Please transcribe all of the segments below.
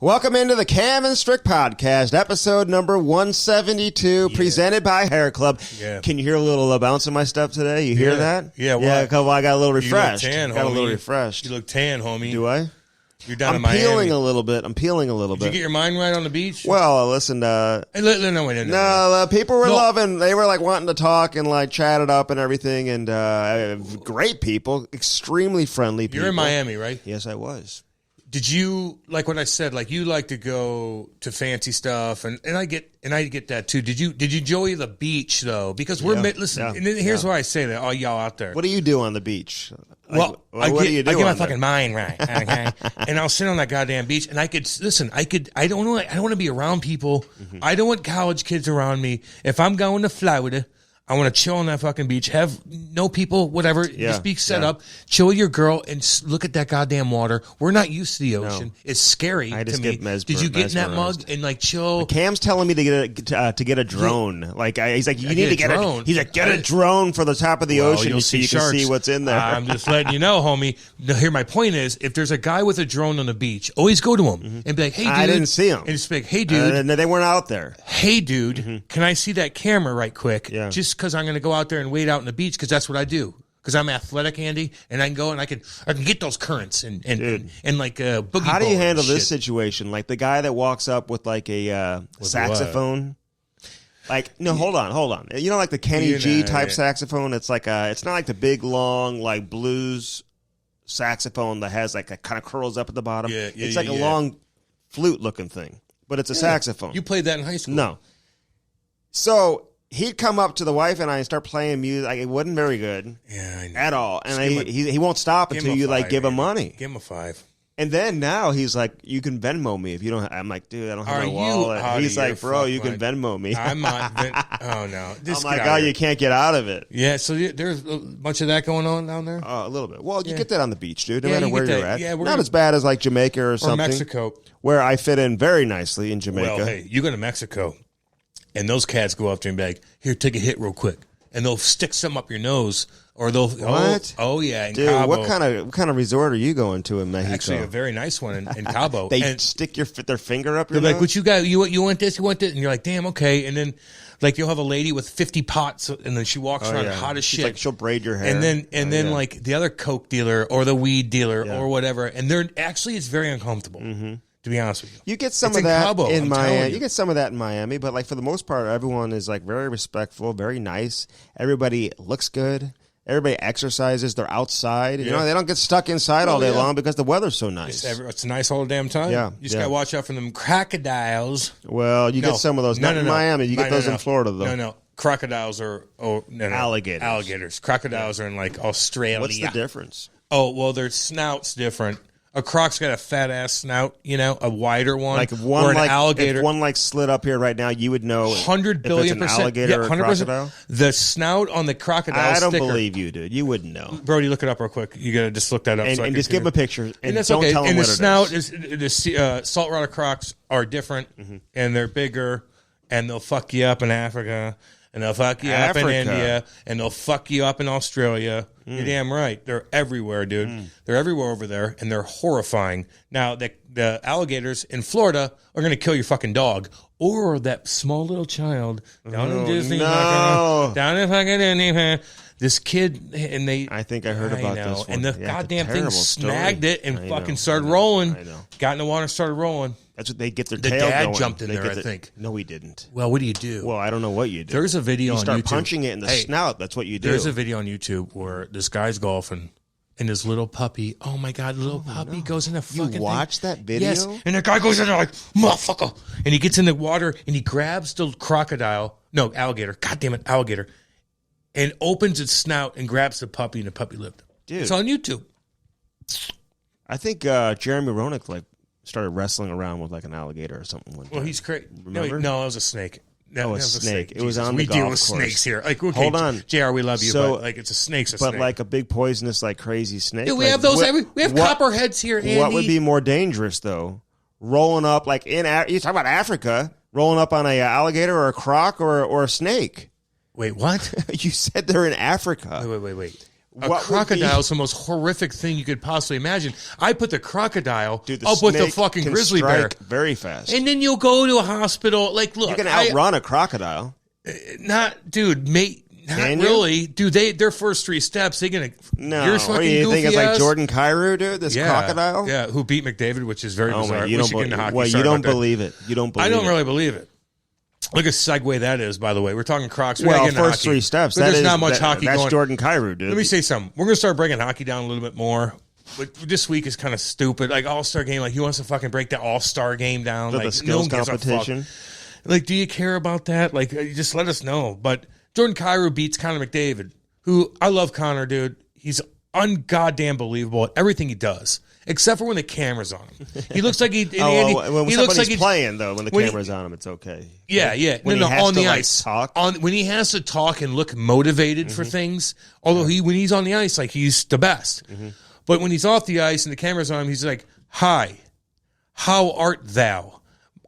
Welcome into the Cam Strick podcast, episode number 172, presented by Hair Club. Yeah. Can you hear a little bounce in my step today? You hear that? Yeah. Yeah, well, I got a little refreshed. You look tan, got homie. a little refreshed. You look tan, homie. Do I? You're down in I'm peeling Miami. a little bit. Did you get your mind right on the beach? Well, listen, No, people were loving, they were like wanting to talk and like chat it up and everything, and great people, extremely friendly people. You're in Miami, right? Yes, I was. Did you, like what I said, like you like to go to fancy stuff, and I get that too. Did you enjoy the beach though? Because listen, and here's why I say that, all y'all out there. What do you do on the beach? Well, what do you do? I get my fucking mind right, okay? And I'll sit on that goddamn beach, and I don't want to be around people. Mm-hmm. I don't want college kids around me. If I'm going to Florida, I want to chill on that fucking beach, have no people, whatever, just be set up, chill with your girl, and look at that goddamn water. We're not used to the ocean. No. It's scary to me. Did you get in that mug and like chill? Cam's telling me to get a drone. He's like, you need to get a drone. He's like, get a drone for the top of the ocean so you can see what's in there. I'm just letting you know, homie. Here, my point is, if there's a guy with a drone on the beach, always go to him and be like, hey, dude. I didn't see him. And just be like, hey, dude. They weren't out there. Hey, dude, can I see that camera right quick? Yeah. Just because I'm going to go out there and wait out on the beach because that's what I do. Because I'm athletic, Andy, and I can go and I can get those currents and like boogie. How do you handle this situation? Like the guy that walks up with like a saxophone. Like hold on. You know, like the Kenny G type saxophone. It's like it's not like the big long like blues saxophone that has like a kind of curls up at the bottom. It's like a long flute looking thing, but it's a saxophone. You played that in high school? No. So he'd come up to the wife and I start playing music. Like, it wasn't very good at all. And he won't stop until you like give him money. Give him a $5. And then now he's like, you can Venmo me if you don't. I'm like, dude, I don't have my wallet. He's like, bro, you can Venmo me. I'm not. Oh no. I'm like, oh, you can't get out of it. Yeah. So there's a bunch of that going on down there. A little bit. Well, you get that on the beach, dude. No matter where you're at. Yeah, not as bad as like Jamaica or something. Or Mexico, where I fit in very nicely in Jamaica. Well, hey, you go to Mexico. And those cats go up there and be like, here, take a hit real quick. And they'll stick some up your nose. Or they'll... What? Oh yeah, in Dude, Cabo. what kind of resort are you going to in Mexico? Actually, a very nice one in Cabo. They stick their finger up your nose? They're like, what you got? You want this? You want this? And you're like, damn, okay. And then like you'll have a lady with 50 pots and then she walks around hot as shit. Like she'll braid your hair. And then like the other coke dealer or the weed dealer or whatever. And it's very uncomfortable. Mm-hmm. To be honest with you, you get some of that in Miami. You get some of that in Miami, but like for the most part, everyone is like very respectful, very nice. Everybody looks good. Everybody exercises. They're outside. You know, they don't get stuck inside all day long because the weather's so nice. It's a nice all the damn time. Yeah, you just gotta watch out for them crocodiles. Well, you get some of those. Not in Miami. You get those in Florida though. No. Crocodiles are alligators. Alligators. Crocodiles are in like Australia. What's the difference? Oh well, their snout's different. A croc's got a fat ass snout, a wider one. Like if alligator. If one slid up here right now, you would know 100 billion if it's an alligator or a crocodile. The snout on the crocodile. I don't believe you, dude. You wouldn't know. Brody, look it up real quick. You gotta just look that up. And just give him a picture and that's don't tell him and what the snout is. The saltwater crocs are different and they're bigger and they'll fuck you up in Africa. And they'll fuck you up in India, and they'll fuck you up in Australia. You're damn right. They're everywhere, dude. They're everywhere over there, and they're horrifying. Now, the alligators in Florida are going to kill your fucking dog. Or that small little child down in Disney. Down in fucking India. This kid, and they... I think I heard about this one. And the goddamn thing snagged it and fucking started rolling. I know. Got in the water and started rolling. That's what they get their tail going. The dad jumped in there, I think. No, he didn't. Well, what do you do? Well, I don't know what you do. There's a video on YouTube. You start punching it in the snout. That's what you do. There's a video on YouTube where this guy's golfing, and his little puppy, oh my God, puppy goes in the fucking You watched that video? Yes. And the guy goes in there like, motherfucker. And he gets in the water, and he grabs the alligator. God damn it, alligator. And opens its snout and grabs the puppy, and the puppy lived. Dude. It's on YouTube. I think Jeremy Roenick started wrestling around with like an alligator or something like that. Well, he's crazy. Remember? No, it was a snake. No, a snake. It was Jesus, on the golf course. We deal with snakes here. Like, okay, hold on, JR, we love you, but like it's a snake's a snake. But like a big poisonous, like crazy snake. Dude, we have those. We have copperheads here, Andy. What would be more dangerous though? Rolling up like you talk about Africa, rolling up on a alligator or a croc or a snake. Wait, what? You said they're in Africa. Wait. A crocodile is the most horrific thing you could possibly imagine. I put the crocodile up with the fucking grizzly bear very fast, and then you'll go to a hospital. Like, look, you can outrun a crocodile. Not really. Dude, their first 3 steps, they're gonna. No, what do you think? It's like Jordan Cairo, dude. This crocodile, who beat McDavid, which is very bizarre. You don't believe it. You don't believe it. I don't really believe it. Look at segue that is, by the way. We're talking Crocs. First 3 steps. There's not much hockey going. That's Jordan Cairo, dude. Let me say something. We're going to start breaking hockey down a little bit more. But this week is kind of stupid. Like, All-Star game, like, he wants to fucking break the All-Star game down. The skills competition. Like, do you care about that? Like, just let us know. But Jordan Cairo beats Connor McDavid, who I love Connor, dude. He's ungoddamn believable at everything he does. Except for when the camera's on him, he looks like he. When he looks like he's playing though. When the camera's on him, it's okay. Yeah. When he has on to, the ice, talk. When he has to talk and look motivated for things. Although when he's on the ice, like he's the best. But when he's off the ice and the camera's on him, he's like, "Hi, how art thou?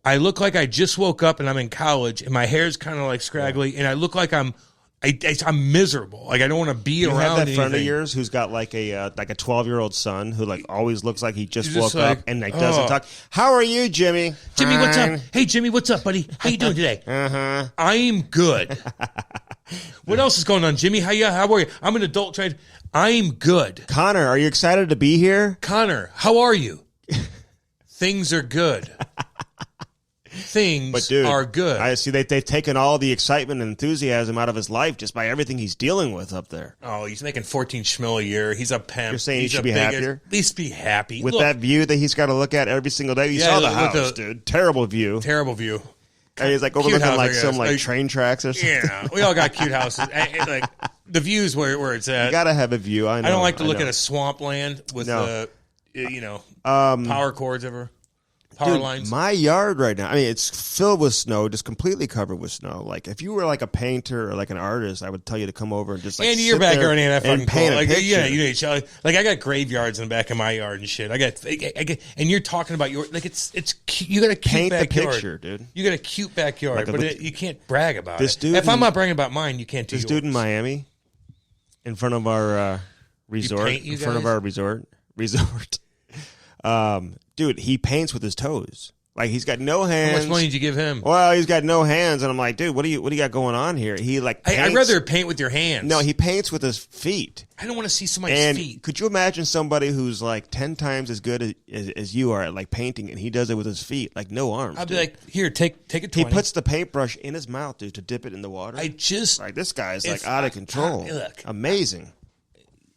I look like I just woke up and I'm in college, and my hair's kind of like scraggly, and I look like I'm miserable. Like I don't want to be around. You have that anything. friend of yours who's got like a 12-year-old son who like always looks like he just woke up and like doesn't talk. How are you, Jimmy? Jimmy, what's up? Hey, Jimmy, what's up, buddy? How you doing today? I'm good. What else is going on, Jimmy? How are you? I'm an adult trained. I'm good. Connor, are you excited to be here? Connor, how are you? Things are good. Things are good. I see they've taken all the excitement and enthusiasm out of his life just by everything he's dealing with up there. Oh, he's making $14 schmil a year. He's a pimp. You're saying he should be happier? At least be happy. With that view that he's got to look at every single day. You saw the house, dude. Terrible view. Terrible view. And he's like overlooking like some like train tracks or something. Yeah, we all got cute houses. Like the view's where it's at. You got to have a view. I know. I don't like to look at a swampland with power cords ever. Power lines. My yard right now, I mean, it's filled with snow, just completely covered with snow. Like, if you were like a painter or like an artist, I would tell you to come over and just like Andy, your backyard ain't that fucking paint cool. a picture. Yeah, like I got graveyards in the back of my yard and shit. I got, and you're talking about your like it's you got a cute paint backyard. The picture, dude. You got a cute backyard, but you can't brag about this it. Dude if I'm not bragging about mine, you can't do this yours. Dude in Miami, in front of our resort, dude, he paints with his toes. Like, he's got no hands. How much money did you give him? Well, he's got no hands, and I'm like, dude, what do you got going on here? He like paints. I'd rather paint with your hands. No, he paints with his feet. I don't want to see somebody's feet. Could you imagine somebody who's like 10 times as good as you are at like painting, and he does it with his feet, like no arms? I'd be like, here, take a 20. He puts the paintbrush in his mouth, dude, to dip it in the water. Like, this guy's like out of control. Look, amazing.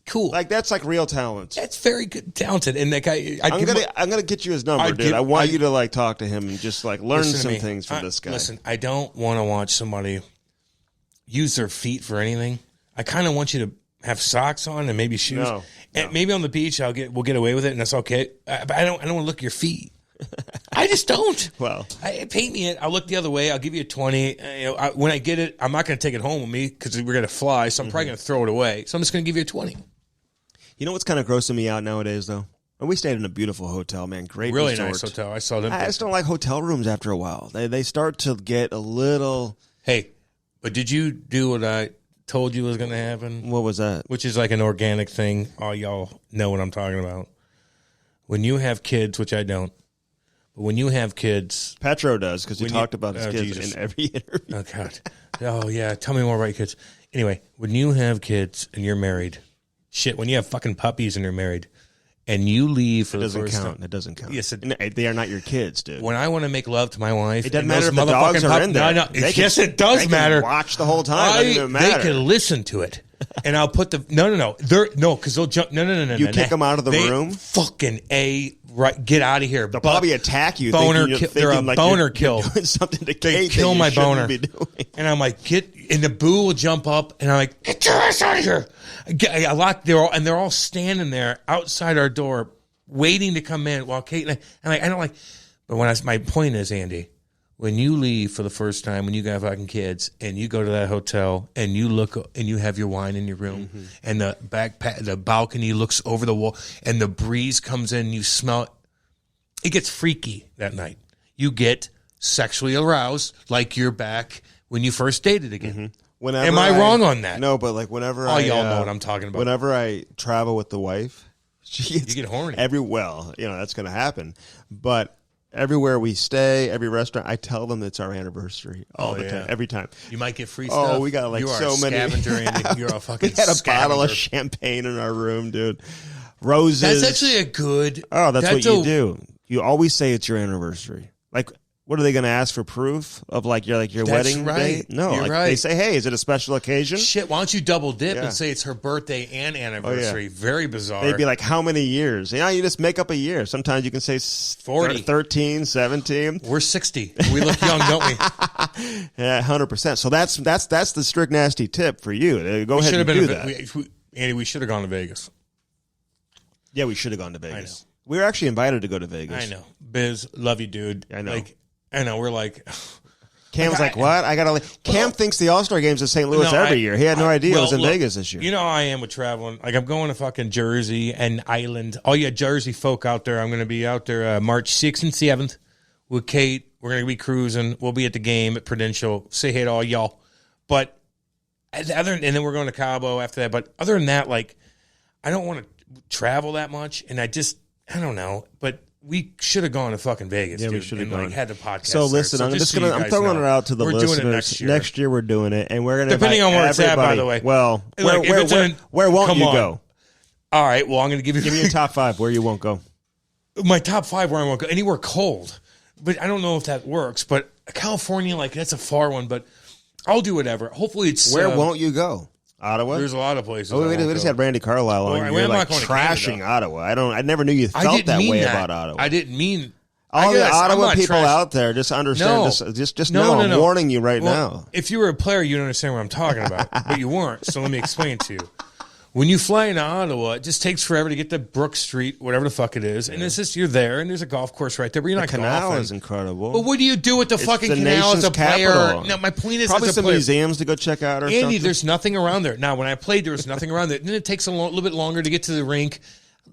Cool. Like, that's like real talent. That's very good, talented. And that guy, I'm gonna get you his number, dude. I want you to like talk to him and just like learn some things from this guy. Listen, I don't want to watch somebody use their feet for anything. I kind of want you to have socks on and maybe shoes. No. Maybe on the beach we'll get away with it, and that's okay. But I don't want to look at your feet. I just don't. Well, paint me it. I'll look the other way. I'll give you a 20. When I get it, I'm not going to take it home with me because we're going to fly. So I'm probably going to throw it away. So I'm just going to give you a 20. You know what's kind of grossing me out nowadays, though? And we stayed in a beautiful hotel, man. Great really resort. Nice hotel. I saw them. I just don't like hotel rooms after a while. They start to get a little... Hey, but did you do what I told you was going to happen? What was that? Which is like an organic thing. All y'all know what I'm talking about. When you have kids, which I don't, but when you have kids... Petro does, because he talked about his kids in every interview. Oh, God. Oh, yeah. Tell me more about your kids. Anyway, when you have kids and you're married... Shit, when you have fucking puppies and you're married and you leave for the first time. It doesn't count. Yes, they are not your kids, dude. When I want to make love to my wife. It doesn't matter if the dogs are in there. No, yes, it does matter. They can watch the whole time. It doesn't even matter. They can listen to it. And I'll put the... No, because they'll jump... No. You kick them out of the room? Fucking right, get out of here. They'll probably attack you. They're a boner kill. Doing something to they kill my boner. And I'm like, and the boo will jump up, and I'm like, get your ass out of here. They're all standing there outside our door, waiting to come in. While Kate and I don't like. But my point is, Andy, when you leave for the first time, when you got fucking kids, and you go to that hotel, and you look, and you have your wine in your room, and the balcony looks over the wall, and the breeze comes in, and you smell it. It gets freaky that night. You get sexually aroused, like you're back when you first dated again. Am I wrong on that? No, but like whenever y'all know what I'm talking about. Whenever I travel with the wife, you get horny. That's going to happen. But everywhere we stay, every restaurant, I tell them it's our anniversary all the time, every time. You might get free stuff. Oh, we got like so many. Scavenger, Andy. You're a fucking We had a scavenger. bottle of champagne in our room, dude. Roses. That's actually a good. Oh, that's what you do. You always say it's your anniversary. Like, what are they going to ask for proof of your wedding day? No, You're right. They say, hey, is it a special occasion? Shit, why don't you double dip and say it's her birthday and anniversary? Very bizarre. They'd be like, how many years? You just make up a year. Sometimes you can say 40, 13, 17. We're 60. We look young, don't we? Yeah, 100%. So that's the strict nasty tip for you. Go ahead and do that. Andy, we should have gone to Vegas. Yeah, we should have gone to Vegas. I know. We were actually invited to go to Vegas. I know. Biz, love you, dude. I know. I know. We're like... Cam's like, what? I gotta. Cam thinks the All-Star Game's in St. Louis every year. He had no idea it was in Vegas this year. You know how I am with traveling. Like, I'm going to fucking Jersey and Island. All you Jersey folk out there, I'm going to be out there March 6th and 7th with Kate. We're going to be cruising. We'll be at the game at Prudential. Say hey to all y'all. But and then we're going to Cabo after that. But other than that, like, I don't want to travel that much. And I don't know. But we should have gone to fucking Vegas, dude, we should have gone. Had the podcast. So listen, I'm throwing it out to the listeners. Doing it next year we're doing it, and we're going to depending on where it's at, by the way. Well, where won't you go? All right, well, I'm going to give me your top 5 where you won't go. My top 5 where I won't go. Anywhere cold, but I don't know if that works. But California, that's a far one, but I'll do whatever. Hopefully, it's where won't you go? Ottawa? There's a lot of places. Oh, we just had Randy Carlisle on. You're trashing Ottawa. I never knew you felt that way about Ottawa. I didn't mean all the Ottawa people out there. Just understand. Just know. I'm warning you right now. If you were a player, you'd understand what I'm talking about, but you weren't. So let me explain it to you. When you fly into Ottawa, it just takes forever to get to Brook Street, whatever the fuck it is. And it's just, you're there, and there's a golf course right there, but you're not golfing. The canal is incredible. But what do you do with the fucking canal as a player? Capital. No, my point is, probably as a some player, museums to go check out or Andy, something. there's nothing around there. Now, when I played, there was nothing around there. Then it takes a little bit longer to get to the rink.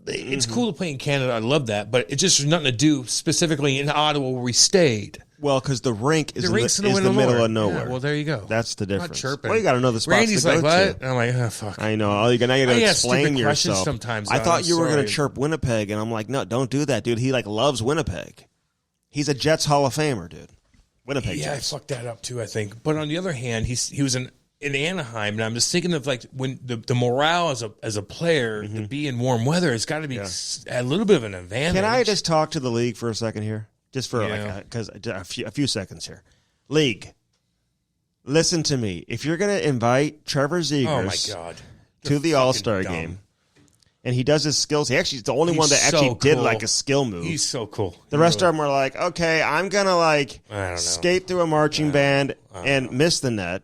It's cool to play in Canada. I love that. But it just there's nothing to do specifically in Ottawa where we stayed. Well, because the rink is in the middle of nowhere. Yeah, well, there you go. That's the difference. I'm not chirping. Well, you got to know the spots Randy's to go like, what? to. And I'm like, oh, fuck. I know. Now you got to explain yourself. Sometimes, I thought you were going to chirp Winnipeg, and I'm like, no, don't do that, dude. He loves Winnipeg. He's a Jets Hall of Famer, dude. Winnipeg Jets. I fucked that up too, I think. But on the other hand, he was in Anaheim, and I'm just thinking of when the morale as a player to be in warm weather, it's got to be a little bit of an advantage. Can I just talk to the league for a second here? Just for a few seconds here. League, listen to me. If you're going to invite Trevor Zegras to the All-Star game, and he does his skills, he's the only one that actually did a skill move. He's so cool. The rest of them are like, okay, I'm going to skate through a marching band and miss the net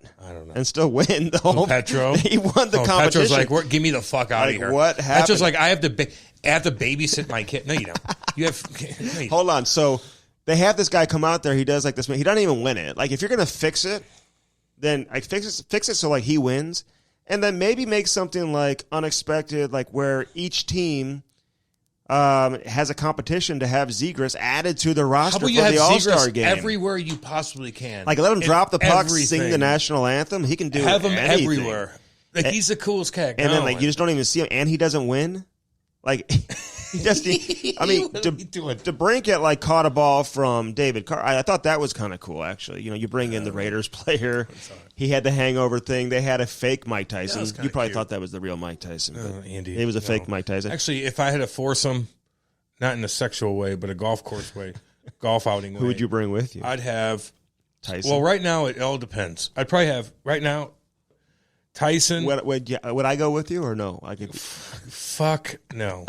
and still win the whole. Petro, he won the competition. Petro's like, give me the fuck out of here. What happened? Petro's like, I have to babysit my kid. No, you don't. You have. Hold on. So they have this guy come out there. He does this. He doesn't even win it. If you're gonna fix it, then fix it so he wins, and then maybe make something unexpected, where each team has a competition to have Zegras added to the roster for the All-Star game. Everywhere you possibly can. Let him drop the puck, sing the national anthem. He can do have him anything. Everywhere. He's the coolest cat. And then you just don't even see him, and he doesn't win. He just, DeBrincat caught a ball from David Carr. I thought that was kind of cool, actually. You bring in the Raiders player. He had the hangover thing. They had a fake Mike Tyson. You probably thought that was the real Mike Tyson. Andy, it was a fake Mike Tyson. Actually, if I had a foursome, not in a sexual way, but a golf course way, golf outing way. Who would you bring with you? I'd have Tyson. Well, right now, it all depends. I'd probably have, right now, Tyson. Would I go with you or no? Fuck no.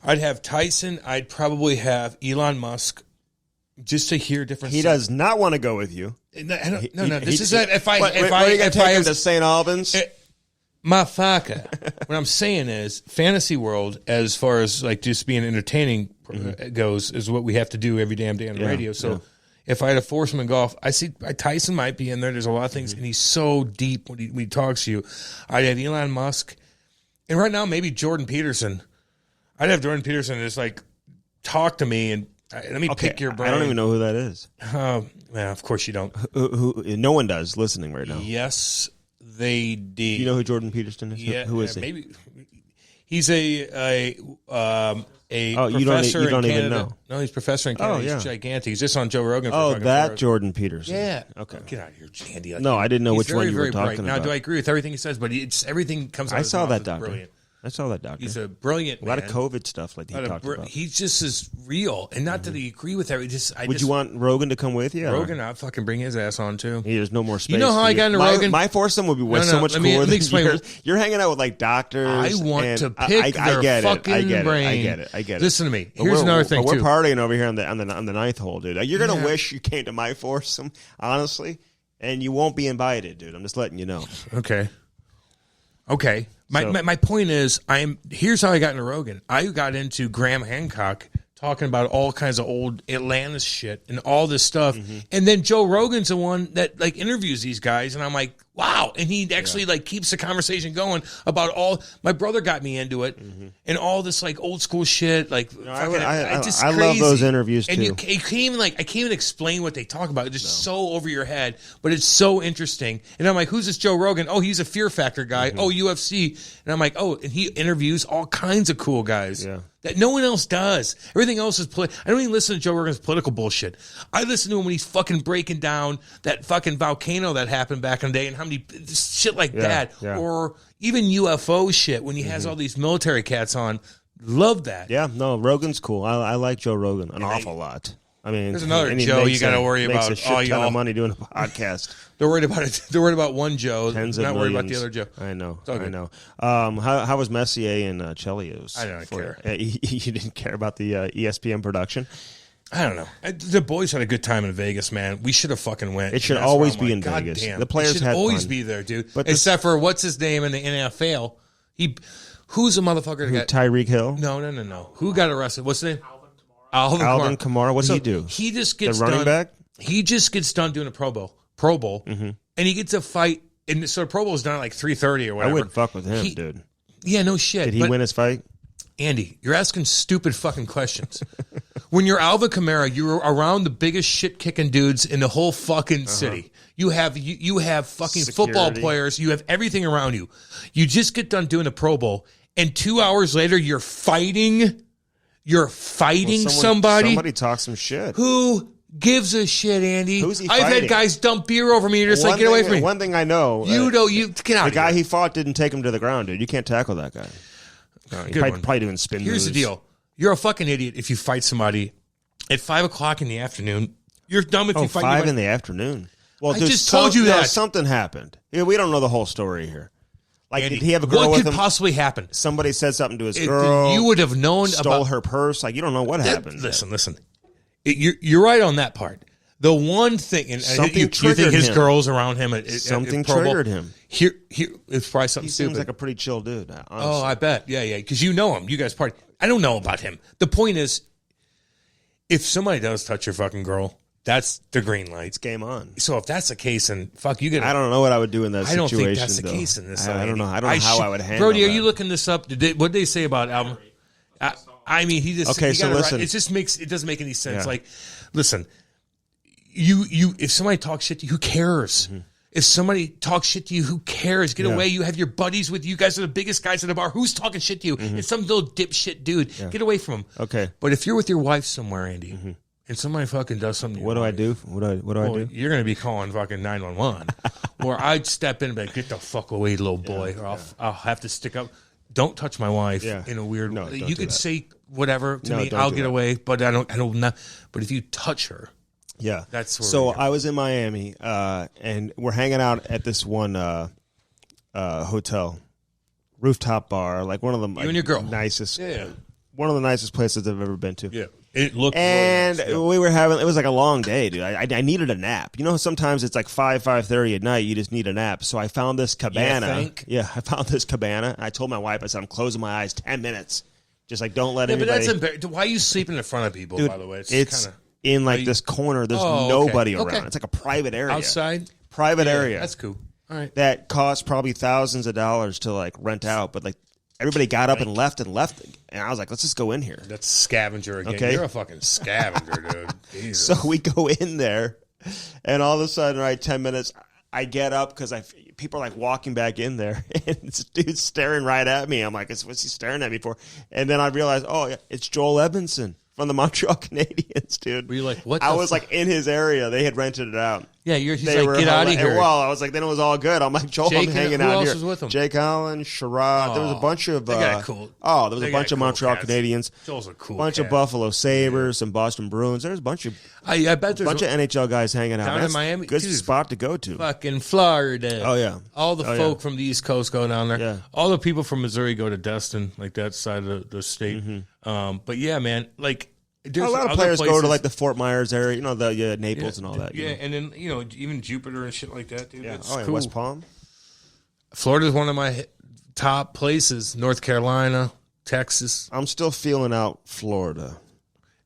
I'd have Tyson. I'd probably have Elon Musk, just to hear different. He does not want to go with you. No. This is if I take him to St. Albans. My fucker. What I'm saying is, fantasy world, as far as just being entertaining goes, is what we have to do every damn day on the radio. So. If I had a foursome in golf, I see Tyson might be in there. There's a lot of things, and he's so deep when he talks to you. I'd have Elon Musk, and right now maybe Jordan Peterson. I'd have Jordan Peterson just talk to me, and Let me pick your brain. I don't even know who that is. Yeah, of course you don't. Who? No one does listening right now. Yes, they did. You know who Jordan Peterson is? Yeah, who is he? Maybe he's a professor you don't in even Canada. know. No, he's professor in Canada. He's gigantic. He's just on Joe Rogan. Jordan Peterson. Yeah. Okay. Get out of here, Andy. No, I didn't know which one you were talking bright. about. Now, do I agree with everything he says? But everything comes out. I saw that doctor. Brilliant. I saw that doctor. He's a brilliant man. A lot of COVID stuff like he talked about. He just is real. And not that he agree with everything. Would you want Rogan to come with you? Rogan, I'd fucking bring his ass on, too. There's no more space. You know how I got into Rogan? My foursome would be so much cooler than yours. You're hanging out with, like, doctors. I want to pick their fucking brain. I get it. Listen to me. Here's another thing, too. We're partying over here on the ninth hole, dude. You're going to wish you came to my foursome, honestly, and you won't be invited, dude. I'm just letting you know. Okay. My point is, here's how I got into Rogan. I got into Graham Hancock talking about all kinds of old Atlantis shit and all this stuff. Mm-hmm. And then Joe Rogan's the one that like interviews these guys, and I'm like, wow. And he actually like keeps the conversation going about all. My brother got me into it, and all this like old school shit. Like I love those interviews and too. I can't even explain what they talk about. It's just so over your head, but it's so interesting. And I'm like, who's this Joe Rogan? Oh, he's a Fear Factor guy. Oh, UFC. And I'm like, oh, and he interviews all kinds of cool guys. Yeah. That no one else does. Everything else is I don't even listen to Joe Rogan's political bullshit. I listen to him when he's fucking breaking down that fucking volcano that happened back in the day and how many shit like that. Yeah. Or even UFO shit when he has all these military cats on. Love that. Yeah, no, Rogan's cool. I like Joe Rogan an awful lot. I mean, there's another Joe you got to worry about. Makes a shit ton of money doing a podcast. They're worried about it. They're worried about one Joe. Tens of not millions. Worried about the other Joe. I know. I know. How was Messier and Chelios? I don't care. You didn't care about the ESPN production? I don't know. The boys had a good time in Vegas, man. We should have fucking went. It should always be in Vegas. Damn. The players should always fun. Be there, dude. But except for what's his name in the NFL? Who's the motherfucker? That got Tyreek Hill? No. Who got arrested? What's his name? Alvin Kamara. What did he do? He just gets the running back. He just gets done doing a Pro Bowl, and he gets a fight. And so the Pro Bowl is done at like 3:30 or whatever. I wouldn't fuck with him, dude. Yeah, no shit. Did he win his fight? Andy, you're asking stupid fucking questions. When you're Alvin Kamara, you're around the biggest shit kicking dudes in the whole fucking city. You have fucking security. Football players. You have everything around you. You just get done doing a Pro Bowl, and 2 hours later, you're fighting. You're fighting somebody. Somebody talk some shit. Who gives a shit, Andy? Who's he I've fighting? had guys dump beer over me. You're just like, get away from me. One thing I know. You get out. The guy he fought didn't take him to the ground, dude. You can't tackle that guy. Probably doing spin moves. Here's the deal. You're a fucking idiot if you fight somebody at 5 o'clock in the afternoon. You're dumb if you fight 5 in the afternoon. Well, I just told you that. Something happened. Yeah, we don't know the whole story here. Like, Andy, did he have a girl with him? What could possibly happen? Somebody said something to his girl. You would have known stole her purse. Like, you don't know what happened. Listen. You're right on that part. The one thing, and you think his girls around him. Something triggered him. Here, it's probably something stupid. He seems like a pretty chill dude. Honestly. Oh, I bet. Yeah. Because you know him. You guys party. I don't know about him. The point is, if somebody does touch your fucking girl, that's the green light. It's game on. So if that's the case, and fuck, you get. I don't know what I would do in that situation. I don't think that's the case in this. I don't know. I don't know how I would handle. Brody, are you looking this up? What did they say about Alvin? I mean, he just okay. So listen, it doesn't make any sense. Yeah. Like, listen, you if somebody talks shit to you, who cares? Mm-hmm. If somebody talks shit to you, who cares? Get away. You have your buddies with you. You guys are the biggest guys at the bar. Who's talking shit to you? Mm-hmm. It's some little dipshit dude. Yeah. Get away from him. Okay. But if you're with your wife somewhere, Andy, and somebody fucking does something, what do I do? What do I do? You're going to be calling fucking 911. Or I'd step in and be like, get the fuck away, little boy, or I'll have to stick up. Don't touch my wife in a weird way. You could say whatever to me. I'll get away, but I don't know. But if you touch her. Yeah, that's where so. I was in Miami, and we're hanging out at this one hotel, rooftop bar, like one of the you and your girl nicest, one of the nicest places I've ever been to. Yeah, it looked. And really nice, we were having. It was like a long day, dude. I needed a nap. You know, sometimes it's like 5:30 at night. You just need a nap. So I found this cabana. Yeah, I found this cabana. I told my wife, I said, I'm closing my eyes 10 minutes. Just like don't let anybody. But that's embarrassing. Why are you sleeping in front of people? Dude, by the way, it's kind of. In like this corner, there's nobody around. It's like a private area. Outside? Private area. That's cool. All right. That costs probably thousands of dollars to like rent out, but like everybody got up and left. And I was like, let's just go in here. That's scavenger again. Okay. You're a fucking scavenger, dude. Jesus. So we go in there, and all of a sudden, right, 10 minutes, I get up because people are like walking back in there, and this dude's staring right at me. I'm like, what's he staring at me for? And then I realized, oh, it's Joel Edmondson from the Montreal Canadiens, dude. Were you like, what? I was like in his area. They had rented it out. Yeah, he's like, get out of here. Well, I was like, then it was all good. I'm like, Joel, I'm hanging out here. Who else was with him? Jake Allen, Sherrod. There was a bunch of cool. Oh, there was a bunch of Montreal Canadiens. Joel's a cool bunch of Buffalo Sabres, some Boston Bruins. There's a bunch of I bet there's a bunch of NHL guys hanging out. Down in Miami, good spot to go to. Fucking Florida. Oh yeah, all the folk from the East Coast go down there. Yeah. All the people from Missouri go to Destin, like that side of the state. But yeah, man, like. A lot of players go to like the Fort Myers area, you know, the Naples and all that. Yeah, and then even Jupiter and shit like that, dude. Yeah, cool. West Palm. Florida's one of my top places. North Carolina, Texas. I'm still feeling out Florida.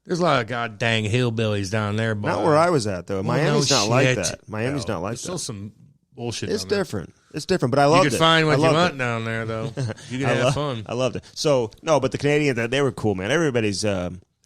There's a lot of god dang hillbillies down there, but not where I was at though. Miami's not like that. Miami's not like that. Still some bullshit. It's different. It's different, but I loved it. You could find what you want down there, though. You could have fun. I loved it. So no, but the Canadians, they were cool, man. Everybody's.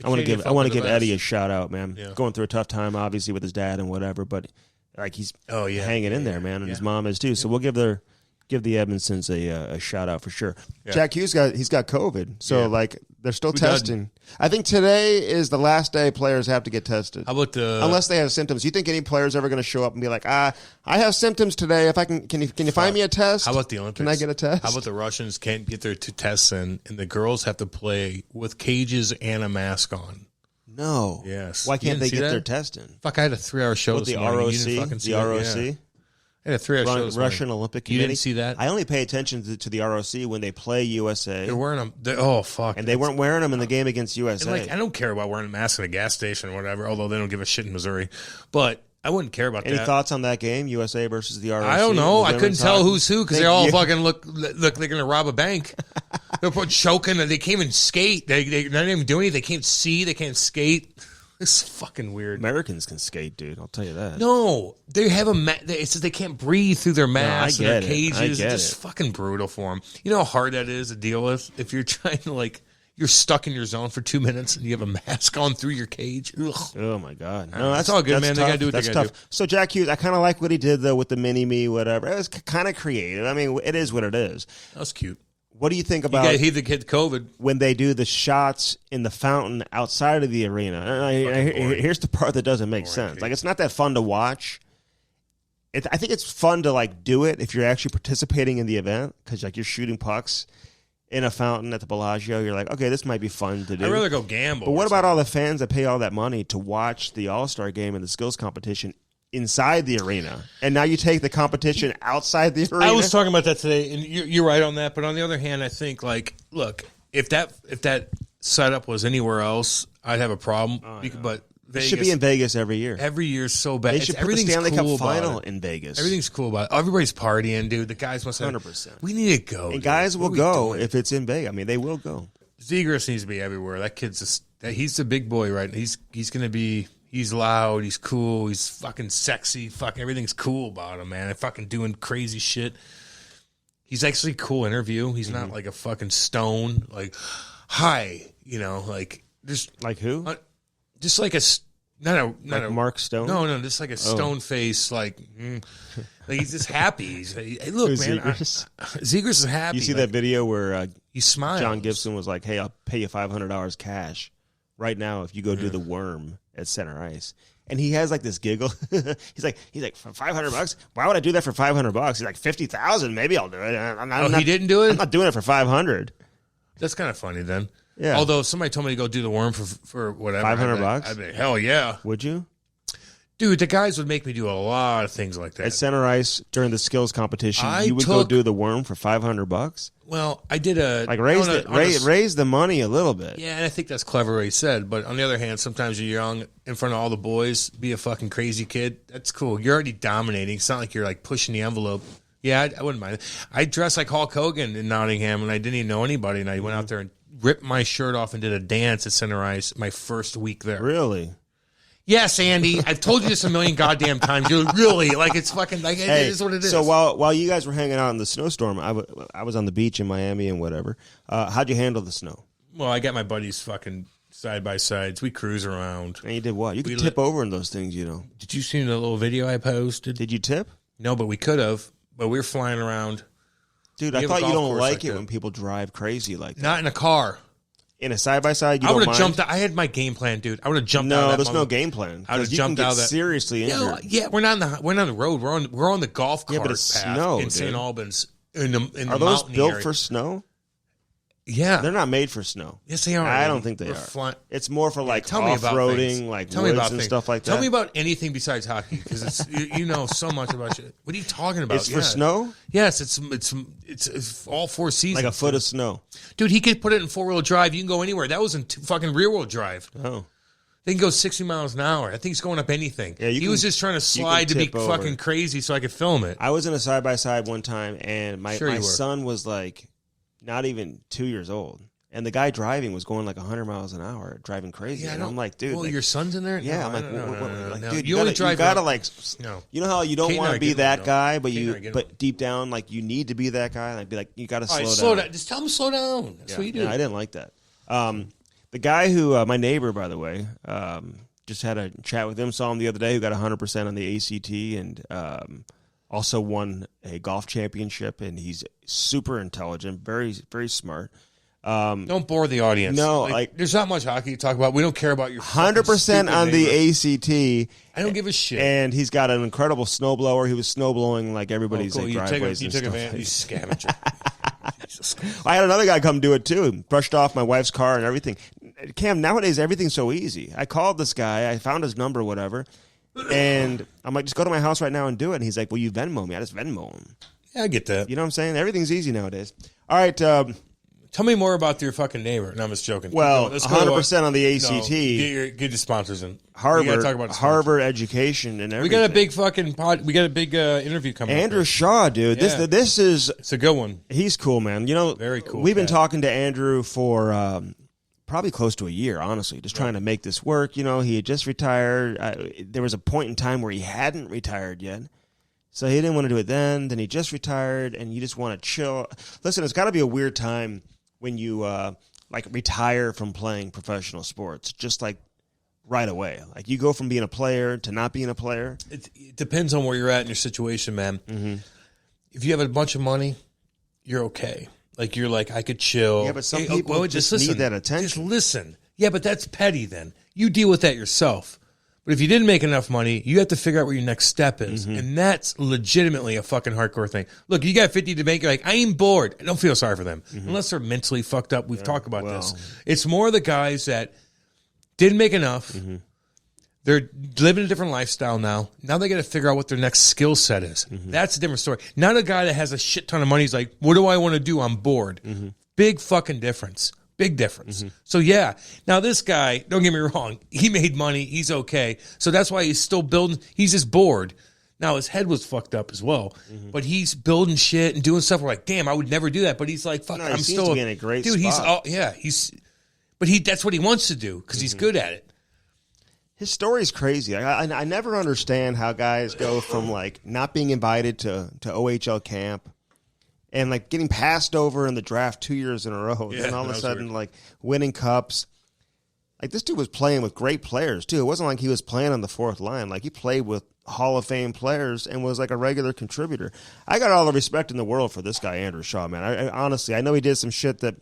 I want to give Eddie a shout out, man. Yeah. Going through a tough time, obviously, with his dad and whatever, but like he's hanging in there, man, and his mom is too. So we'll give the Edmondsons a shout out for sure. Yeah. Jack Hughes he's got COVID, so like they're still testing. I think today is the last day players have to get tested. How about unless they have symptoms? You think any player's ever going to show up and be like, I have symptoms today. If I can you find me a test? How about the Olympics? Can I get a test? How about the Russians can't get their 2 tests in, and the girls have to play with cages and a mask on? No. Yes. Why can't they get their test in? Fuck, I had a 3-hour show. The ROC. The ROC. Yeah. I had a 3-hour show. Russian Olympic Committee. You didn't see that? I only pay attention to the ROC when they play USA. They're wearing them. Oh, fuck. And they weren't wearing them in the game against USA. Like, I don't care about wearing a mask in a gas station or whatever, although they don't give a shit in Missouri. But I wouldn't care about that. Any thoughts on that game, USA versus the ROC? I don't know. I couldn't tell who's who because they all fucking look like they're going to rob a bank. They're choking. They can't even skate. They're not even doing anything. They can't see. They can't skate. It's fucking weird. Americans can skate, dude. I'll tell you that. No, they have it says they can't breathe through their masks and their cages. It's just fucking brutal for them. You know how hard that is to deal with if you're trying to you're stuck in your zone for 2 minutes and you have a mask on through your cage. Ugh. Oh my god! No, that's all good, man. Tough. They gotta do what they gotta do. So Jack Hughes, I kind of like what he did though with the mini me, whatever. It was kind of creative. I mean, it is what it is. That was cute. What do you think about he the kid COVID when they do the shots in the fountain outside of the arena? Here's the part that doesn't make sense. Like, it's not that fun to watch. I think it's fun to do it if you're actually participating in the event because you're shooting pucks in a fountain at the Bellagio. You're like, okay, this might be fun to do. I'd rather go gamble. But what about all the fans that pay all that money to watch the All-Star game and the skills competition inside the arena, and now you take the competition outside the arena? I was talking about that today, and you're right on that. But on the other hand, I think look, if that setup was anywhere else, I'd have a problem. But Vegas, it should be in Vegas every year. Every year is so bad. They should put the Stanley Cup final in Vegas. Everything's cool about it. Everybody's partying, dude. The guys must have 100%. We need to go. And guys will go if it's in Vegas. I mean, they will go. Zegras needs to be everywhere. That kid's he's the big boy, right? He's going to be. He's loud. He's cool. He's fucking sexy. Fucking everything's cool about him, man. Fucking doing crazy shit. He's actually a cool interview. He's not like a fucking stone. Hi, just like who? Just like a not a Mark Stone. No, just like a stone face. He's just happy. Hey, look, man. Zegras is happy. You see that video where he smiles. John Gibson was like, "Hey, I'll pay you $500 cash right now if you go do the worm at center ice." And he has this giggle. he's like, for $500? Why would I do that for $500? He's like, 50,000, maybe I'll do it. He didn't do it? I'm not doing it for 500. That's kind of funny then. Yeah. Although if somebody told me to go do the worm for whatever, $500, I'd be hell yeah. Would you? Dude, the guys would make me do a lot of things like that. At center ice during the skills competition, you would go do the worm for $500? Well, I did raise the money a little bit. Yeah, and I think that's clever what he said. But on the other hand, sometimes you're young, in front of all the boys, be a fucking crazy kid. That's cool. You're already dominating. It's not like you're pushing the envelope. Yeah, I wouldn't mind it. I dressed like Hulk Hogan in Nottingham, and I didn't even know anybody. And I went out there and ripped my shirt off and did a dance at center ice my first week there. Really? Yes, Andy. I've told you this a million goddamn times. You're really like it's fucking like it is what it is. So while you guys were hanging out in the snowstorm, I was on the beach in Miami and whatever. How'd you handle the snow? Well, I got my buddies fucking side by sides. We cruise around. And you did what? You could tip over in those things, you know. Did you see the little video I posted? Did you tip? No, but we could have. But we were flying around. Dude, I thought you don't like it when people drive crazy like that. Not in a car. In a side-by-side, you I don't would mind? have jumped out. I had my game plan, dude. I would have jumped out. No, of that there's moment. no game plan. I would have jumped out of that. Seriously injured. Yeah, we're not on the road. We're on the golf cart but it's path snow, in St. dude. Albans. In the Are those mountain built area. for snow? Yeah. They're not made for snow. Yes, they are. I don't think they are. It's more for like off-roading, like woods and stuff like that. Tell me about anything besides hockey, because it's you know so much about shit. What are you talking about? It's for snow? Yes, it's all 4 seasons. Like a foot of snow. Dude, he could put it in 4-wheel drive. You can go anywhere. That was in fucking rear-wheel drive. Oh. They can go 60 miles an hour. I think he's going up anything. Yeah, he was just trying to slide to be fucking crazy so I could film it. I was in a side-by-side one time, and my son was like not even 2 years old. And the guy driving was going like 100 miles an hour, driving crazy. Yeah, and I'm like, dude. Well, your son's in there? Yeah, no, I'm like, no. dude, you gotta like, you know how you don't want to be that guy, but deep down, like, you need to be that guy. And I'd be like, you got to slow down. Just tell him to slow down. That's what you do. Yeah, I didn't like that. The guy who, my neighbor, by the way, just had a chat with him, saw him the other day, who got 100% on the ACT and also won a golf championship, and he's super intelligent, very, very smart. Don't bore the audience. No, like there's not much hockey to talk about. We don't care about your 100% on the ACT. I don't give a shit. And he's got an incredible snowblower. He was snowblowing like everybody's like, driveways. You took advantage. You scavenger. I had another guy come do it too. Brushed off my wife's car and everything. Cam, nowadays everything's so easy. I called this guy. I found his number, whatever, and I'm like, just go to my house right now and do it. And he's like, well, you Venmo me. I just Venmo him. Yeah, I get that. You know what I'm saying? Everything's easy nowadays. All right. Tell me more about your fucking neighbor. No, I'm just joking. Well, 100% on the ACT. No, get your sponsors in. Harvard education and everything. We got a big fucking we got a big interview coming up. Andrew Shaw, dude. Yeah. This is... It's a good one. He's cool, man. You know, very cool. We've been talking to Andrew for probably close to a year, honestly, just trying to make this work. You know, he had just retired. There was a point in time where he hadn't retired yet. So he didn't want to do it then. Then he just retired, and you just want to chill. Listen, it's got to be a weird time when you like retire from playing professional sports, just like right away. Like you go from being a player to not being a player. It depends on where you're at in your situation, man. Mm-hmm. If you have a bunch of money, you're okay. Like you're like, I could chill. Yeah, but some people just need that attention. Just listen. Yeah, but that's petty then. You deal with that yourself. But if you didn't make enough money, you have to figure out what your next step is. Mm-hmm. And that's legitimately a fucking hardcore thing. Look, you got 50 to make, you're like, I ain't bored. I don't feel sorry for them. Mm-hmm. Unless they're mentally fucked up. We've talked about this. It's more the guys that didn't make enough. Mm-hmm. They're living a different lifestyle now. Now they got to figure out what their next skill set is. Mm-hmm. That's a different story. Not a guy that has a shit ton of money. He's like, what do I want to do? I'm bored. Mm-hmm. Big fucking difference. Big difference. Mm-hmm. So, yeah. Now, this guy, don't get me wrong, he made money. He's okay. So that's why he's still building. He's just bored. Now, his head was fucked up as well. Mm-hmm. But he's building shit and doing stuff. We're like, damn, I would never do that. But he's like, fuck, I'm still. Be in a great dude, spot. But that's what he wants to do because he's good at it. His story's crazy. I never understand how guys go from, like, not being invited to OHL camp and, like, getting passed over in the draft 2 years in a row. Yeah, then all of a sudden, like, winning cups. Like, this dude was playing with great players, too. It wasn't like he was playing on the fourth line. Like, he played with Hall of Fame players and was, like, a regular contributor. I got all the respect in the world for this guy, Andrew Shaw, man. I honestly, I know he did some shit that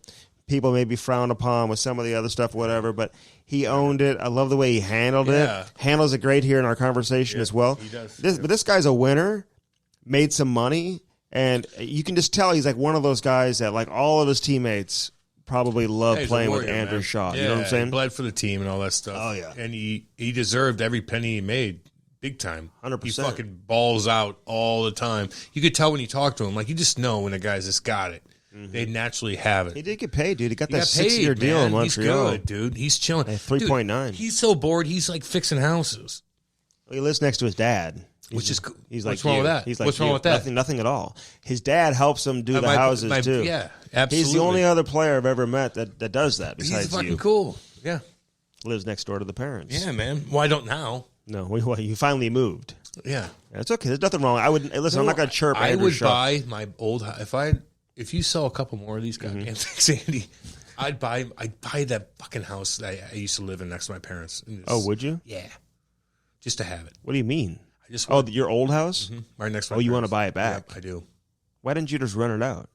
people maybe frown upon with some of the other stuff, whatever, but he owned it. I love the way he handled it. Handles it great here in our conversation as well. He does. But this guy's a winner, made some money, and you can just tell he's like one of those guys that, like, all of his teammates probably love playing with Andrew Shaw. You know what I'm saying? He bled for the team and all that stuff. Oh, yeah. And he deserved every penny he made. Big time. 100%. He fucking balls out all the time. You could tell when you talk to him. Like, you just know when a guy's just got it. Mm-hmm. They naturally have it. He did get paid, dude. He got that 6-year deal in Montreal. He's good, dude. He's chilling. 3.9. He's so bored. He's like fixing houses. Well, he lives next to his dad. Which is cool. He's like, what's wrong with that? He's like, what's wrong with that? Nothing at all. His dad helps him do the houses too. Yeah, absolutely. He's the only other player I've ever met that does that. Besides he's fucking you. cool. Yeah. Lives next door to the parents. Yeah, man. Well, I don't now. No, you finally moved. Yeah. It's okay. There's nothing wrong. I wouldn't listen. I'm not going to chirp. I Andrew would Shaw. buy my old if you sell a couple more of these goddamn things, Andy, I'd buy that fucking house that I used to live in next to my parents. Oh, would you? Yeah. Just to have it. What do you mean? I just your old house? Right next to my you parents. want to buy it back? Yep, I do. Why didn't you just rent it out?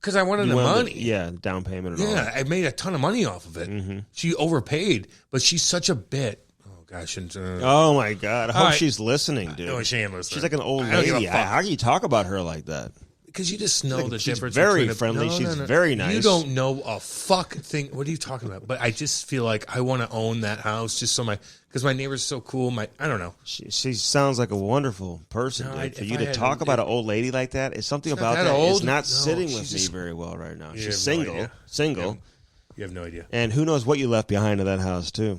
Because I wanted the money. Down payment and all. Yeah, I made a ton of money off of it. Mm-hmm. She overpaid, but she's such a bit. Oh, gosh. Oh, my God. I hope she's listening, dude. No, she ain't listening. She's like an old lady. How can you talk about her like that? Because you just know the she's difference. Very friendly. She's very nice. You don't know a fuck thing. What are you talking about? But I just feel like I want to own that house just so because my neighbor's so cool. I don't know. She sounds like a wonderful person. Dude. For you to talk about an old lady like that, it's something about that is not sitting with me very well right now. She's single. Single. You have no idea. And who knows what you left behind in that house, too.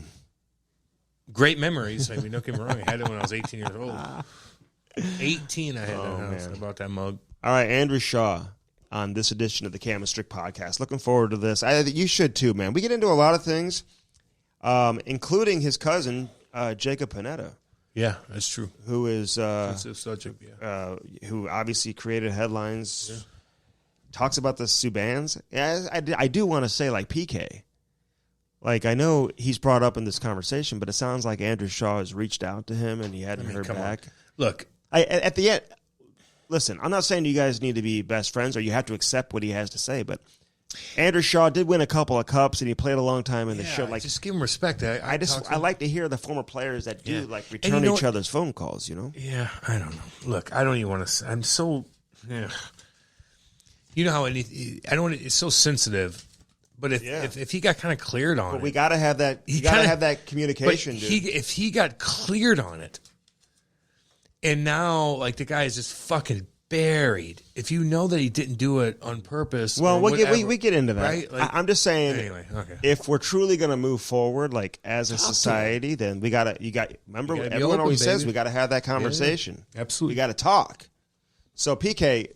Great memories. I mean, don't get me wrong. I had it when I was 18 years old. 18 I had that house. Man. I bought that mug. All right, Andrew Shaw on this edition of the Cam Strick podcast. Looking forward to this. I think you should too, man. We get into a lot of things, including his cousin, Jacob Panetta. Yeah, that's true. Who is subject, who obviously created headlines. Yeah. Talks about the Subbans. Yeah, I do want to say like PK. Like I know he's brought up in this conversation, but it sounds like Andrew Shaw has reached out to him and he hadn't heard back. On. Look, at the end. Listen, I'm not saying you guys need to be best friends or you have to accept what he has to say, but Andrew Shaw did win a couple of cups and he played a long time in the show. Like, just give him respect. I like to hear the former players that do like return each other's phone calls. You know? Yeah, I don't know. Look, I don't even want to. I'm so. Yeah. You know how I don't want. It's so sensitive. But if he got kind of cleared on it, we got to have that. You got to have that communication. Dude. If he got cleared on it. And now, like, the guy is just fucking buried. If you know that he didn't do it on purpose. Well, we get into that. Right? Like, I'm just saying, anyway, okay. If we're truly going to move forward, like, as a society, then remember, everyone always says we got to have that conversation. Yeah, absolutely. We got to talk. So, PK,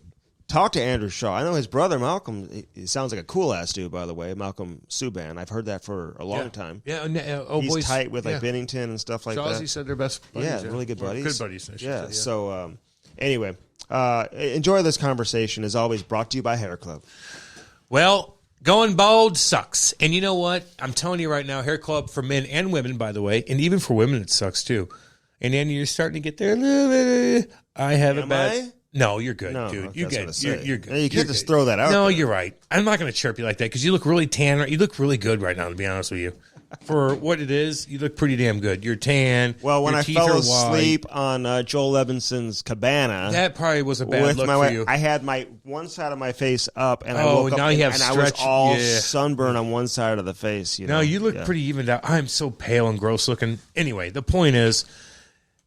talk to Andrew Shaw. I know his brother, Malcolm, he sounds like a cool-ass dude, by the way, Malcolm Subban. I've heard that for a long time. Yeah, he's tight with, like, Binnington and stuff like that. He said they're best buddies. Yeah, really good buddies. Good buddies. Yeah, so, anyway, enjoy this conversation. As always, brought to you by Hair Club. Well, going bald sucks. And you know what? I'm telling you right now, Hair Club for men and women, by the way, and even for women, it sucks, too. And Andy, you're starting to get there a little bit. I have a bad... No, you're good, dude. You're good. You're good. You can't just throw that out. No, you're right. I'm not going to chirp you like that because you look really tan. You look really good right now, to be honest with you. For what it is, you look pretty damn good. You're tan. Well, when I fell asleep on Joel Evanson's cabana, that probably was a bad look for you. I had my one side of my face up, and I woke up now you have and I was all sunburned on one side of the face. You know? No, you look pretty evened out. I'm so pale and gross looking. Anyway, the point is,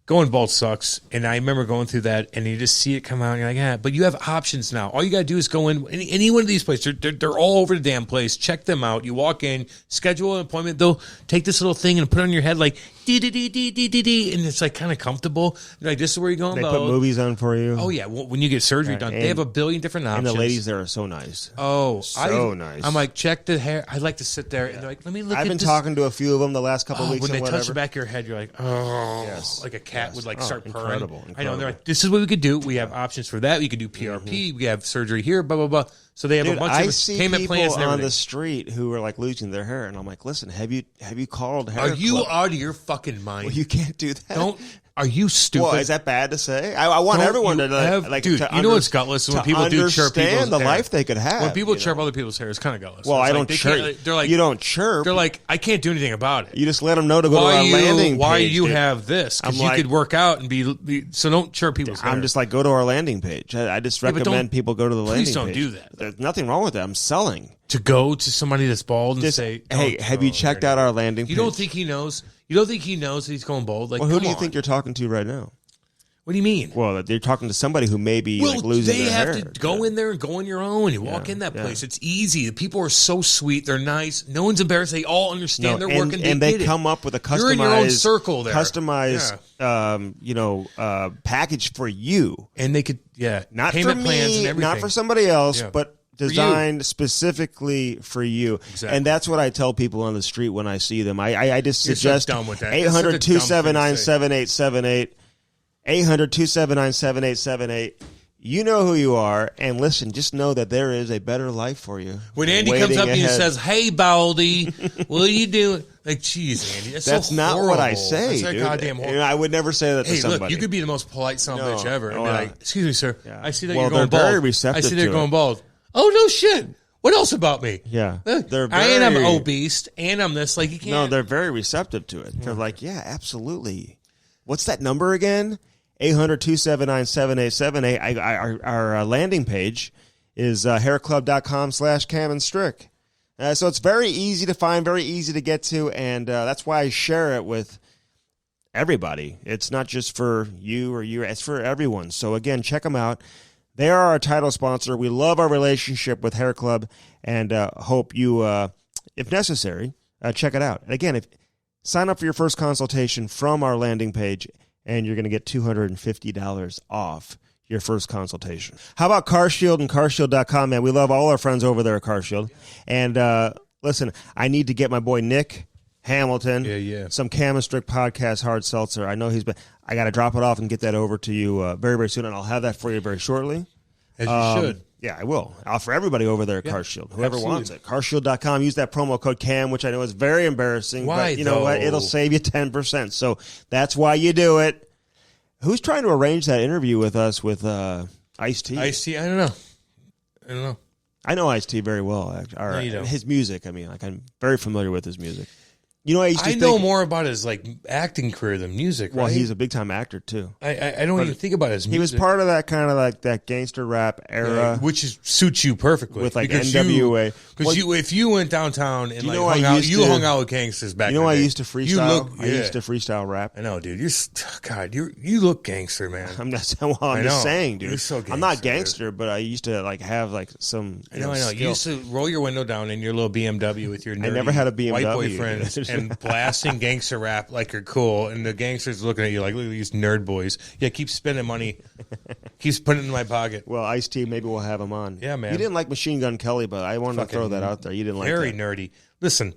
going bald sucks, and I remember going through that, and you just see it come out, and you're like, yeah. But you have options now. All you got to do is go in any one of these places. They're all over the damn place. Check them out. You walk in, schedule an appointment. They'll take this little thing and put it on your head like, dee-dee-dee-dee-dee-dee, and it's like kind of comfortable. You're like, this is where you're going. They put movies on for you. Oh, yeah. Well, when you get surgery done, they have a billion different options. And the ladies there are so nice. Oh, so nice. I'm like, check the hair. I like to sit there, and they're like, let me look at this. I've been talking to a few of them the last couple of weeks. When they touch the back of your head, you're like, oh. Yes. Like a cat would like start purring. Incredible. I know. They're like, this is what we could do. We have options for that. We could do PRP. We have surgery here, blah, blah, blah. So they have a bunch of payment plans and everything. On the street who are like losing their hair, and I'm like, listen, have you called Hair Club? Are you out of your fucking mind? Well, you can't do that. Are you stupid? Well, is that bad to say? I want everyone to dude. You know what's gutless when people do chirp people's hair. The life they could have. When people chirp other people's hair, it's kind of gutless. Well, I don't chirp. They're like, you don't chirp. They're like, I can't do anything about it. You just let them know to go to our landing page. Why you have this? Because you could work out and be. So don't chirp people's hair. I'm just like, go to our landing page. I just recommend people go to the landing page. Please don't do that. There's nothing wrong with that. I'm selling. To go to somebody that's bald and say, hey, have you checked out our landing page? You don't think he knows? You don't think he knows that he's going bald? Like, who do you think you're talking to right now? What do you mean? Well, they're talking to somebody who may be losing their hair. They have to go in there and go on your own. You walk in that place. It's easy. The people are so sweet. They're nice. No one's embarrassed. They all understand they're working. And they come up with a customized, you're in your own circle there. Customized, package for you. And they could, not payment for plans me, and everything. not for somebody else, but designed specifically for you. Exactly. And that's what I tell people on the street when I see them. I just suggest so dumb with that. 800-279-7878. 800-279-7878. You know who you are, and listen, just know that there is a better life for you. When Andy comes up and he says, "Hey, Baldy, what are you doing?" Like, geez, Andy, that's so not horrible. what I say, that's dude. Goddamn horrible. I would never say that to somebody. Look, you could be the most polite son of a bitch ever. And be like, "Excuse me, sir. Yeah. I see that you're going they're bald. Very receptive I see they're to going it. bald. Oh, no shit. What else about me? Yeah. I'm obese, and I'm this. Like, you can't. No, they're very receptive to it. They're like, yeah, absolutely. What's that number again? 800-279-7878. Our landing page is hairclub.com/Cam Strick. So it's very easy to find, very easy to get to, and that's why I share it with everybody. It's not just for you or you, it's for everyone. So again, check them out. They are our title sponsor. We love our relationship with Hair Club, and hope you, if necessary, check it out. And again, sign up for your first consultation from our landing page, and you're going to get $250 off your first consultation. How about CarShield and CarShield.com, man? We love all our friends over there at CarShield. And listen, I need to get my boy Nick Hamilton some Cam Strick podcast hard seltzer. I know I got to drop it off and get that over to you very, very soon, and I'll have that for you very shortly. As you should. Yeah, I will. For everybody over there at CarShield, whoever wants it. CarShield.com. Use that promo code CAM, which I know is very embarrassing. Why, but you know what? It'll save you 10%. So that's why you do it. Who's trying to arrange that interview with us with Ice-T? Ice-T? I don't know. I know Ice-T very well. No, you don't. His music, I'm very familiar with his music. You know, I know more about his acting career than music. Well, right? he's a big time actor too. I don't even think about his music. He was part of that kind of that gangster rap era, which suits you perfectly with NWA. Because if you went downtown and hung out with gangsters back, I used to freestyle. I used to freestyle rap. I know, dude. You look gangster, man. I'm just saying, dude. You're so gangster, I'm not gangster, but I used to have some. I know. Skill. You used to roll your window down in your little BMW with your nerdy I never had a BMW. White boyfriend and blasting gangster rap like you're cool, and the gangsters looking at you like, look at these nerd boys. Yeah, keep spending money. Keeps putting it in my pocket. Well, Ice-T, maybe we'll have him on. Yeah, man. You didn't like Machine Gun Kelly, but I wanted to throw that out there. You didn't like very that. nerdy. Listen,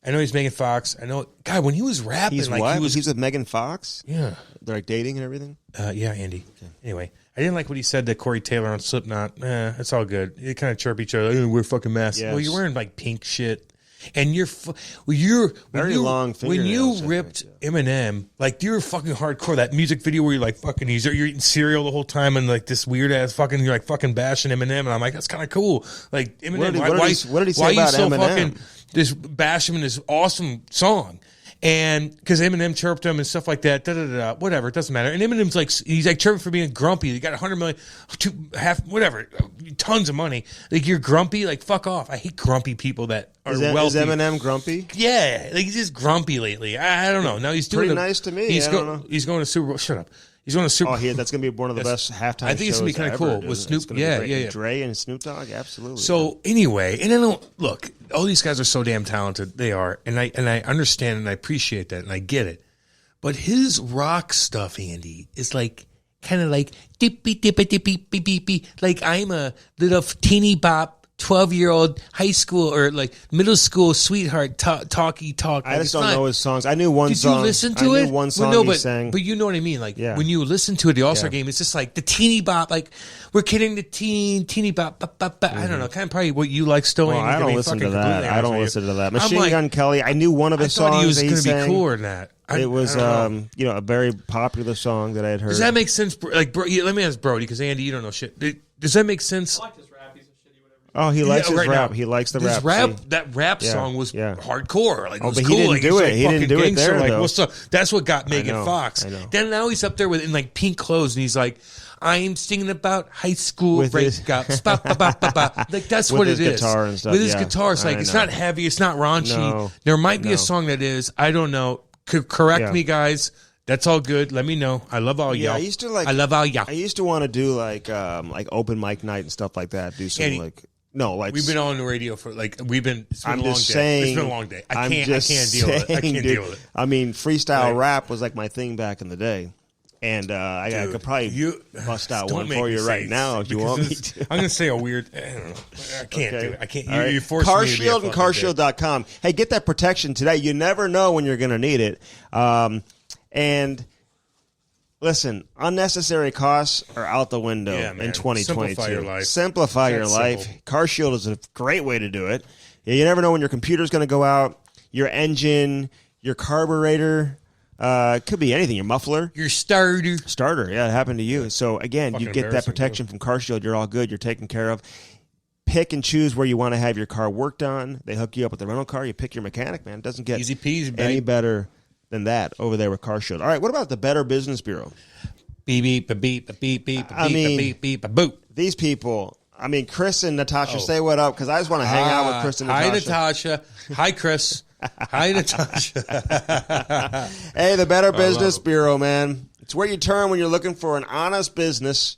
I know he's Megan Fox. I know, God, when he was rapping, he's with Megan Fox. Yeah, they're dating and everything. Yeah, Andy. Okay. Anyway, I didn't like what he said to Corey Taylor on Slipknot. It's all good. They kind of chirp each other. We're fucking masks. Yes. Well, you're wearing pink shit. And you're long when you ripped Eminem, you're fucking hardcore. That music video where you're you're eating cereal the whole time and this weird ass you're fucking bashing Eminem, and I'm like, that's kind of cool. Eminem, what did he say about Eminem? Fucking just bash him in this awesome song? And because Eminem chirped him and stuff like that, whatever, it doesn't matter. And Eminem's he's chirping for being grumpy. He got 100 million, tons of money. You're grumpy, fuck off. I hate grumpy people that are wealthy. Is Eminem grumpy? Yeah, he's just grumpy lately. I don't know. Now he's doing pretty nice to me. He's going to Super Bowl. Shut up. He's going to Super. Oh, that's going to be one of the best halftime. I think it's going to be kind of cool with Snoop. Yeah. Dre and Snoop Dogg, absolutely. So anyway, and I don't look. All these guys are so damn talented. They are, and I understand and I appreciate that and I get it. But his rock stuff, Andy, is kind of dippy dippy dippy dippy dippy. I'm a little teeny bop 12-year-old high school or middle school sweetheart talky talk. I just don't know his songs. I knew one song. Did you listen to it? I knew one song he sang. But you know what I mean. When you listen to it, the All-Star game, it's just the teeny bop. We're kidding the teeny bop. I don't know. Kind of probably what you like still. Well, I don't listen to that. I don't listen to that. Machine Gun Kelly. I knew one of his songs. I thought he was going to be cooler than that. It was, a very popular song that I had heard. Does that make sense? Let me ask Brody, because Andy, you don't know shit. Does that make sense? I like his rap. He's a shitty whatever. Oh, he likes his rap. He likes the rap. That rap song was hardcore. It was but cool. He didn't do it. He didn't do it there, though. What's up? That's what got Megan Fox. I know. Then now he's up there in pink clothes, and he's like, I'm singing about high school breakups. That's what it is. With his guitar and stuff. With his guitar, it's not heavy. It's not raunchy. No, there might be a song that is. I don't know. Correct me, guys. That's all good. Let me know. I love all y'all. I love all y'all. I used to want to do open mic night and stuff like that. Do some we've been on the radio for we've been. It's been I'm a long just day. saying. It's been a long day. I can't deal with it. I can't deal with it. I mean, freestyle rap was my thing back in the day. And I could probably bust out one for you right now if you want me to. I'm going to say a weird. I don't know. I can't do it. I can't. Right. You force me to be a CarShield and CarShield.com. Hey, get that protection today. You never know when you're going to need it. And listen, unnecessary costs are out the window in 2022. Simplify your life. Simplify your life. CarShield is a great way to do it. You never know when your computer's going to go out, your engine, your carburetor. Could be anything. Your muffler. Your starter. Starter. Yeah, it happened to you. So, again, you get that protection from CarShield. You're all good. You're taken care of. Pick and choose where you want to have your car worked on. They hook you up with the rental car. You pick your mechanic, man. It doesn't get easy peasy, any better than that over there with CarShield. All right, what about the Better Business Bureau? Beep, beep, beep, beep, beep, beep, beep, beep, boop. These people, Chris and Natasha, say what up, because I just want to hang out with Chris and Natasha. Hi, Natasha. Hi, Chris. Hi, Natasha. Hey, the Better Business Bureau, man. It's where you turn when you're looking for an honest business.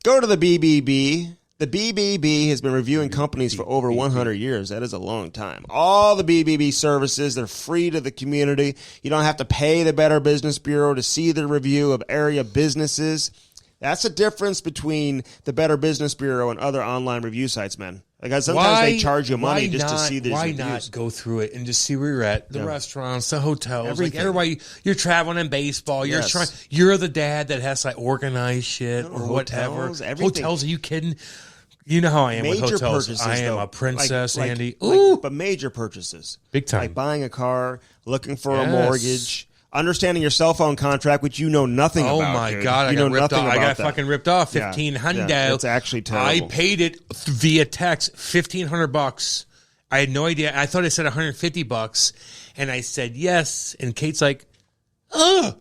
Go to the BBB. The BBB has been reviewing companies for over 100 years. That is a long time. All the BBB services, they're free to the community. You don't have to pay the Better Business Bureau to see the review of area businesses. That's the difference between the Better Business Bureau and other online review sites, man. Like sometimes they charge you money just to see these reviews. Why not go through it and just see where you're at? The restaurants, the hotels, everything. Like everybody. You're traveling in baseball. You're trying. You're the dad that has to like organize shit or whatever. Hotels? Are you kidding? You know how I am with hotels. Purchases, I am a princess, Andy. But major purchases, big time. Like buying a car, looking for a mortgage. Understanding your cell phone contract, which you know nothing about. Oh, my God. I got fucking ripped off. $1,500. That's actually terrible. I paid it via text, $1,500. I had no idea. I thought it said $150. And I said yes. And Kate's like, oh,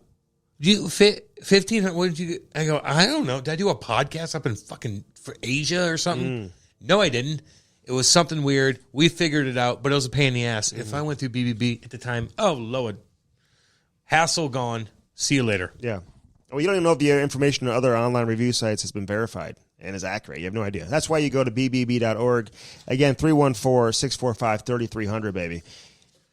you fit $1,500. What did you do? I go, I don't know. Did I do a podcast up in fucking for Asia or something? No, I didn't. It was something weird. We figured it out, but it was a pain in the ass. If I went through BBB at the time, oh, Lord. Hassle gone. See you later. Yeah. Well, you don't even know if the information on other online review sites has been verified and is accurate. You have no idea. That's why you go to bbb.org. Again, 314-645-3300, baby.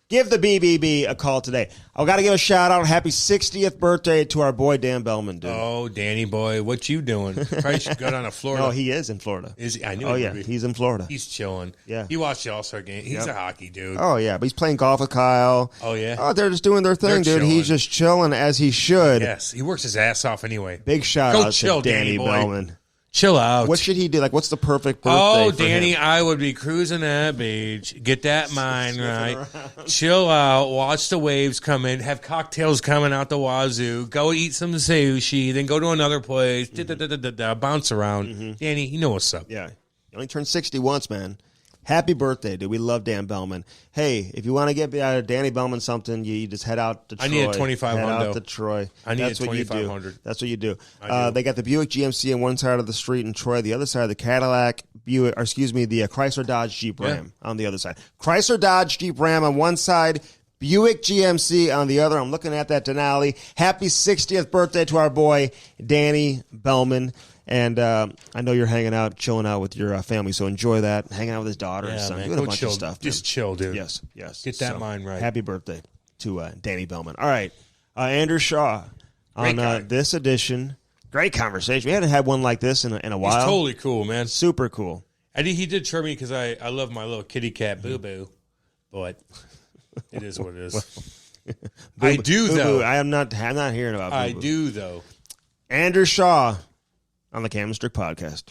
Give the BBB a call today. I've got to give a shout-out. Happy 60th birthday to our boy, Dan Bellman, dude. Oh, Danny boy, what you doing? Probably should go down to Florida. No, he is in Florida. Is he? I knew he would be. He's in Florida. He's chilling. Yeah. He watched the All-Star game. He's a hockey dude. Oh, yeah, but he's playing golf with Kyle. Oh, yeah? Oh, they're just doing their thing, dude. He's just chilling as he should. Yes, he works his ass off anyway. Big shout-out to Danny Bellman. Chill out. What should he do? Like, what's the perfect birthday for Danny, him? I would be cruising that beach. Get that mind right. Chill out. Watch the waves come in. Have cocktails coming out the wazoo. Go eat some sushi. Then go to another place. Bounce around. Danny, you know what's up. Yeah. You only turned 60 once, man. Happy birthday, dude. We love Dan Bellman. Hey, if you want to get Danny Bellman something, you just head out to Troy. I need a 2,500. Head out to Troy. I need a 2,500. That's what you do. They got the Buick GMC on one side of the street in Troy. The other side, the Cadillac, the Chrysler Dodge Jeep Ram on the other side. Chrysler Dodge Jeep Ram on one side, Buick GMC on the other. I'm looking at that Denali. Happy 60th birthday to our boy, Danny Bellman. And I know you're hanging out, chilling out with your family, so enjoy that. Hanging out with his daughter and son, doing a bunch of stuff. Just chill, dude. Yes. Get that mind right. Happy birthday to Danny Bellman. All right, Andrew Shaw on this edition. Great conversation. We hadn't had one like this in a while. He's totally cool, man. Super cool. He did chirp me because I love my little kitty cat, Boo-Boo, but it is what it is. I do, though. I'm not hearing about Boo-Boo. I do, though. Andrew Shaw on the Cam Strick Podcast.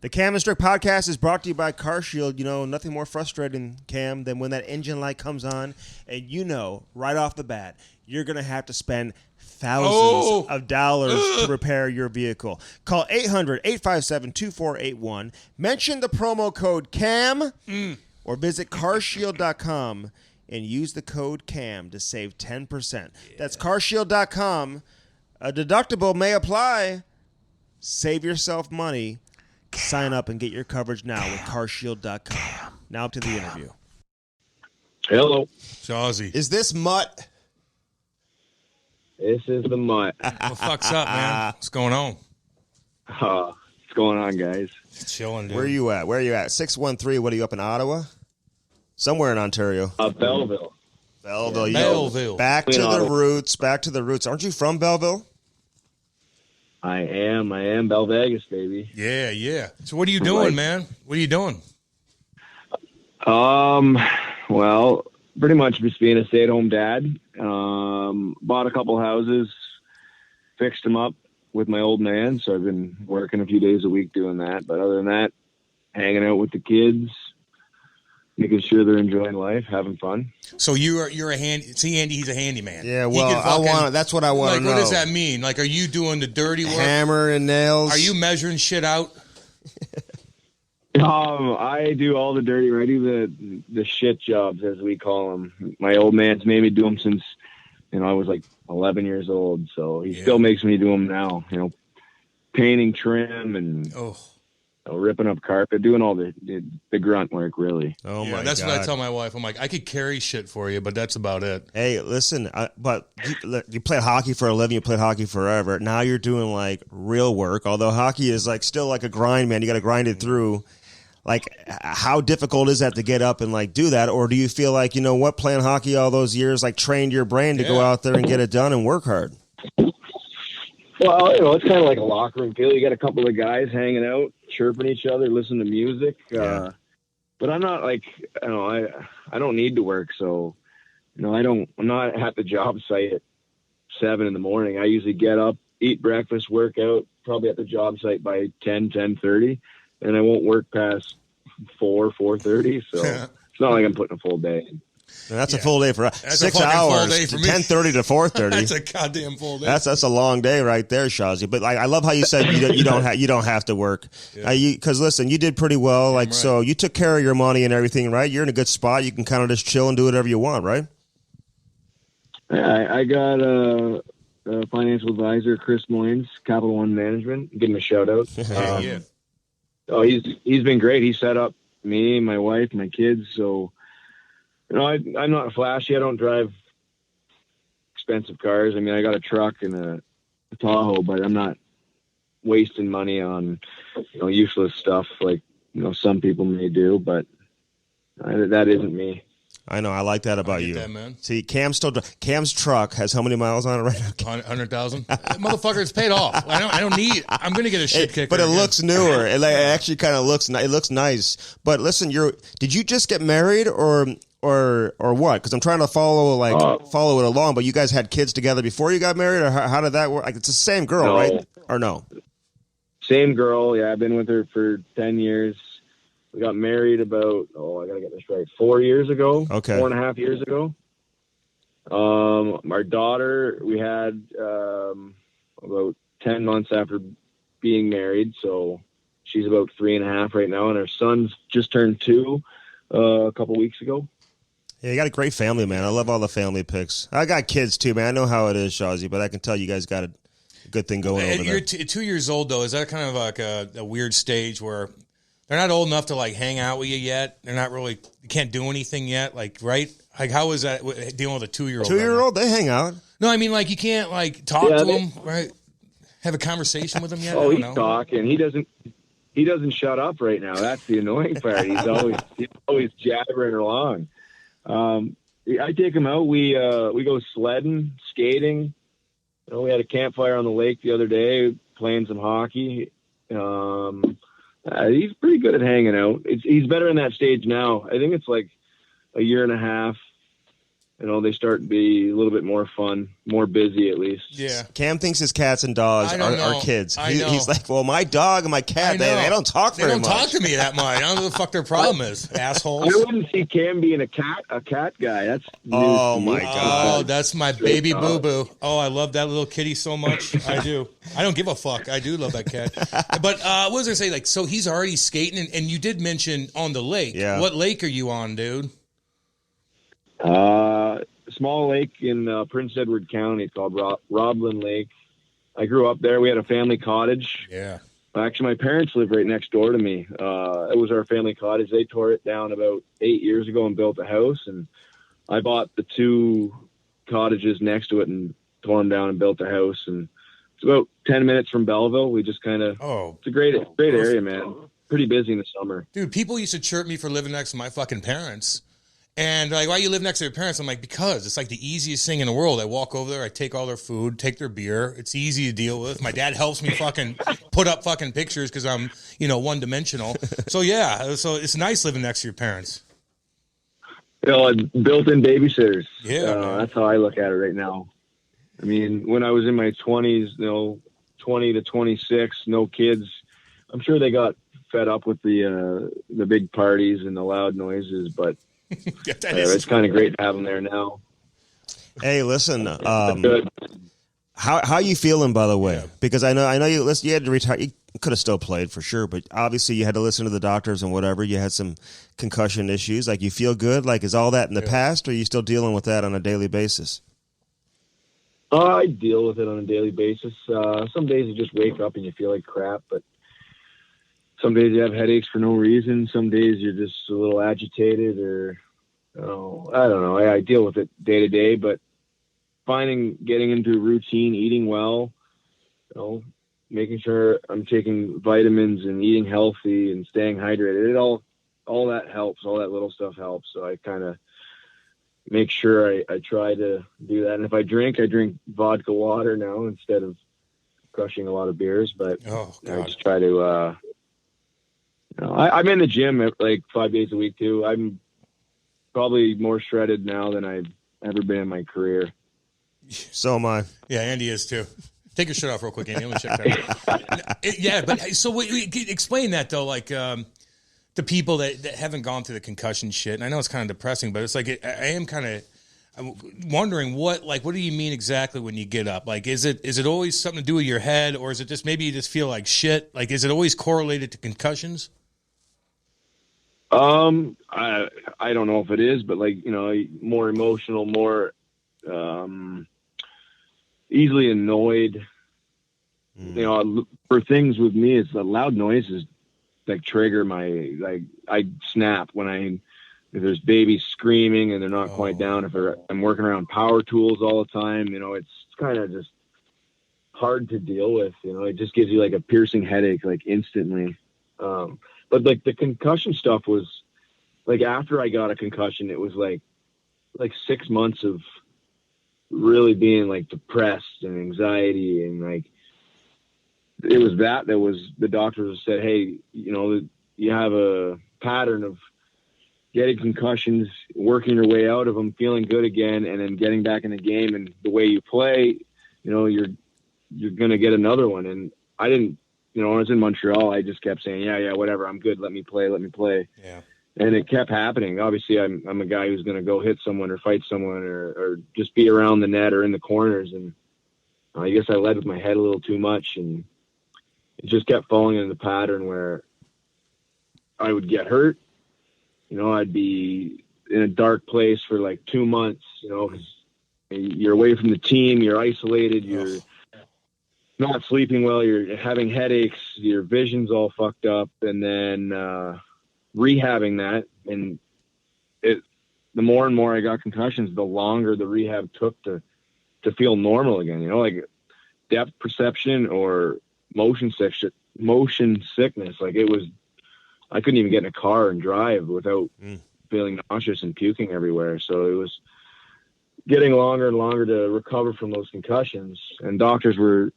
The Cam Strick Podcast is brought to you by CarShield. You know, nothing more frustrating, Cam, than when that engine light comes on and you know right off the bat you're going to have to spend thousands of dollars to repair your vehicle. Call 800-857-2481. Mention the promo code CAM or visit carshield.com and use the code CAM to save 10%. Yeah. That's carshield.com. A deductible may apply. Save yourself money. Sign up and get your coverage now with carshield.com. Now to the interview. Hello. Shawzy. Is this Mutt? This is the Mutt. What fuck's up, man? What's going on? What's going on, guys? Chilling, dude. Where are you at? 613, what are you, up in Ottawa? Somewhere in Ontario. Belleville. Belleville. Belleville. Back to the roots. Aren't you from Belleville? I am Bell Vegas, baby. Yeah. So what are you doing, man? What are you doing? Well, pretty much just being a stay-at-home dad. Bought a couple houses, fixed them up with my old man. So I've been working a few days a week doing that. But other than that, hanging out with the kids, making sure they're enjoying life, having fun. So you're a handy. See, Andy, he's a handyman. Yeah, well, that's what I want to know. What does that mean? Like, are you doing the dirty work? Hammer and nails. Are you measuring shit out? I do all the dirty. I do the shit jobs, as we call them. My old man's made me do them since, I was like 11 years old. So he still makes me do them now. Painting, trim, and ripping up carpet, doing all the grunt work, really. Oh my God. That's what I tell my wife. I'm like, I could carry shit for you, but that's about it. Hey, listen, but you played hockey for a living. You played hockey forever. Now you're doing like real work. Although hockey is like still like a grind, man. You got to grind it through. Like, how difficult is that to get up and like do that? Or do you feel like, playing hockey all those years, like trained your brain to go out there and get it done and work hard? Well, it's kind of like a locker room feel. You got a couple of guys hanging out, chirping each other, listening to music. But I'm not like, I don't need to work. So, I'm not at the job site at 7 a.m. I usually get up, eat breakfast, work out, probably at the job site by 10:30. And I won't work past 4:30. So it's not like I'm putting a full day in. That's a full day for us. 6 hours, 10:30 to 4:30. That's a goddamn full day. That's a long day right there, Shazzy. But I love how you said you don't have to work. Because listen, you did pretty well. Like so, you took care of your money and everything, right? You're in a good spot. You can kind of just chill and do whatever you want, right? I got a financial advisor, Chris Moynes, Capital One Management. Give him a shout out. Oh, he's been great. He set up me, my wife, my kids. So, I'm not flashy. I don't drive expensive cars. I mean, I got a truck and a Tahoe, but I'm not wasting money on, useless stuff like, some people may do. But that isn't me. I know. I like that about you. That, man. See, Cam's truck has how many miles on it right now? 100,000. Motherfucker, it's paid off. I don't need. I'm gonna get a shit kicker. But it looks newer. It actually kind of looks. It looks nice. But listen, did you just get married or what? Because I'm trying to follow it along. But you guys had kids together before you got married, or how did that work? Like, it's the same girl, right? Or no? Same girl. Yeah, I've been with her for 10 years. We got married about, I got to get this right, 4 years ago. Okay. 4.5 years ago. Our daughter, we had about 10 months after being married. So she's about 3.5 right now. And our son's just turned 2 a couple weeks ago. Yeah, you got a great family, man. I love all the family pics. I got kids too, man. I know how it is, Shazzy, but I can tell you guys got a good thing going over there. You're 2 years old, though. Is that kind of like a weird stage where they're not old enough to like hang out with you yet? They're not really, you can't do anything yet, like, right? Like, how is that dealing with a 2-year-old? 2-year-old, they hang out. No, I mean, like, you can't like talk to them, right? Have a conversation with them yet? Oh, he's talking. He doesn't shut up right now. That's the annoying part. He's always jabbering along. I take him out. We go sledding, skating. We had a campfire on the lake the other day, playing some hockey. He's pretty good at hanging out. He's better in that stage now. I think it's like a year and a half. They start to be a little bit more fun, more busy at least. Yeah. Cam thinks his cats and dogs are kids. He's like, well, my dog and my cat, they don't talk very much. They don't talk to me that much. I don't know what the fuck their problem is, assholes. I wouldn't see Cam being a cat guy. That's oh my God. Oh, that's my baby boo-boo. Oh, I love that little kitty so much. I do. I don't give a fuck. I do love that cat. But what was I say? Like, so he's already skating, and you did mention on the lake. Yeah. What lake are you on, dude? Small lake in Prince Edward County. It's called Roblin Lake. I grew up there. We had a family cottage. Yeah. Actually, my parents live right next door to me. It was our family cottage. They tore it down about 8 years ago and built a house. And I bought the 2 cottages next to it and tore them down and built a house. And it's about 10 minutes from Belleville. We just kind of, it's a great area, man. Pretty busy in the summer. Dude, people used to chirp me for living next to my fucking parents. And like, why you live next to your parents? I'm like, because it's like the easiest thing in the world. I walk over there, I take all their food, take their beer. It's easy to deal with. My dad helps me fucking put up fucking pictures because I'm, one dimensional. So yeah, so it's nice living next to your parents. Built-in babysitters. Yeah, that's how I look at it right now. I mean, when I was in my 20s, 20 to 26, no kids. I'm sure they got fed up with the big parties and the loud noises, but it's kind of great to have them there now. Hey, listen, how you feeling, by the way? Yeah. Because I know you had to retire. You could have still played for sure, but obviously you had to listen to the doctors and whatever. You had some concussion issues. Like, you feel good? Like, is all that in the past, or are you still dealing with that on a daily basis? I deal with it on a daily basis. Some days you just wake up and you feel like crap, but some days you have headaches for no reason. Some days you're just a little agitated, or I don't know. I deal with it day to day, but getting into a routine, eating well, making sure I'm taking vitamins and eating healthy and staying hydrated. All that helps. All that little stuff helps. So I kind of make sure I try to do that. And if I drink vodka water now instead of crushing a lot of beers. But I just try to. I'm in the gym like 5 days a week too. I'm probably more shredded now than I've ever been in my career. So am I. Yeah, Andy is too. Take your shirt off real quick, Andy. Let me check that. Yeah, but so explain that though, like to people that haven't gone through the concussion shit. And I know it's kind of depressing, but it's like I'm wondering what do you mean exactly when you get up? Like, is it always something to do with your head, or is it just maybe you just feel like shit? Like, is it always correlated to concussions? I don't know if it is, but more emotional, more easily annoyed. For things with me, it's the loud noises that trigger I snap if there's babies screaming and they're not quite down. If I'm working around power tools all the time, it's kind of just hard to deal with. It just gives you like a piercing headache, like instantly. But like the concussion stuff was like, after I got a concussion, it was like 6 months of really being like depressed and anxiety, and like it was that was the doctors said, hey, you have a pattern of getting concussions, working your way out of them, feeling good again, and then getting back in the game. And the way you play, you're going to get another one. And I didn't, when I was in Montreal, I just kept saying, yeah, whatever, I'm good. Let me play. Yeah. And it kept happening. Obviously, I'm a guy who's going to go hit someone or fight someone or just be around the net or in the corners. And I guess I led with my head a little too much, and it just kept falling into the pattern where I would get hurt. I'd be in a dark place for like 2 months, because you're away from the team, you're isolated, you're not sleeping well, you're having headaches, your vision's all fucked up, and then rehabbing that, and the more and more I got concussions, the longer the rehab took to feel normal again. Like depth perception or motion sickness. Like I couldn't even get in a car and drive without feeling nauseous and puking everywhere. So it was getting longer and longer to recover from those concussions, and doctors were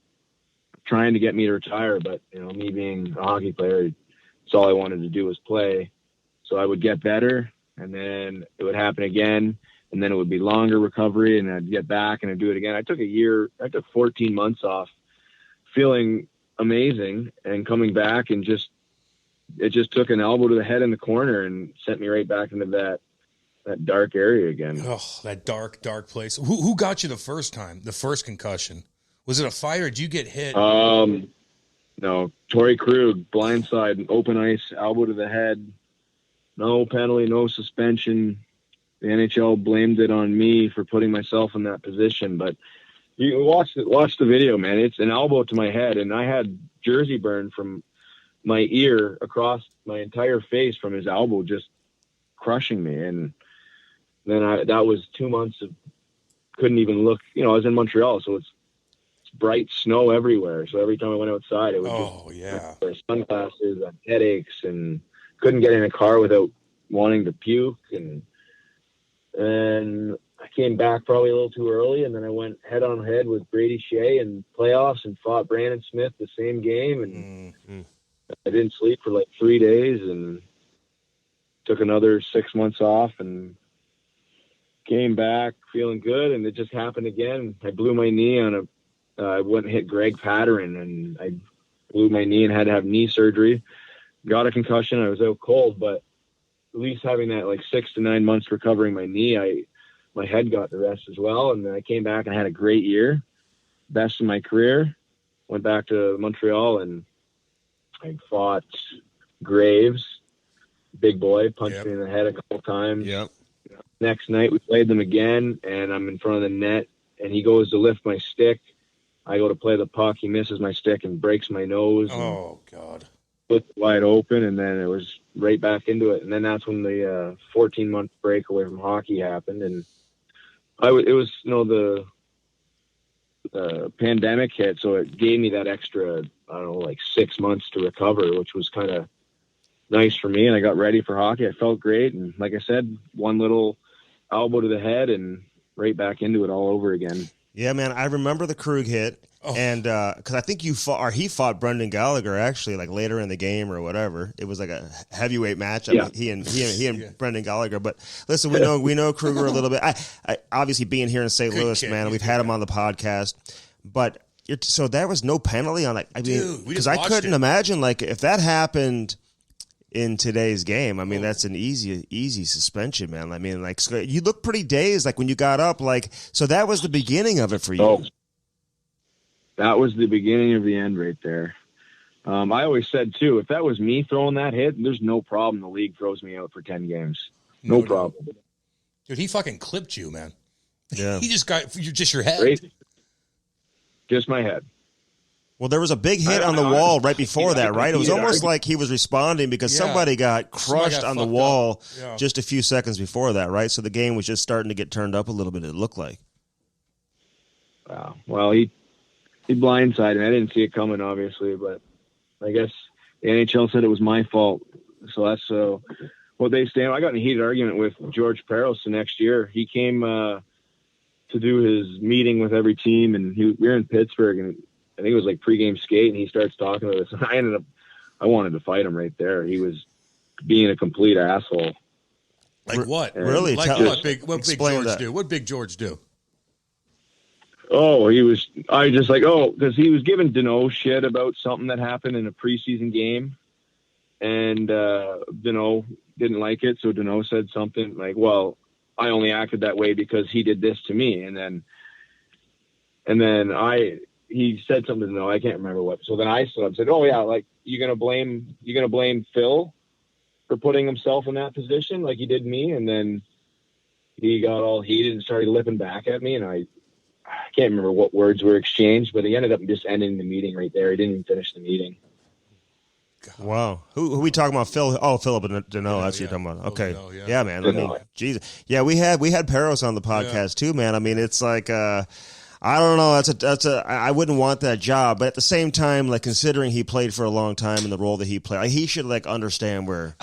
trying to get me to retire, but me being a hockey player, that's all I wanted to do was play. So I would get better, and then it would happen again, and then it would be longer recovery, and I'd get back and I'd do it again. I took 14 months off, feeling amazing, and coming back, and it just took an elbow to the head in the corner and sent me right back into that dark area again. Oh, that dark place. Who got you the first time, the first concussion? Was it a fight, or did you get hit? No, Torrey Krug, blindside, open ice, elbow to the head. No penalty, no suspension. The NHL blamed it on me for putting myself in that position. But you watch the video, man. It's an elbow to my head, and I had jersey burn from my ear across my entire face from his elbow, just crushing me. And then that was 2 months of couldn't even look. I was in Montreal, so it's bright snow everywhere. So every time I went outside, it would wear sunglasses and headaches, and couldn't get in a car without wanting to puke. And and I came back probably a little too early, and then I went head on head with Brady Shea in playoffs and fought Brandon Smith the same game, and I didn't sleep for like 3 days and took another 6 months off and came back feeling good, and it just happened again. I blew my knee on I went and hit Greg Patterin, and I blew my knee and had to have knee surgery. Got a concussion. I was out cold, but at least having that like 6 to 9 months recovering my knee, my head got the rest as well. And then I came back and had a great year, best in my career. Went back to Montreal and I fought Graves, big boy, punched me in the head a couple times. Yep. Next night we played them again, and I'm in front of the net, and he goes to lift my stick. I go to play the puck. He misses my stick and breaks my nose. Oh, God. Split wide open, and then it was right back into it. And then that's when the 14-month break away from hockey happened. And it was, the pandemic hit, so it gave me that extra, I don't know, like 6 months to recover, which was kind of nice for me. And I got ready for hockey. I felt great. And like I said, one little elbow to the head and right back into it all over again. Yeah, man, I remember the Krug hit, and because I think he fought Brendan Gallagher actually, like later in the game or whatever. It was like a heavyweight match. I mean, he and Brendan Gallagher. But listen, we know Kruger a little bit. I obviously being here in St. Louis, man, we've had him on the podcast. But so there was no penalty on it. I mean, because I couldn't imagine like if that happened in today's game. I mean, that's an easy suspension, man. I mean, like you look pretty dazed, like when you got up, like, so that was the beginning of it for you. Oh, that was the beginning of the end right there. I always said too, if that was me throwing that hit, there's no problem. The league throws me out for 10 games. No problem. Dude, he fucking clipped you, man. Yeah. He just got just your head. Right? Just my head. Well, there was a big hit on the wall right before that, right? It was almost like he was responding because somebody got crushed on the wall just a few seconds before that, right? So the game was just starting to get turned up a little bit, it looked like. Wow. Well, he blindsided me. I didn't see it coming, obviously, but I guess the NHL said it was my fault. So that's what they stand. I got in a heated argument with George Peros the next year. He came to do his meeting with every team, and we were in Pittsburgh, and I think it was like pregame skate, and he starts talking to us. And I wanted to fight him right there. He was being a complete asshole. Like what? Really? Like what big George do? What big George do? Oh, because he was giving Deneau shit about something that happened in a preseason game, and Deneau didn't like it. So Deneau said something like, well, I only acted that way because he did this to me. And then he said something to Deneau. I can't remember what. So then I stood up and said, oh yeah, like you're going to blame Phil for putting himself in that position like he did me. And then he got all heated and started lipping back at me. And I can't remember what words were exchanged, but he ended up just ending the meeting right there. He didn't even finish the meeting. God. Wow. Who we talking about? Phil? Oh, Philip Deneau. That's what you're talking about. Okay. Yeah, man. I mean, Jesus. Yeah, we had Peros on the podcast too, man. I mean, it's like, I don't know. I wouldn't want that job, but at the same time, like considering he played for a long time in the role that he played, like, he should like understand where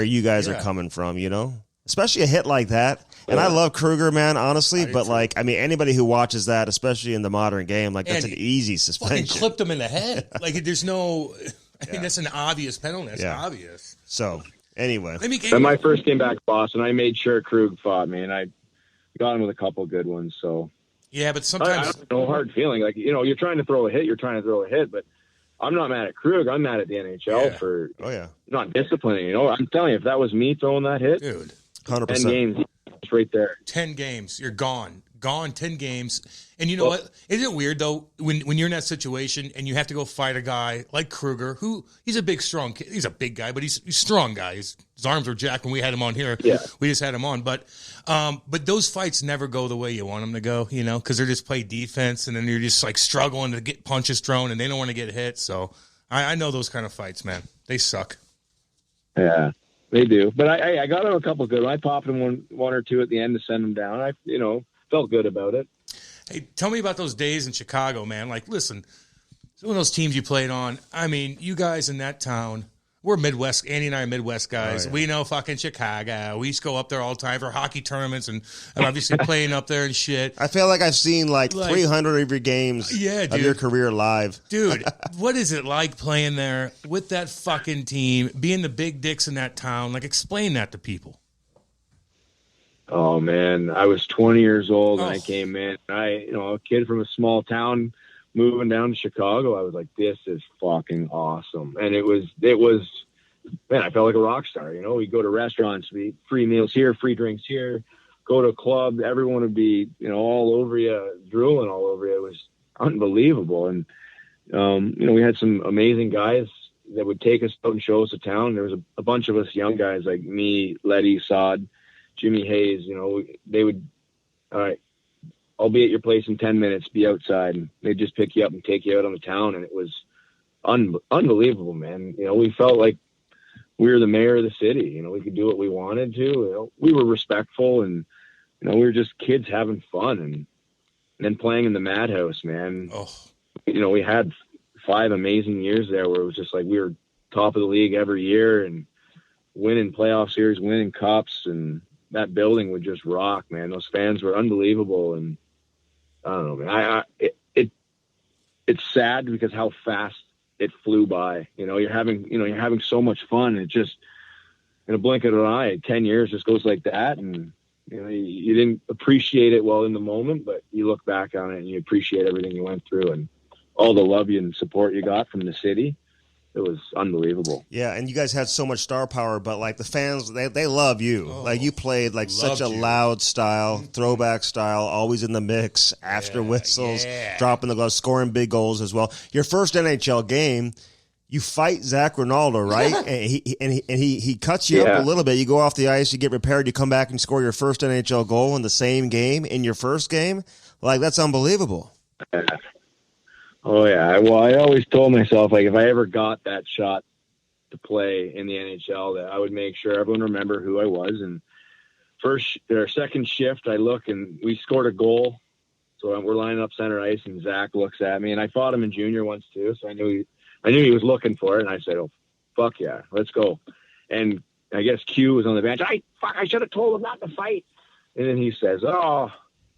you guys are coming from, especially a hit like that. And I love Kruger, man, honestly, but like, I mean, anybody who watches that, especially in the modern game, like that's an easy suspension. Fucking clipped him in the head. Like there's no, I mean, that's an obvious penalty. That's obvious. So anyway, when I first came back to Boston, I made sure Krug fought me, and I got him with a couple of good ones. So. Yeah, but sometimes I don't know, hard feeling. Like, you're trying to throw a hit, but I'm not mad at Krug. I'm mad at the NHL for not disciplining. I'm telling you, if that was me throwing that hit, dude, 100%. 10 games, it's right there. 10 games, you're gone. 10 games. And you know what? Isn't it weird, though, when you're in that situation and you have to go fight a guy like Kruger, who he's a big, strong kid. He's a big guy, but he's a strong guy. His arms were jacked when we had him on here. Yeah. We just had him on. But those fights never go the way you want them to go, because they're just play defense, and then you're just like struggling to get punches thrown, and they don't want to get hit. So I know those kind of fights, man. They suck. Yeah, they do. But I got him a couple good ones. I popped him one or two at the end to send him down. I felt good about it. Hey, tell me about those days in Chicago, man. Like, listen, some of those teams you played on, I mean, you guys in that town, We're Midwest. Andy and I are Midwest guys. We know fucking Chicago. We used to go up there all the time for hockey tournaments and obviously playing up there and shit. I feel like I've seen like 300 of your games of your career live. Dude, what is it like playing there with that fucking team, being the big dicks in that town? Like, explain that to people. Oh, man. I was 20 years old when I came in. A kid from a small town moving down to Chicago, I was like, this is fucking awesome. And it was, man, I felt like a rock star. You know, we go to restaurants, we free meals here, free drinks here, go to a club, everyone would be, all over you, drooling all over you. It was unbelievable. And, we had some amazing guys that would take us out and show us the town. There was a bunch of us young guys like me, Letty, Sod, Jimmy Hayes, they would, all right, I'll be at your place in 10 minutes, be outside. And they'd just pick you up and take you out on the town. And it was unbelievable, man. We felt like we were the mayor of the city. We could do what we wanted to. We were respectful and, we were just kids having fun and then playing in the madhouse, man. Oh. We had 5 amazing years there where it was just like we were top of the league every year and winning playoff series, winning cups, and that building would just rock, man. Those fans were unbelievable. And I don't know, man. It's sad because how fast it flew by. You're having so much fun. It just, in a blink of an eye, 10 years just goes like that. And you didn't appreciate it well in the moment, but you look back on it and you appreciate everything you went through and all the love and support you got from the city. It was unbelievable. Yeah, and you guys had so much star power, but like the fans, they love you. Like you played like such a loud style, throwback style, always in the mix, after whistles, dropping the gloves, scoring big goals as well. Your first NHL game, you fight Zach Ronaldo, right? and he cuts you up a little bit. You go off the ice, you get repaired, you come back and score your first NHL goal in the same game in your first game. Like that's unbelievable. Oh, yeah. Well, I always told myself, like, if I ever got that shot to play in the NHL, that I would make sure everyone remember who I was. And second shift, I look, and we scored a goal. So we're lining up center ice, and Zach looks at me. And I fought him in junior once, too, so I knew he was looking for it. And I said, oh, fuck yeah, let's go. And I guess Q was on the bench. I should have told him not to fight. And then he says, oh,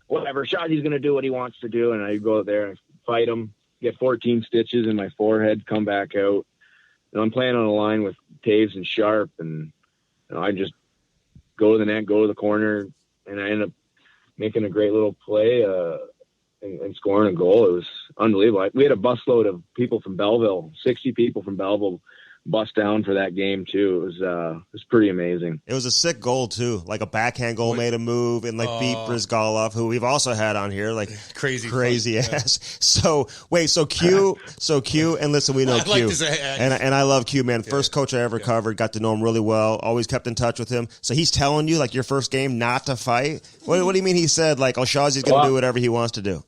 whatever, Shawty's going to do what he wants to do. And I go out there and fight him. Get 14 stitches in my forehead, come back out. I'm playing on a line with Taves and Sharp, and I just go to the net, go to the corner, and I end up making a great little play and scoring a goal. It was unbelievable. We had a busload of people from Belleville, 60 people from Belleville, bust down for that game too. It was pretty amazing. It was a sick goal too, like a backhand goal, made a move and like beat Brizgalov, who we've also had on here, like crazy ass. So Q, and listen, we know Q, like and I love Q, man. First coach I ever covered, got to know him really well, always kept in touch with him. So he's telling you like your first game not to fight. What do you mean? He said like Shawzy's going to do whatever he wants to do.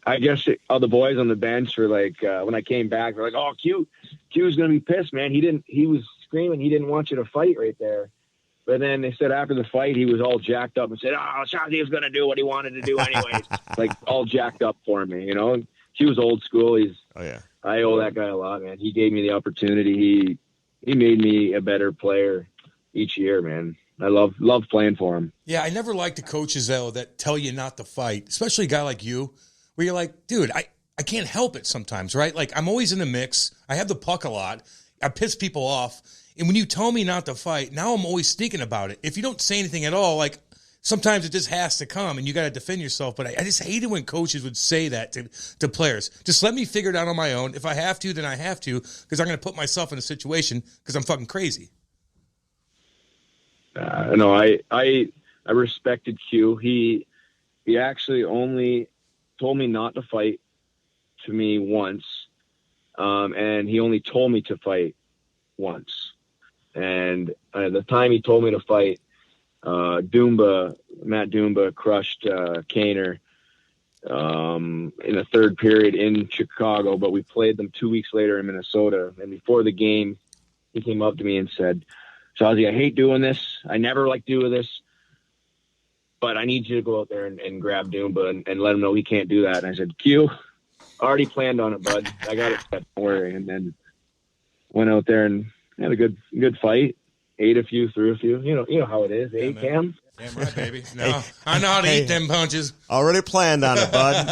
I guess all the boys on the bench were like, when I came back, they're like, oh, Q's going to be pissed, man. He was screaming. He didn't want you to fight right there. But then they said after the fight, he was all jacked up and said, oh, Shawzy was going to do what he wanted to do anyways. Like all jacked up for me, Q was old school. I owe that guy a lot, man. He gave me the opportunity. He made me a better player each year, man. I love playing for him. Yeah, I never liked the coaches, though, that tell you not to fight, especially a guy like you. Where you're like, dude, I can't help it sometimes, right? Like, I'm always in the mix. I have the puck a lot. I piss people off. And when you tell me not to fight, now I'm always thinking about it. If you don't say anything at all, like, sometimes it just has to come and you got to defend yourself. But I just hated when coaches would say that to players. Just let me figure it out on my own. If I have to, then I have to, because I'm going to put myself in a situation because I'm fucking crazy. No, I respected Q. He actually only told me not to fight to me once, and he only told me to fight once. And the time he told me to fight, Matt Dumba crushed Kaner in the third period in Chicago, but we played them 2 weeks later in Minnesota. And before the game, he came up to me and said, Shawzy, I hate doing this. I never like doing this. But I need you to go out there and grab Dumba and let him know he can't do that. And I said, Q, already planned on it, bud. I got it set. Don't worry. And then went out there and had a good fight. Ate a few, threw a few. You know how it is, yeah, Cam? Damn right, baby. No, I know how to eat them punches. Already planned on it, bud.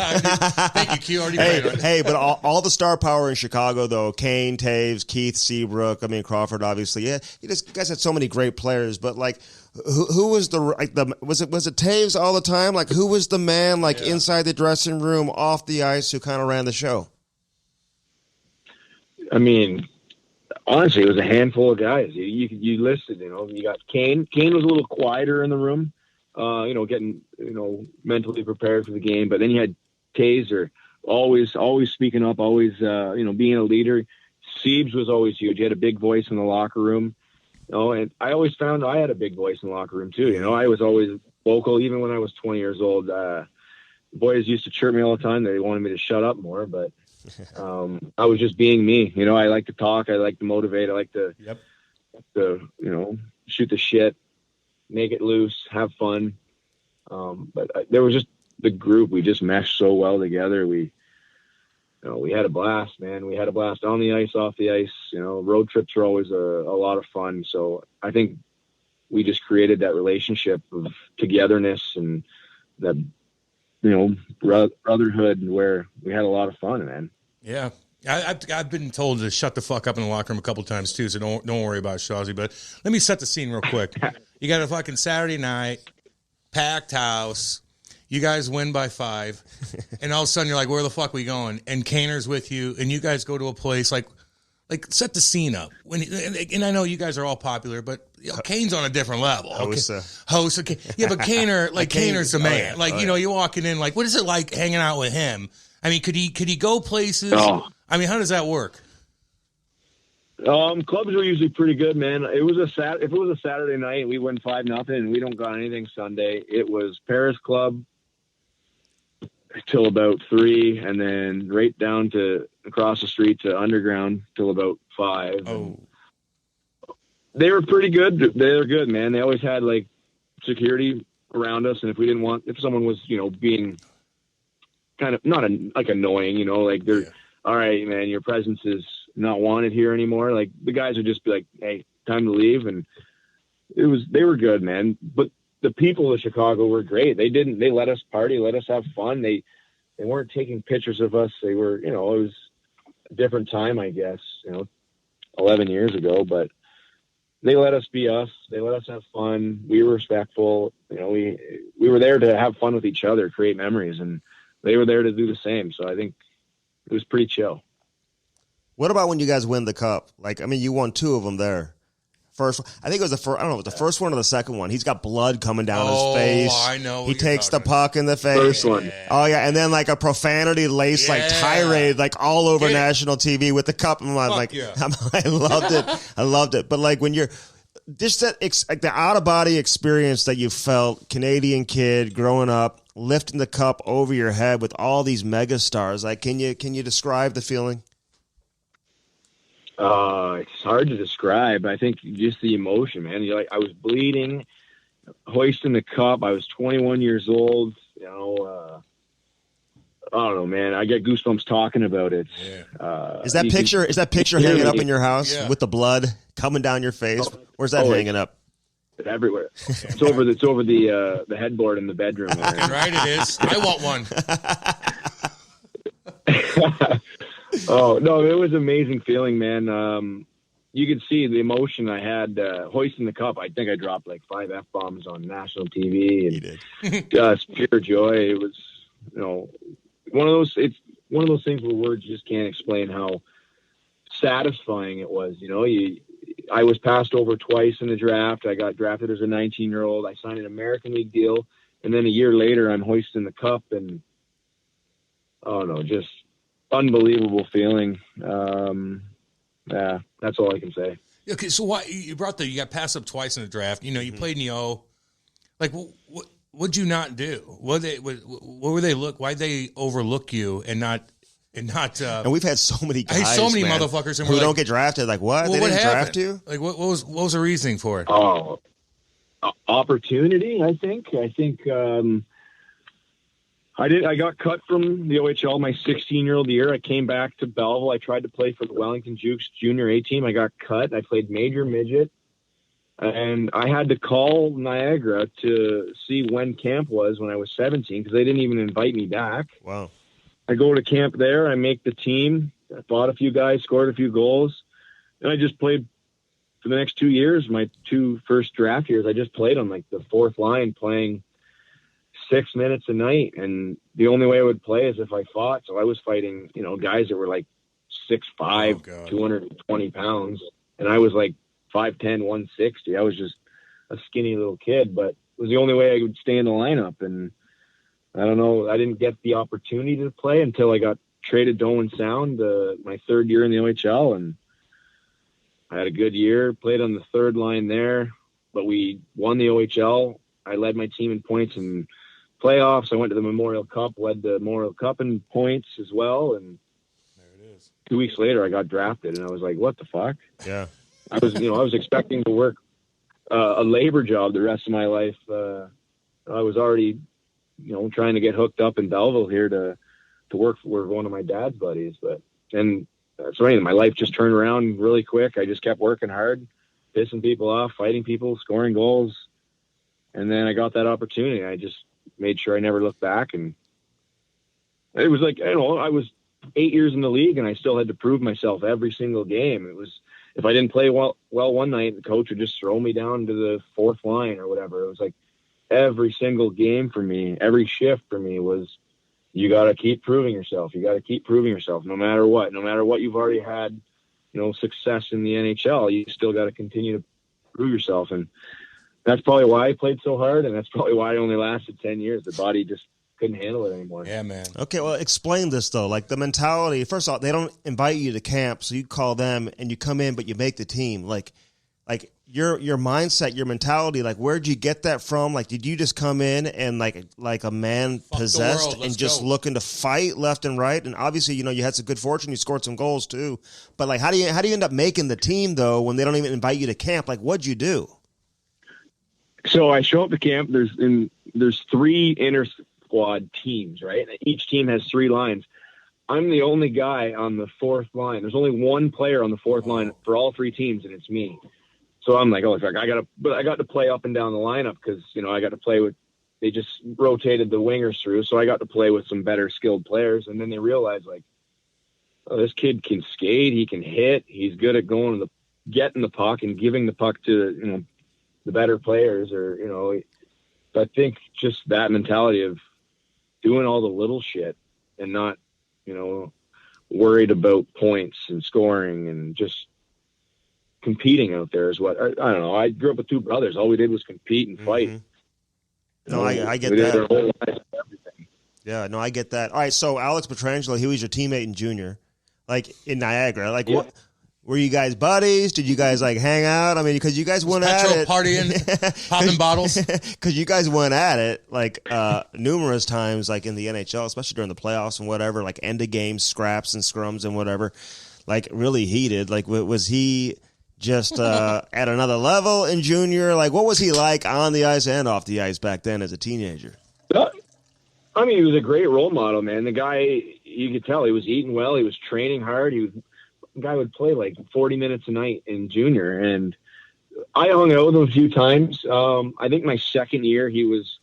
Thank you, Q. Already planned on it. Hey, but all the star power in Chicago, though, Kane, Taves, Keith, Seabrook, Crawford, obviously. Yeah, you guys had so many great players, but like, who was was it Taves all the time? Like, who was the man, like, inside the dressing room, off the ice, who kind of ran the show? I mean, honestly, it was a handful of guys. You listed, you got Kane. Kane was a little quieter in the room, getting, mentally prepared for the game. But then you had Taser, always speaking up, always, being a leader. Siebes was always huge. He had a big voice in the locker room. And I always found I had a big voice in the locker room too. I was always vocal, even when I was 20 years old. Boys used to chirp me all the time. They wanted me to shut up more, but I was just being me. I like to talk. I like to motivate. I like to, shoot the shit, make it loose, have fun. But there was just the group. We just meshed so well together. We had a blast, man. We had a blast on the ice, off the ice. Road trips are always a lot of fun. So I think we just created that relationship of togetherness and that, brotherhood where we had a lot of fun, man. Yeah. I've been told to shut the fuck up in the locker room a couple times too, so don't worry about Shawzy. But let me set the scene real quick. You got a fucking Saturday night, packed house. You guys win by 5, and all of a sudden you're like, "Where the fuck are we going?" And Kaner's with you, and you guys go to a place like set the scene up. And I know you guys are all popular, but Kane's on a different level. Host. Okay. Yeah, but Kaner's the man. You're walking in like, what is it like hanging out with him? I mean, could he go places? Oh. I mean, how does that work? Clubs are usually pretty good, man. If it was a Saturday night and we win 5-0 and we don't got anything Sunday, it was Paris Club till about 3, and then right down to across the street to Underground till about 5. Oh, they were pretty good. They were good, man. They always had like security around us, and if someone was, being kind of not annoying, they're all right, man, your presence is not wanted here anymore. Like the guys would just be like, hey, time to leave. And they were good, man. But the people of Chicago were great. They let us party, let us have fun. They weren't taking pictures of us. They were, it was a different time, I guess, 11 years ago, but they let us be us. They let us have fun. We were respectful. We were there to have fun with each other, create memories, and they were there to do the same. So I think it was pretty chill. What about when you guys win the cup? You won 2 of them there. First, I think it was the first. I don't know, the first one or the second one. He's got blood coming down his face. Oh, I know. He takes the puck in the face. First one. Oh yeah, and then like a profanity laced tirade all over national TV with the cup. And I loved it. I loved it. But when you're just the out of body experience that you felt, Canadian kid growing up, lifting the cup over your head with all these mega stars. Can you describe the feeling? It's hard to describe. I think just the emotion, man. I was bleeding, hoisting the cup. I was 21 years old. I don't know, man. I get goosebumps talking about it. Yeah. Is that picture hanging up in your house with the blood coming down your face? Where's that hanging up? Everywhere. It's over the headboard in the bedroom. Right, it is. I want one. Oh no, it was an amazing feeling, man. You could see the emotion I had hoisting the cup. I think I dropped like 5 F-bombs on national TV, and just pure joy. It was, one of those things where words just can't explain how satisfying it was. I was passed over twice in the draft. I got drafted as a 19-year-old. I signed an American League deal, and then a year later, I'm hoisting the cup, and just unbelievable feeling. Yeah, that's all I can say. Okay, so why you got passed up twice in the draft? You played in the O. Like, what'd you not do? What were they look? Why'd they overlook you and not? And we've had so many guys, motherfuckers who don't get drafted. Like, what? They didn't draft you? Like, what was the reasoning for it? Oh, opportunity. I think. I got cut from the OHL my 16-year-old year. I came back to Belleville. I tried to play for the Wellington Jukes Junior A team. I got cut. I played major midget. And I had to call Niagara to see when camp was when I was 17 because they didn't even invite me back. Wow. I go to camp there. I make the team. I fought a few guys, scored a few goals. And I just played for the next 2 years, my 2 first draft years. I just played on like the fourth line playing 6 minutes a night. And the only way I would play is if I fought. So I was fighting, guys that were like 6'5", 220 pounds. And I was like 5'10", 160. I was just a skinny little kid, but it was the only way I would stay in the lineup. And I don't know, I didn't get the opportunity to play until I got traded to Owen Sound my third year in the OHL. And I had a good year, played on the third line there, but we won the OHL. I led my team in points in playoffs. I went to the Memorial Cup, led the Memorial Cup in points as well. And there it is. 2 weeks later, I got drafted, and I was like, what the fuck? Yeah. I was expecting to work a labor job the rest of my life. I was already, trying to get hooked up in Belleville here to work for one of my dad's buddies. So anyway, my life just turned around really quick. I just kept working hard, pissing people off, fighting people, scoring goals. And then I got that opportunity. I just made sure I never looked back. And it was like, I was 8 years in the league and I still had to prove myself every single game. It was, if I didn't play well one night, the coach would just throw me down to the fourth line or whatever. It was like every single game for me, every shift for me was, you got to keep proving yourself. You got to keep proving yourself no matter what. No matter what you've already had, success in the NHL, you still got to continue to prove yourself. And that's probably why I played so hard, and that's probably why I only lasted 10 years. The body just couldn't handle it anymore. Yeah, man. Okay, well, explain this, though. Like, the mentality, first off, they don't invite you to camp, so you call them, and you come in, but you make the team. Like your mindset, your mentality, like, where'd you get that from? Like, did you just come in and, like a man possessed and just looking to fight left and right? And obviously, you had some good fortune. You scored some goals, too. But, like, how do you end up making the team, though, when they don't even invite you to camp? Like, what'd you do? So I show up to camp. There's 3 inter squad teams, right? Each team has 3 lines. I'm the only guy on the fourth line. There's only one player on the fourth line for all 3 teams, and it's me. So I'm like, oh, fuck, I got to play up and down the lineup because, I got to play with, they just rotated the wingers through. So I got to play with some better skilled players. And then they realized, like, oh, this kid can skate. He can hit. He's good at getting the puck and giving the puck to, the better players I think just that mentality of doing all the little shit and not, worried about points and scoring and just competing out there is what I don't know. I grew up with 2 brothers. All we did was compete and fight. Mm-hmm. No, I get that. Our whole lives and everything. Yeah, no, I get that. All right, so Alex Pietrangelo, he was your teammate in junior, like in Niagara. Like, what were you guys buddies? Did you guys like hang out? I mean, because you guys went at it, partying, popping bottles. Because you guys went at it like numerous times, like in the NHL, especially during the playoffs and whatever, like end of games, scraps and scrums and whatever, like really heated. Like, was he just at another level in junior? Like, what was he like on the ice and off the ice back then as a teenager? I mean, he was a great role model, man. The guy, you could tell he was eating well. He was training hard. The guy would play like 40 minutes a night in junior. And I hung out with him a few times. I think my second year he was,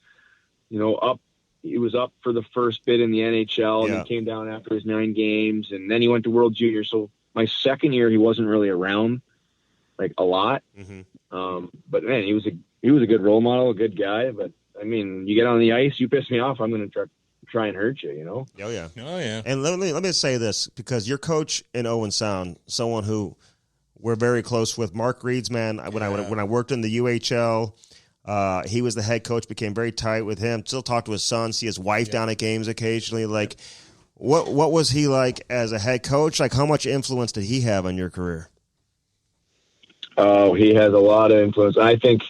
up. He was up for the first bid in the NHL, and he came down after his 9 games, and then he went to World Junior. So my second year he wasn't really around like a lot. Mm-hmm. But man, he was a good role model, a good guy. But I mean, you get on the ice, you piss me off, I'm going to try and hurt you, Oh yeah. Oh yeah. And let me say this, because your coach in Owen Sound, someone who we're very close with, Mark Reed's man. When I worked in the UHL, he was the head coach. Became very tight with him. Still talk to his son. See his wife down at games occasionally. Like, what was he like as a head coach? Like, how much influence did he have on your career? Oh, he has a lot of influence. I think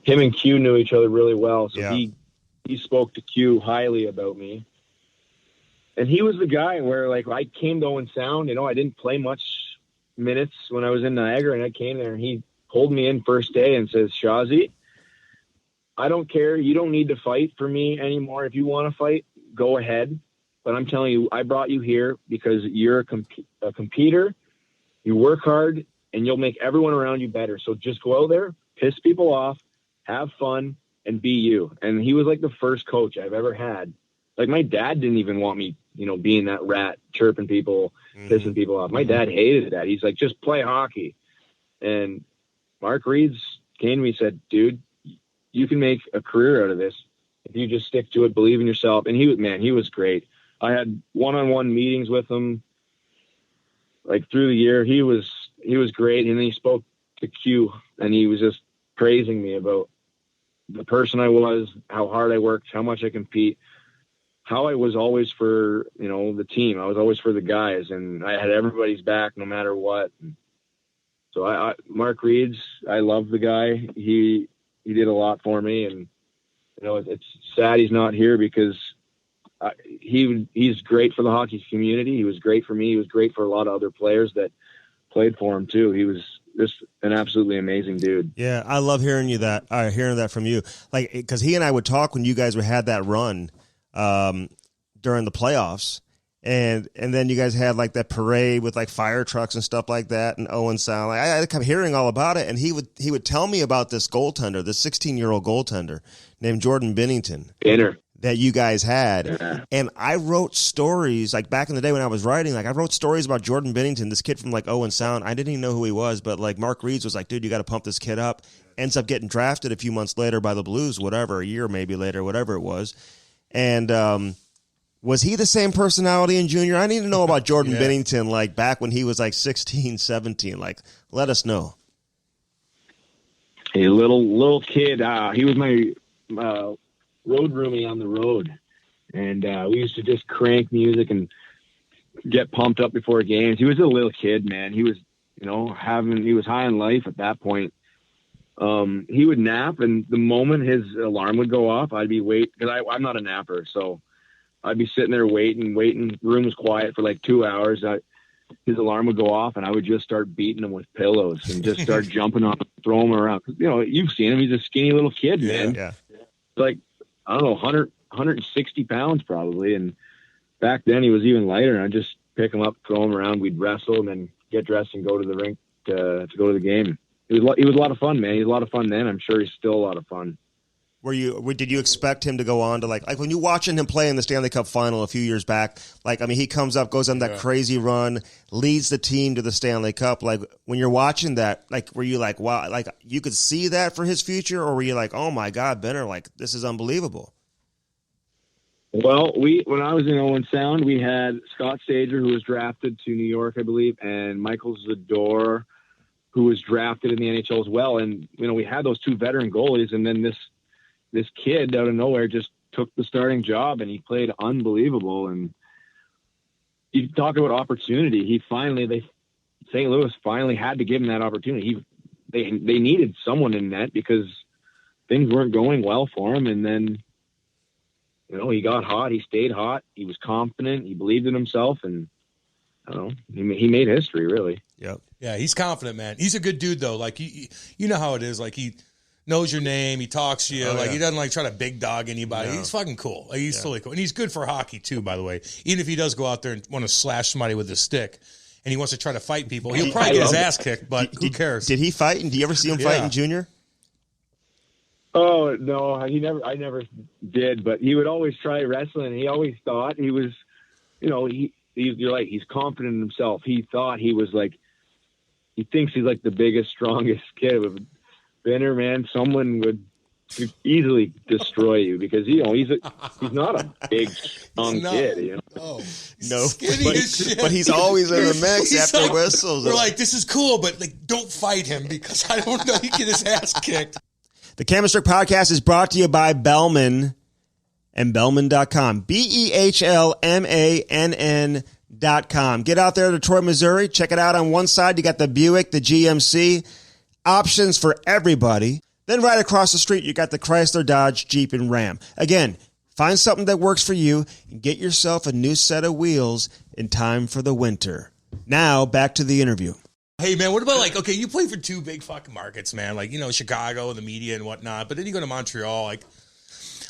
him and Q knew each other really well, so he spoke to Q highly about me. And he was the guy where, like, I came to Owen Sound, I didn't play much minutes when I was in Niagara, and I came there, and he pulled me in first day and says, Shazi, I don't care. You don't need to fight for me anymore. If you want to fight, go ahead. But I'm telling you, I brought you here because you're a competitor. You work hard, and you'll make everyone around you better. So just go out there, piss people off, have fun, and be you. And he was like the first coach I've ever had. Like, my dad didn't even want me, being that rat, chirping people, pissing people off. My dad hated that. He's like, just play hockey. And Mark Reeds came to me and said, dude, you can make a career out of this if you just stick to it, believe in yourself. And he was great. I had one-on-one meetings with him, like, through the year. He was great. And then he spoke to Q, and he was just praising me about the person I was, how hard I worked, how much I compete, how I was always for, the team. I was always for the guys, and I had everybody's back no matter what. So Mark Reeds, I love the guy. He did a lot for me, and it's sad he's not here because he's great for the hockey community. He was great for me. He was great for a lot of other players that played for him too. He was just an absolutely amazing dude. Yeah, I love hearing that from you. Like, because he and I would talk when you guys had that run during the playoffs. And then you guys had like that parade with like fire trucks and stuff like that, and Owen Sound. Like, I kept hearing all about it, and he would tell me about this goaltender, this 16-year-old goaltender named Jordan Binnington that you guys had. Yeah. And I wrote stories like back in the day when I was writing. Like, I wrote stories about Jordan Binnington, this kid from like Owen Sound. I didn't even know who he was, but like Mark Reeds was like, dude, you got to pump this kid up. Ends up getting drafted a few months later by the Blues, whatever, a year maybe later, whatever it was, and. Was he the same personality in junior? I need to know about Jordan Binnington, like back when he was like 16, 17. Like, let us know. A little kid. He was my road roomie on the road. And we used to just crank music and get pumped up before games. He was a little kid, man. He was, he was high on life at that point. He would nap, and the moment his alarm would go off, I'd be waiting, because I'm not a napper, so I'd be sitting there waiting. The room was quiet for like 2 hours. His alarm would go off, and I would just start beating him with pillows and just start jumping on him, throw him around. You've seen him. He's a skinny little kid, man. Yeah. Like, I don't know, 160 pounds probably. And back then he was even lighter, and I'd just pick him up, throw him around. We'd wrestle and then get dressed and go to the rink to go to the game. He was a lot of fun, man. He was a lot of fun then. I'm sure he's still a lot of fun. Did you expect him to go on to like when you're watching him play in the Stanley Cup final a few years back, he comes up, goes on that crazy run, leads the team to the Stanley Cup. Like, when you're watching that, like, were you like, wow, like you could see that for his future, or were you like, oh my God, Benner, like, this is unbelievable? Well, when I was in Owen Sound, we had Scott Stager, who was drafted to New York, I believe, and Michael Zador, who was drafted in the NHL as well. And, we had those two veteran goalies, and then this kid out of nowhere just took the starting job, and he played unbelievable. And you talk about opportunity. St. Louis finally had to give him that opportunity. They needed someone in net because things weren't going well for him. And then, he got hot. He stayed hot. He was confident. He believed in himself, and I don't know, he made history, really. Yep. Yeah, he's confident, man. He's a good dude, though. Like, you know how it is. Like, he knows your name. He talks to you. He doesn't try to big dog anybody. No. He's fucking cool. Like, he's totally cool. And he's good for hockey too, by the way. Even if he does go out there and want to slash somebody with his stick and he wants to try to fight people, he'll probably get his ass kicked, but who cares? Did he fight? And do you ever see him fight in junior? Oh, no, I never did, but he would always try wrestling. He always thought he was, you're right. He's confident in himself. He thought he was like, he thinks he's like the biggest, strongest kid. Benner, man, someone would easily destroy you because he's not a big, strong kid. Oh, no, but, but he's always in the mix after like, whistles. We're like, this is cool, but like, don't fight him because I don't know, he get his ass kicked. The Cam Strick podcast is brought to you by Bellman and Bellman.com. BEHLMANN.com. Get out there to Detroit, Missouri. Check it out. On one side, you got the Buick, the GMC. Options for everybody. Then right across the street, you got the Chrysler, Dodge, Jeep, and Ram. Again, find something that works for you and get yourself a new set of wheels in time for the winter. Now, back to the interview. Hey, man, what about you play for two big fucking markets, man. Like, Chicago, the media and whatnot. But then you go to Montreal. Like,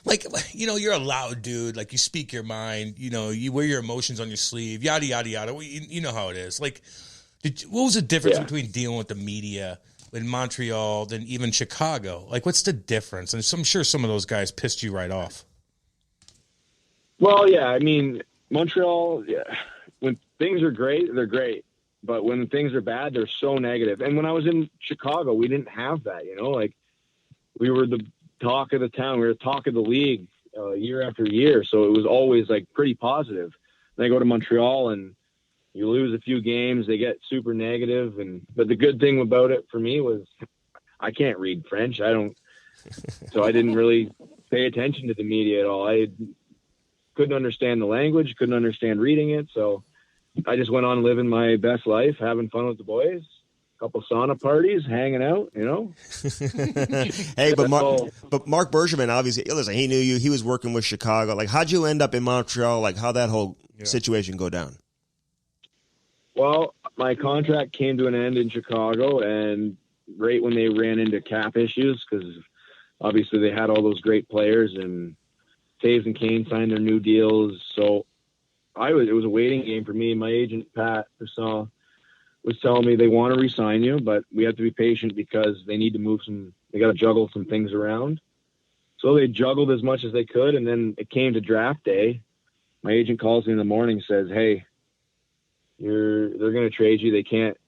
like, you know, you're a loud dude. Like, you speak your mind. You know, you wear your emotions on your sleeve. Yada yada yada. You know how it is. Like, what was the difference between dealing with the media in Montreal than even Chicago? Like, what's the difference? And I'm sure some of those guys pissed you right off. Well, yeah, I mean, Montreal, when things are great, they're great. But when things are bad, they're so negative. And when I was in Chicago, we didn't have that, you know? Like, we were the talk of the town. We were the talk of the league year after year. So it was always, like, pretty positive. Then I go to Montreal, and you lose a few games. They get super negative. But the good thing about it for me was I can't read French. So I didn't really pay attention to the media at all. I couldn't understand the language, couldn't understand reading it. So I just went on living my best life, having fun with the boys, a couple sauna parties, hanging out, you know. Hey, but Marc Bergevin, obviously, listen, he knew you. He was working with Chicago. Like, how'd you end up in Montreal? Like, how'd that whole situation go down? Well, my contract came to an end in Chicago, and right when they ran into cap issues, because obviously they had all those great players, and Taves and Kane signed their new deals. So it was a waiting game for me. My agent, Pat Persson, was telling me they want to re-sign you, but we have to be patient because they need to they got to juggle some things around. So they juggled as much as they could, and then it came to draft day. My agent calls me in the morning, says, hey, they're going to trade you. They can't,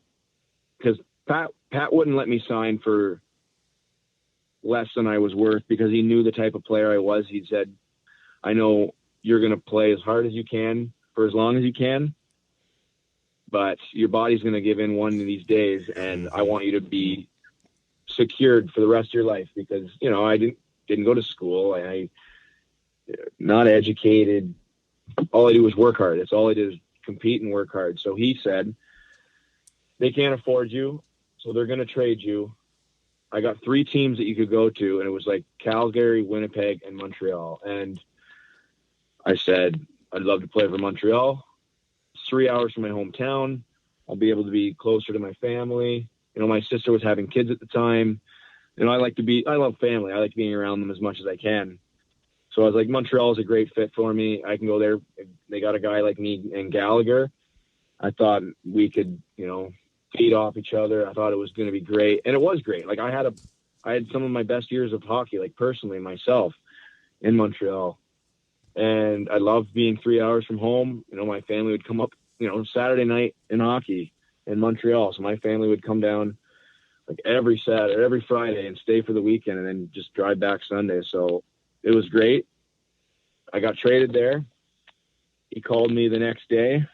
because Pat wouldn't let me sign for less than I was worth because he knew the type of player I was. He said, I know you're going to play as hard as you can for as long as you can, but your body's going to give in one of these days, and I want you to be secured for the rest of your life because, you know, I didn't go to school. I not educated. All I do is work hard. That's all I did is compete and work hard. So he said, they can't afford you, so they're going to trade you. I got 3 teams that you could go to, and it was like Calgary, Winnipeg, and Montreal. And I said, I'd love to play for Montreal. It's 3 hours from my hometown. I'll be able to be closer to my family. You know, my sister was having kids at the time. You know, I love family. I like being around them as much as I can. So I was like, Montreal is a great fit for me. I can go there. They got a guy like me and Gallagher. I thought we could, you know, feed off each other. I thought it was going to be great. And it was great. Like I had some of my best years of hockey, like personally myself in Montreal. And I loved being 3 hours from home. You know, my family would come up, you know, Saturday night in hockey in Montreal. So my family would come down like every Saturday, every Friday and stay for the weekend and then just drive back Sunday. So it was great. I got traded there. He called me the next day.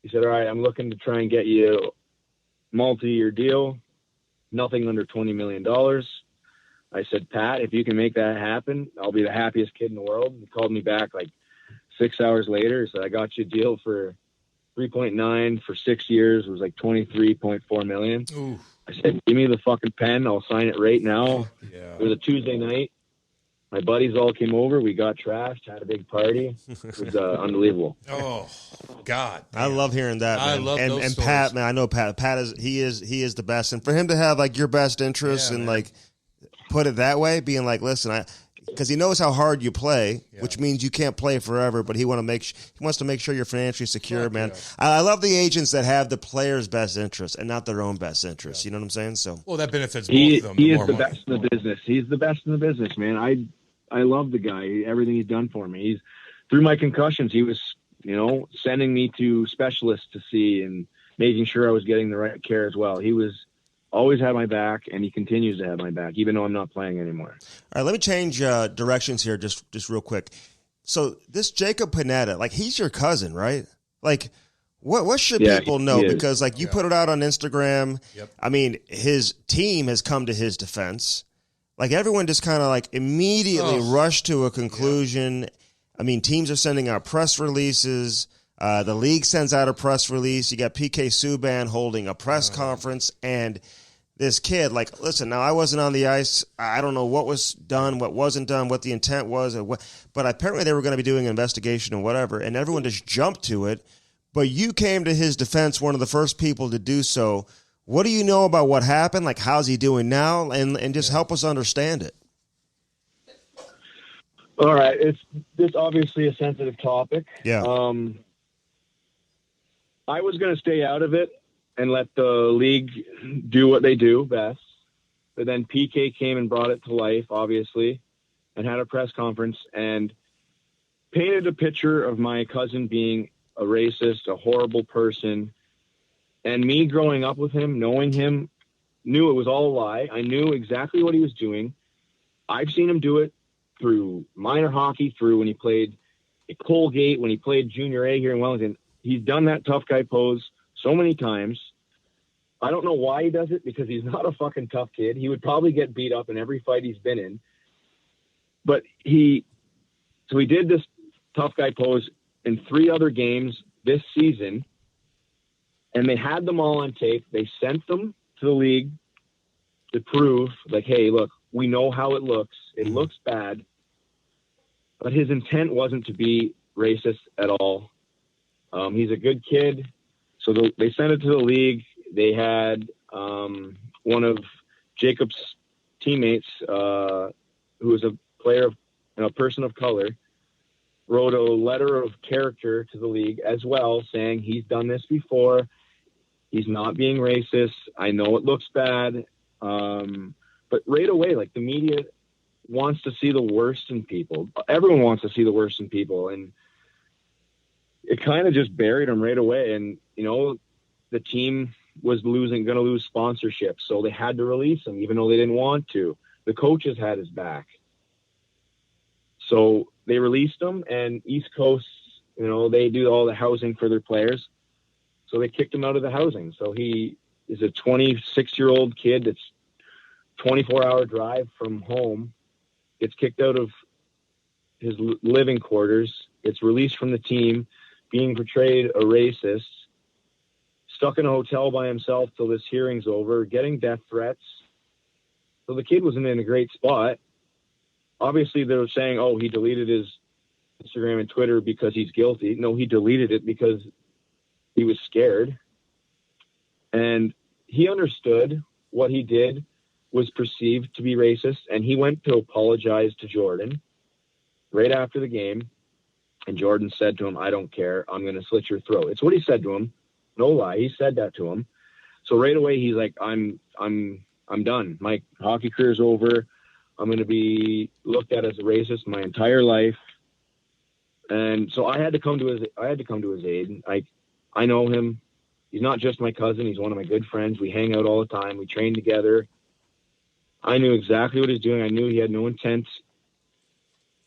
He said, all right, I'm looking to try and get you a multi-year deal, nothing under $20 million. I said, Pat, if you can make that happen, I'll be the happiest kid in the world. He called me back like 6 hours later. He said, I got you a deal for 3.9 for 6 years. It was like $23.4 million. Ooh. I said, give me the fucking pen. I'll sign it right now. Yeah. It was a Tuesday night. My buddies all came over. We got trashed, had a big party. It was unbelievable. Oh, God. Man. I love hearing that, man. I love those and stories. Pat, man, I know Pat. Pat is the best. And for him to have like your best interests and like put it that way, being like, listen, because he knows how hard you play, which means you can't play forever, but he wants to make sure you're financially secure, man. Yeah. I love the agents that have the player's best interests and not their own best interests. You know what I'm saying? So, well, that benefits both of them. He is the best in the business. He's the best in the business, man. I love the guy. Everything he's done for me. He's through my concussions. He was, you know, sending me to specialists to see and making sure I was getting the right care as well. He was always had my back, and he continues to have my back, even though I'm not playing anymore. All right, let me change directions here just real quick. So this Jacob Panetta, like he's your cousin, right? Like what should people know? Because like you put it out on Instagram. Yep. I mean, his team has come to his defense. Like everyone just kind of like immediately rushed to a conclusion. Yeah. I mean, teams are sending out press releases. The league sends out a press release. You got PK Subban holding a press conference, and this kid, like, listen, now I wasn't on the ice. I don't know what was done, what wasn't done, what the intent was, but apparently they were going to be doing an investigation and whatever, and everyone just jumped to it. But you came to his defense, one of the first people to do so. What do you know about what happened? Like, how's he doing now? And just help us understand it. All right, it's obviously a sensitive topic. Yeah. I was going to stay out of it and let the league do what they do best. But then PK came and brought it to life, obviously, and had a press conference and painted a picture of my cousin being a racist, a horrible person. And me growing up with him, knowing him, knew it was all a lie. I knew exactly what he was doing. I've seen him do it through minor hockey, through when he played at Colgate, when he played junior A here in Wellington. He's done that tough guy pose so many times. I don't know why he does it, because he's not a fucking tough kid. He would probably get beat up in every fight he's been in. But he did this tough guy pose in 3 other games this season, and they had them all on tape. They sent them to the league to prove, like, hey, look, we know how it looks. It looks bad. But his intent wasn't to be racist at all. He's a good kid. So they sent it to the league. They had one of Jacob's teammates, who was a player, a person of color, wrote a letter of character to the league as well, saying he's done this before. He's not being racist. I know it looks bad. But right away, like, the media wants to see the worst in people. Everyone wants to see the worst in people. And it kind of just buried him right away. And, the team was going to lose sponsorship. So they had to release him, even though they didn't want to. The coaches had his back. So they released him, and East Coast, they do all the housing for their players. So they kicked him out of the housing. So he is a 26-year-old kid that's 24-hour drive from home, gets kicked out of his living quarters, gets released from the team, being portrayed a racist, stuck in a hotel by himself till this hearing's over, getting death threats. So the kid wasn't in a great spot. Obviously, they were saying, oh, he deleted his Instagram and Twitter because he's guilty. No, he deleted it because he was scared. And he understood what he did was perceived to be racist, and he went to apologize to Jordan right after the game. And Jordan said to him, I don't care. I'm going to slit your throat. It's what he said to him. No lie. He said that to him. So right away, he's like, I'm done. My hockey career is over. I'm going to be looked at as a racist my entire life. And so I had to come to his aid. I know him. He's not just my cousin. He's one of my good friends. We hang out all the time. We train together. I knew exactly what he was doing. I knew he had no intent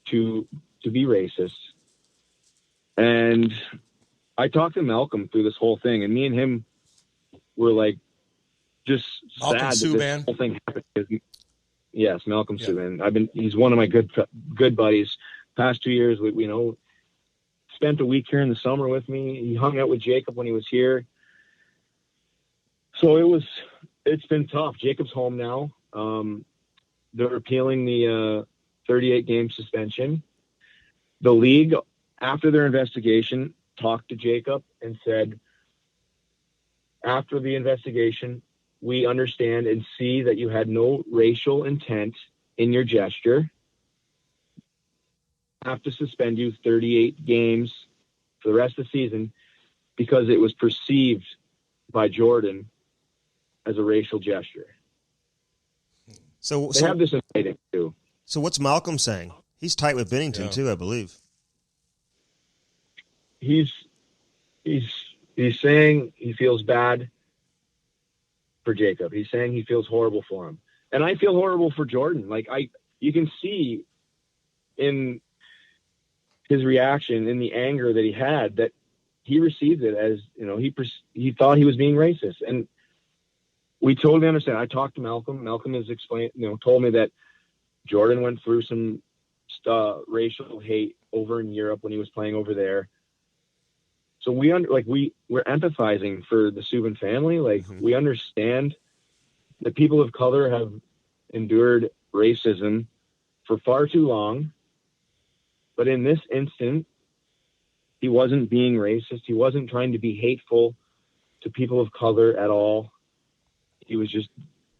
to be racist. And I talked to Malcolm through this whole thing, and me and him were like just Malcolm sad Subban. that this whole thing happened. Yes, Malcolm Subban. He's one of my good buddies. Past 2 years, we spent a week here in the summer with me. He hung out with Jacob when he was here. So it's been tough. Jacob's home now. They're appealing the 38-game suspension. The league, after their investigation, talked to Jacob and said, after the investigation, we understand and see that you had no racial intent in your gesture. Have to suspend you 38 games for the rest of the season because it was perceived by Jordan as a racial gesture. So they have this in writing too. So what's Malcolm saying? He's tight with Binnington too, I believe. He's saying he feels bad for Jacob. He's saying he feels horrible for him. And I feel horrible for Jordan. Like you can see in his reaction, in the anger that he had, that he received it as, he thought he was being racist. And we totally understand. I talked to Malcolm. Malcolm has explained, told me that Jordan went through some racial hate over in Europe when he was playing over there. So we're empathizing for the Subban family. We understand that people of color have endured racism for far too long. But in this instant, he wasn't being racist. He wasn't trying to be hateful to people of color at all. He was just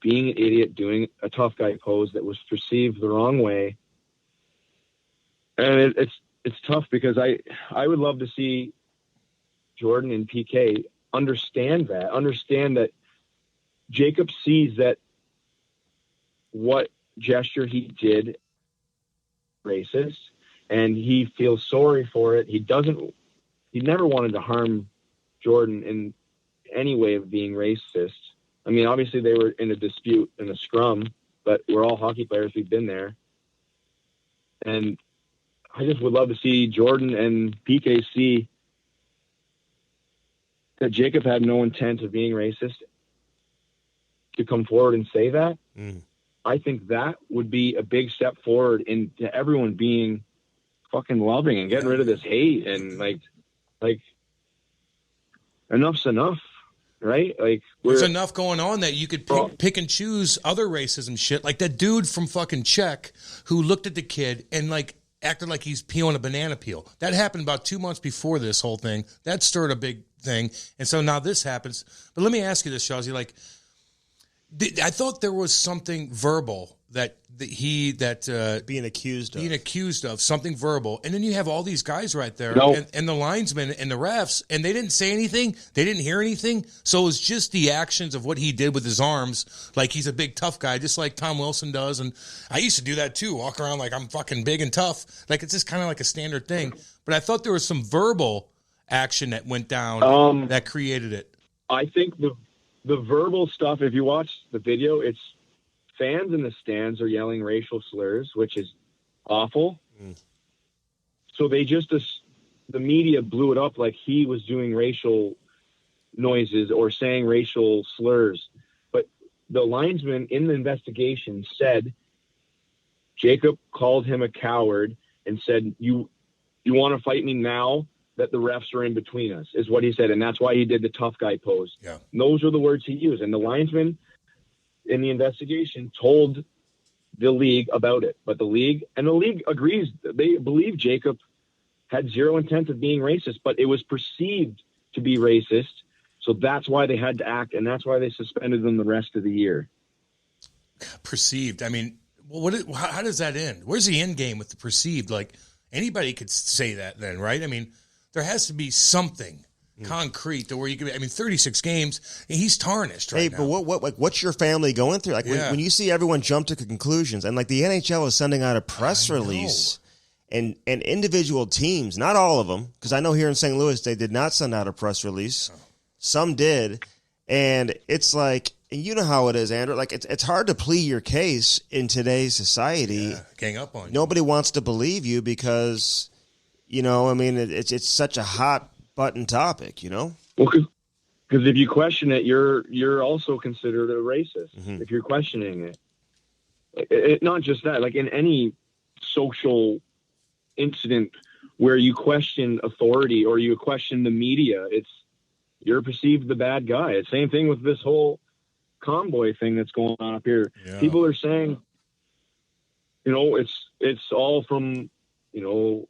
being an idiot, doing a tough guy pose that was perceived the wrong way. And it's tough because I would love to see Jordan and PK understand that Jacob sees that what gesture he did racist, and he feels sorry for it. He never wanted to harm Jordan in any way of being racist. I mean, obviously they were in a dispute in a scrum, but we're all hockey players. We've been there. And I just would love to see Jordan and PK see that Jacob had no intent of being racist, to come forward and say that. I think that would be a big step forward into everyone being fucking loving and getting rid of this hate, and like enough's enough, right? Like, there's enough going on that you could pick and choose other racism shit. Like that dude from fucking Czech who looked at the kid and like acted like he's peeling a banana peel. That happened about 2 months before this whole thing. That stirred a big thing. And so now this happens. But let me ask you this, Shazzy. Like, I thought there was something verbal that being accused of something verbal, and then you have all these guys right there, No. and the linesmen and the refs, and they didn't say anything, they didn't hear anything. So it was just the actions of what he did with his arms, like he's a big tough guy, just like Tom Wilson does. And I used to do that too, walk around like I'm fucking big and tough, like it's just kind of like a standard thing. But I thought there was some verbal action that went down that created it. I think the verbal stuff, if you watch the video, it's fans in the stands are yelling racial slurs, which is awful. So they just, the media blew it up like he was doing racial noises or saying racial slurs. But the linesman in the investigation said Jacob called him a coward and said, you want to fight me now that the refs are in between us, is what he said. And that's why he did the tough guy pose. Yeah. And those are the words he used. And the linesman in the investigation told the league about it. But the league agrees. They believe Jacob had zero intent of being racist, but it was perceived to be racist. So that's why they had to act, and that's why they suspended them the rest of the year. Perceived. I mean, how does that end? Where's the end game with the perceived? Like, anybody could say that then, right? I mean, there has to be something concrete to where you can. I mean, 36 games, and he's tarnished right now. But what's your family going through? Like when you see everyone jump to conclusions, and like the NHL is sending out a press release, and individual teams, not all of them, because I know here in St. Louis they did not send out a press release. Some did, and it's like, and you know how it is, Andrew. Like it's hard to plead your case in today's society. Yeah, gang up on you. Nobody wants to believe you because, you know, I mean, it's such a hot button topic, you know? Well, because if you question it, you're also considered a racist. If you're questioning it, not just that, like in any social incident where you question authority or you question the media, you're perceived the bad guy. It's same thing with this whole convoy thing that's going on up here. Yeah. People are saying, you know, it's all from, you know,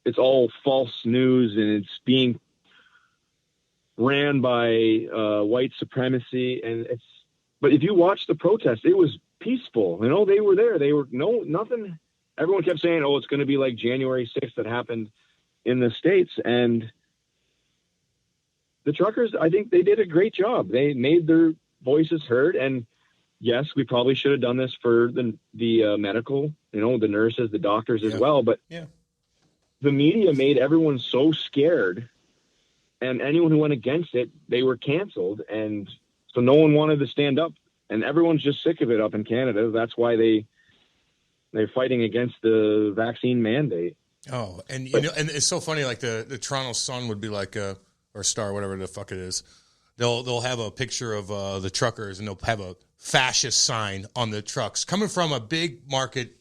it's all false news and it's being ran by white supremacy. And but if you watch the protest, it was peaceful. You know, they were there. They were nothing. Everyone kept saying, oh, it's going to be like January 6th that happened in the States. And the truckers, I think they did a great job. They made their voices heard. And yes, we probably should have done this for the medical, you know, the nurses, the doctors as well. But the media made everyone so scared, and anyone who went against it, they were canceled. And so no one wanted to stand up, and everyone's just sick of it up in Canada. That's why they're fighting against the vaccine mandate. Oh, and you know, and it's so funny. Like the Toronto Sun would be like, or Star, whatever the fuck it is. They'll have a picture of the truckers, and they'll have a fascist sign on the trucks coming from a big market.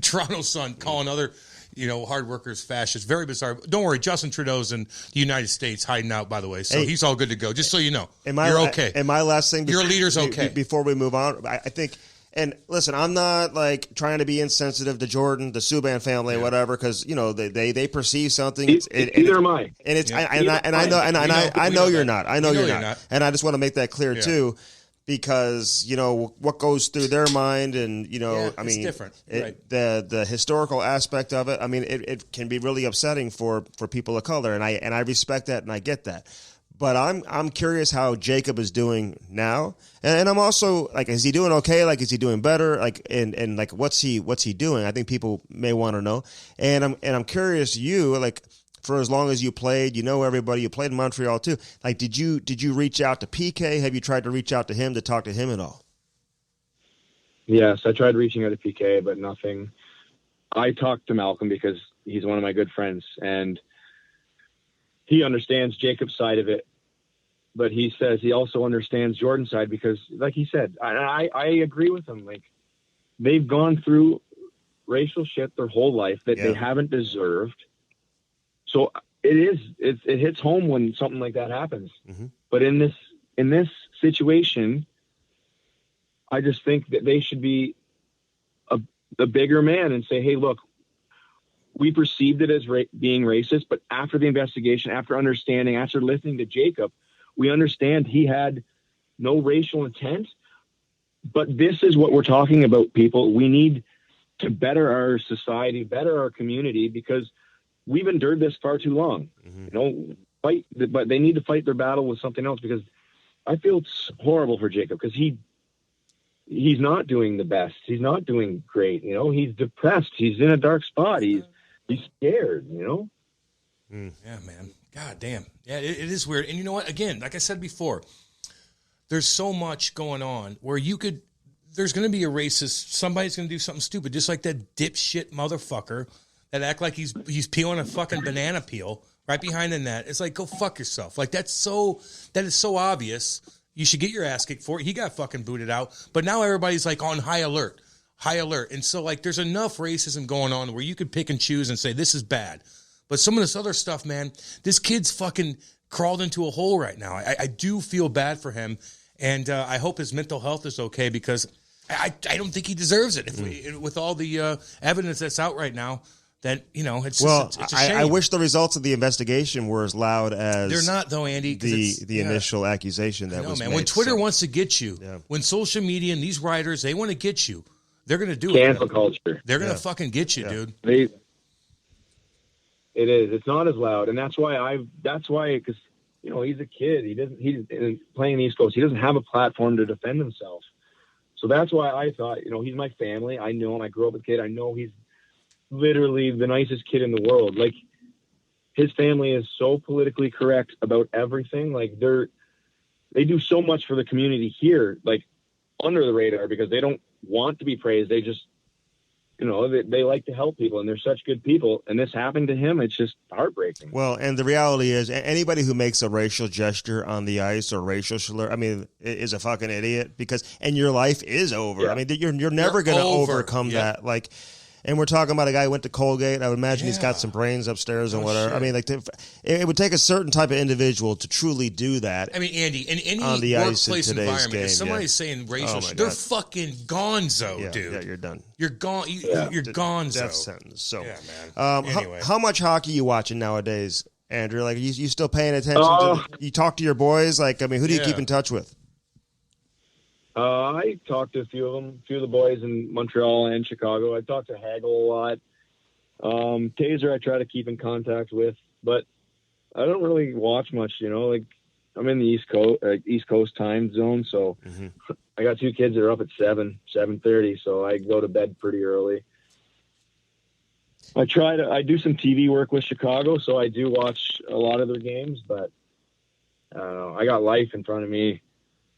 Toronto Sun calling other, you know, hard workers fascists. Very bizarre. Don't worry, Justin Trudeau's in the United States hiding out, by the way, so he's all good to go. Just so you know, you're okay. And my last thing, your leader's okay. Before we move on, I think. And listen, I'm not like trying to be insensitive to Jordan, the Subban family, whatever, because you know they perceive something. Neither am I. And it's I know you're not. I know you're not. And I just want to make that clear too. because, you know, what goes through their mind and, you know, I mean, it's different. Right. The historical aspect of it, I mean, it can be really upsetting for people of color, and I respect that and I get that. But I'm curious how Jacob is doing now, and I'm also like, is he doing okay? Like, is he doing better? Like, and like, what's he doing? I think people may want to know, and I'm curious. You, like, for as long as you played, you know everybody. You played in Montreal too. Like, did you reach out to PK? Have you tried to reach out to him to talk to him at all? Yes, I tried reaching out to PK, but nothing. I talked to Malcolm because he's one of my good friends, and he understands Jacob's side of it. But he says he also understands Jordan's side because, like he said, I agree with him. Like, they've gone through racial shit their whole life that they haven't deserved. So it hits home when something like that happens. Mm-hmm. But in this situation, I just think that they should be a bigger man and say, hey, look, we perceived it as being racist, but after the investigation, after understanding, after listening to Jacob, we understand he had no racial intent. But this is what we're talking about, people. We need to better our society, better our community, because we've endured this far too long. Mm-hmm. You know, but they need to fight their battle with something else, because I feel it's horrible for Jacob because he's not doing the best. He's not doing great. You know, he's depressed. He's in a dark spot. He's scared, you know? Yeah, man. God damn. Yeah, it is weird. And you know what? Again, like I said before, there's so much going on where there's going to be a racist. Somebody's going to do something stupid, just like that dipshit motherfucker that act like he's peeling a fucking banana peel right behind the net. It's like, go fuck yourself. Like, that is so obvious. You should get your ass kicked for it. He got fucking booted out. But now everybody's like on high alert. And so, like, there's enough racism going on where you could pick and choose and say, this is bad. But some of this other stuff, man, this kid's fucking crawled into a hole right now. I do feel bad for him. And I hope his mental health is okay, because I don't think he deserves it. With all the evidence that's out right now, that, you know, it's a shame. I wish the results of the investigation were as loud as they're not, though, Andy. The initial accusation that was man. made. When Twitter wants to get you, when social media and these writers, they want to get you, they're going to do Cancel culture. They're going to fucking get you, dude. It is. It's not as loud, and that's why because, you know, he's a kid. He's playing the East Coast. He doesn't have a platform to defend himself. So that's why I thought, you know, he's my family. I know him. I grew up with a kid. I know he's literally the nicest kid in the world. Like, his family is so politically correct about everything. Like, they do so much for the community here, like, under the radar, because they don't want to be praised. They just, you know, they like to help people, and they're such good people. And this happened to him. It's just heartbreaking. Well, and the reality is, anybody who makes a racial gesture on the ice or racial slur, I mean, is a fucking idiot, and your life is over. Yeah. I mean, you're never going to overcome that. Like, and we're talking about a guy who went to Colgate. I would imagine he's got some brains upstairs and whatever. Shit. I mean, like, it would take a certain type of individual to truly do that. I mean, Andy, in any workplace environment, if somebody's saying racial shit, they're fucking gonzo, dude. Yeah, you're done. You're gone. You're gonzo. Death sentence. So, yeah, man. Anyway. How much hockey you watching nowadays, Andrew? Like, you still paying attention? You talk to your boys? Like, I mean, who do you keep in touch with? I talked to a few of the boys in Montreal and Chicago. I talked to Hagel a lot. Taser I try to keep in contact with, but I don't really watch much, you know. Like, I'm in the East Coast time zone, so I got two kids that are up at 7:30, so I go to bed pretty early. I do some TV work with Chicago, so I do watch a lot of their games, but I don't know. I got life in front of me.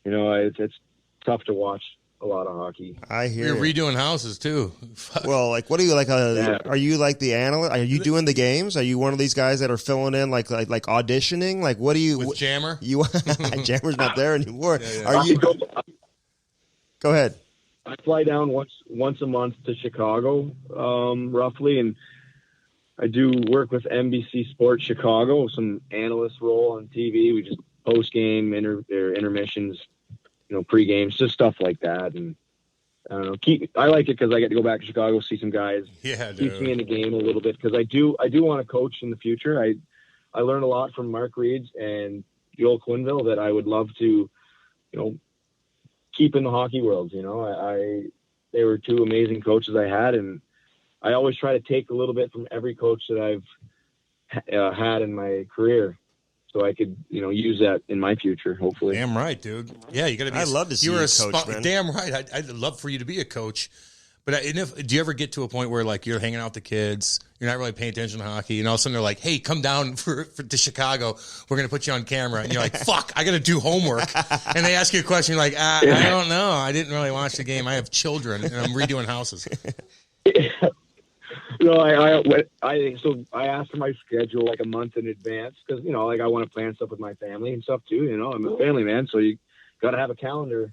You know, it's tough to watch a lot of hockey. I hear you're redoing houses too. Well, like, what are you like? Are you like the analyst? Are you doing the games? Are you one of these guys that are filling in, like auditioning? Like, what do you with Jammer? Jammer's not there anymore. Yeah. Are you? Go ahead. I fly down once a month to Chicago, roughly, and I do work with NBC Sports Chicago, some analyst role on TV. We just post game intermissions. You know, pre-games, just stuff like that. And I don't know. I like it because I get to go back to Chicago, see some guys. Yeah, dude. Keeps me in the game a little bit, because I do want to coach in the future. I learned a lot from Mark Reeds and Joel Quinville that I would love to, you know, keep in the hockey world. You know, they were two amazing coaches I had, and I always try to take a little bit from every coach that I've had in my career, so I could, you know, use that in my future, hopefully. Damn right, dude. Yeah, you got to be. I'd love to see you coach, man. Damn right. I'd love for you to be a coach. But do you ever get to a point where, like, you're hanging out with the kids, you're not really paying attention to hockey, and all of a sudden they're like, hey, come down to Chicago. We're going to put you on camera. And you're like, fuck, I got to do homework. And they ask you a question, you're like, I don't know. I didn't really watch the game. I have children, and I'm redoing houses. No, I asked for my schedule like a month in advance because, you know, like I want to plan stuff with my family and stuff too. You know, I'm a family man, so you got to have a calendar.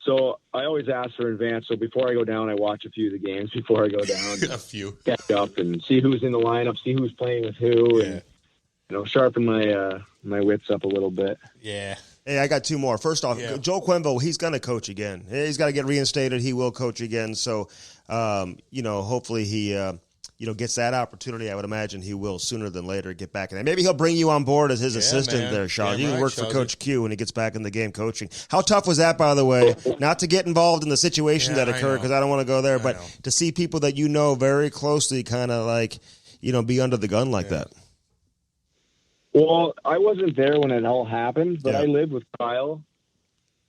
So I always ask for advance. So before I go down, I watch a few of the games before I go down. A few. Catch up and see who's in the lineup, see who's playing with who, and, you know, sharpen my wits up a little bit. Yeah. Hey, I got two more. First off, Joe Quenneville, he's going to coach again. He's got to get reinstated. He will coach again. So, you know, hopefully he, you know, gets that opportunity. I would imagine he will sooner than later get back in there. Maybe he'll bring you on board as his assistant there, Sean. You can work for Coach Q when he gets back in the game coaching. How tough was that, by the way? Not to get involved in the situation that occurred because I don't want to go there, but to see people that you know very closely kind of like, you know, be under the gun like that. Well, I wasn't there when it all happened, but I lived with Kyle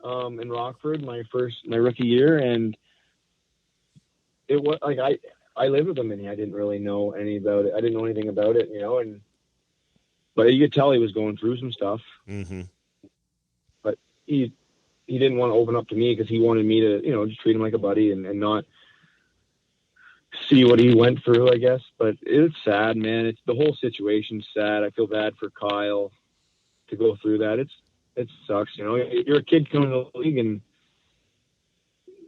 in Rockford my rookie year, and it was like I lived with him, and I didn't really know any about it. I didn't know anything about it, you know, but you could tell he was going through some stuff. Mm-hmm. But he didn't want to open up to me because he wanted me to, you know, just treat him like a buddy and not see what he went through, I guess. But it's sad, man. The whole situation's sad. I feel bad for Kyle to go through that. It sucks, you know. You're a kid coming to the league, and,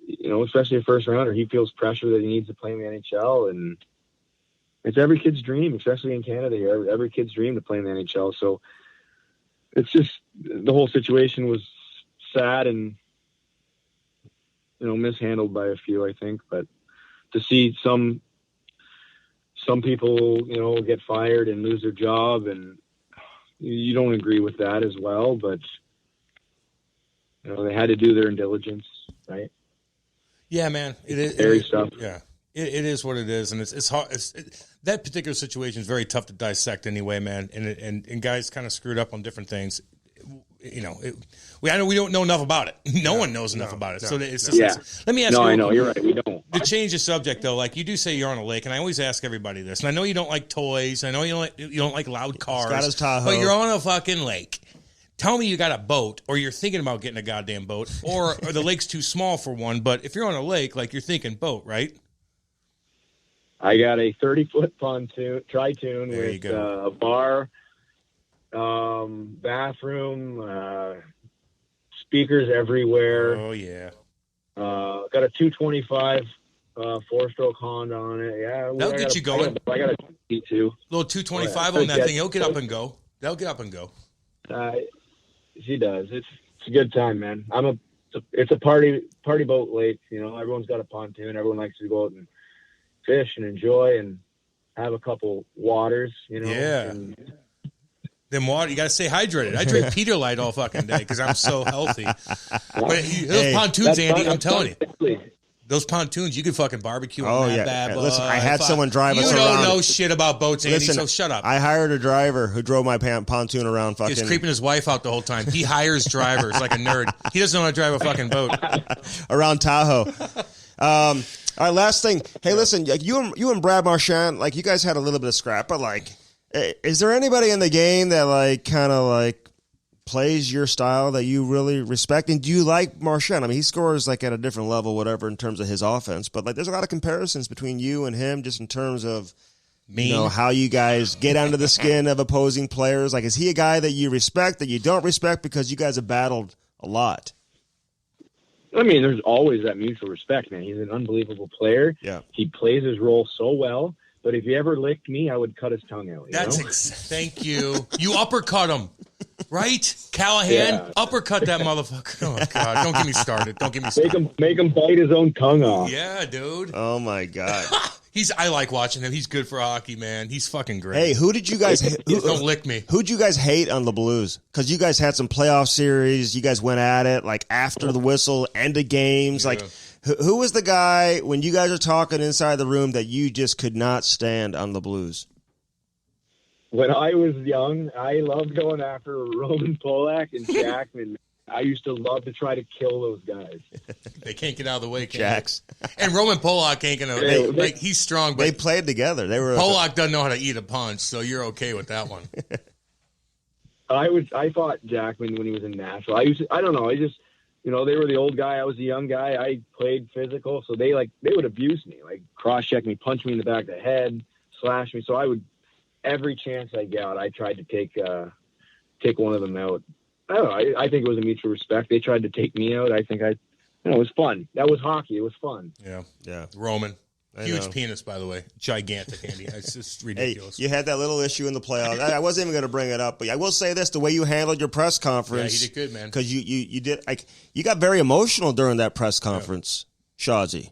you know, especially a first rounder, he feels pressure that he needs to play in the NHL, and it's every kid's dream, especially in Canada here. Every kid's dream to play in the NHL. So it's just, the whole situation was sad and, you know, mishandled by a few, I think. But to see some people, you know, get fired and lose their job, and you don't agree with that as well, but, you know, they had to do their due diligence, right? Yeah, man. It is scary stuff. Yeah, it is what it is, and it's hard. That particular situation is very tough to dissect anyway, man. And guys kind of screwed up on different things. You know, I know we don't know enough about it. No one knows enough about it. So it's just, let me ask you. No, I know you're right. We don't. To change the subject though, like you do say you're on a lake, and I always ask everybody this. And I know you don't like toys. I know you don't like loud cars. Got his Tahoe. But you're on a fucking lake. Tell me you got a boat, or you're thinking about getting a goddamn boat, or the lake's too small for one. But if you're on a lake, like you're thinking boat, right? I got a 30-foot pontoon, tri-tune with a bar, bathroom, speakers everywhere. Oh yeah. Got a 225 four-stroke Honda on it. Yeah, that'll get you going. I got a T2. Little 225 on that thing. It'll get up and go. That'll get up and go. She does. It's a good time, man. It's a party boat lake. You know, everyone's got a pontoon. Everyone likes to go out and fish and enjoy and have a couple waters. You know. Yeah. Then water, you got to stay hydrated. I drink Peterlight all fucking day because I'm so healthy. But those pontoons, Andy, I'm telling you. Those pontoons, you could fucking barbecue on that bad boy. Listen, I had someone drive us around. You don't know shit about boats, Andy, so shut up. I hired a driver who drove my pontoon around fucking... He was creeping his wife out the whole time. He hires drivers like a nerd. He doesn't know how to drive a fucking boat. Around Tahoe. All right, last thing. Hey, listen, you and Brad Marchand, like, you guys had a little bit of scrap, but, like, is there anybody in the game that, like, kind of, like, plays your style that you really respect? And do you like Marchand? I mean, he scores like at a different level, whatever, in terms of his offense. But like, there's a lot of comparisons between you and him, just in terms of you know how you guys get under the skin of opposing players. Like, is he a guy that you respect, that you don't respect, because you guys have battled a lot? I mean, there's always that mutual respect, man. He's an unbelievable player. Yeah, he plays his role so well. But if he ever licked me, I would cut his tongue out. Thank you. You uppercut him. Right? Callahan, uppercut that motherfucker. Oh, God. Don't get me started. Make him bite his own tongue off. Yeah, dude. Oh, my God. I like watching him. He's good for hockey, man. He's fucking great. Hey, who did you guys? Don't lick me. Who'd you guys hate on the Blues? Because you guys had some playoff series. You guys went at it like after the whistle, end of games. Yeah. Like, who was the guy when you guys are talking inside the room that you just could not stand on the Blues? When I was young, I loved going after Roman Polak and Jackman. I used to love to try to kill those guys. They can't get out of the way, Jacks. And Roman Polak ain't gonna. Like he's strong, but They played together. They were Polak doesn't know how to eat a punch, so you're okay with that one. I fought Jackman when he was in Nashville. I don't know. I just, they were the old guy. I was the young guy. I played physical, so they would abuse me, like cross check me, punch me in the back of the head, slash me. So I would, every chance I got, I tried to take one of them out. I don't know. I think it was a mutual respect. They tried to take me out. I think it was fun. That was hockey. It was fun. Yeah. Roman. Huge penis, by the way. Gigantic, Andy. It's just ridiculous. Hey, you had that little issue in the playoffs. I wasn't even going to bring it up, but I will say this: the way you handled your press conference, you did good, man. Because you did you got very emotional during that press conference, Shawzy.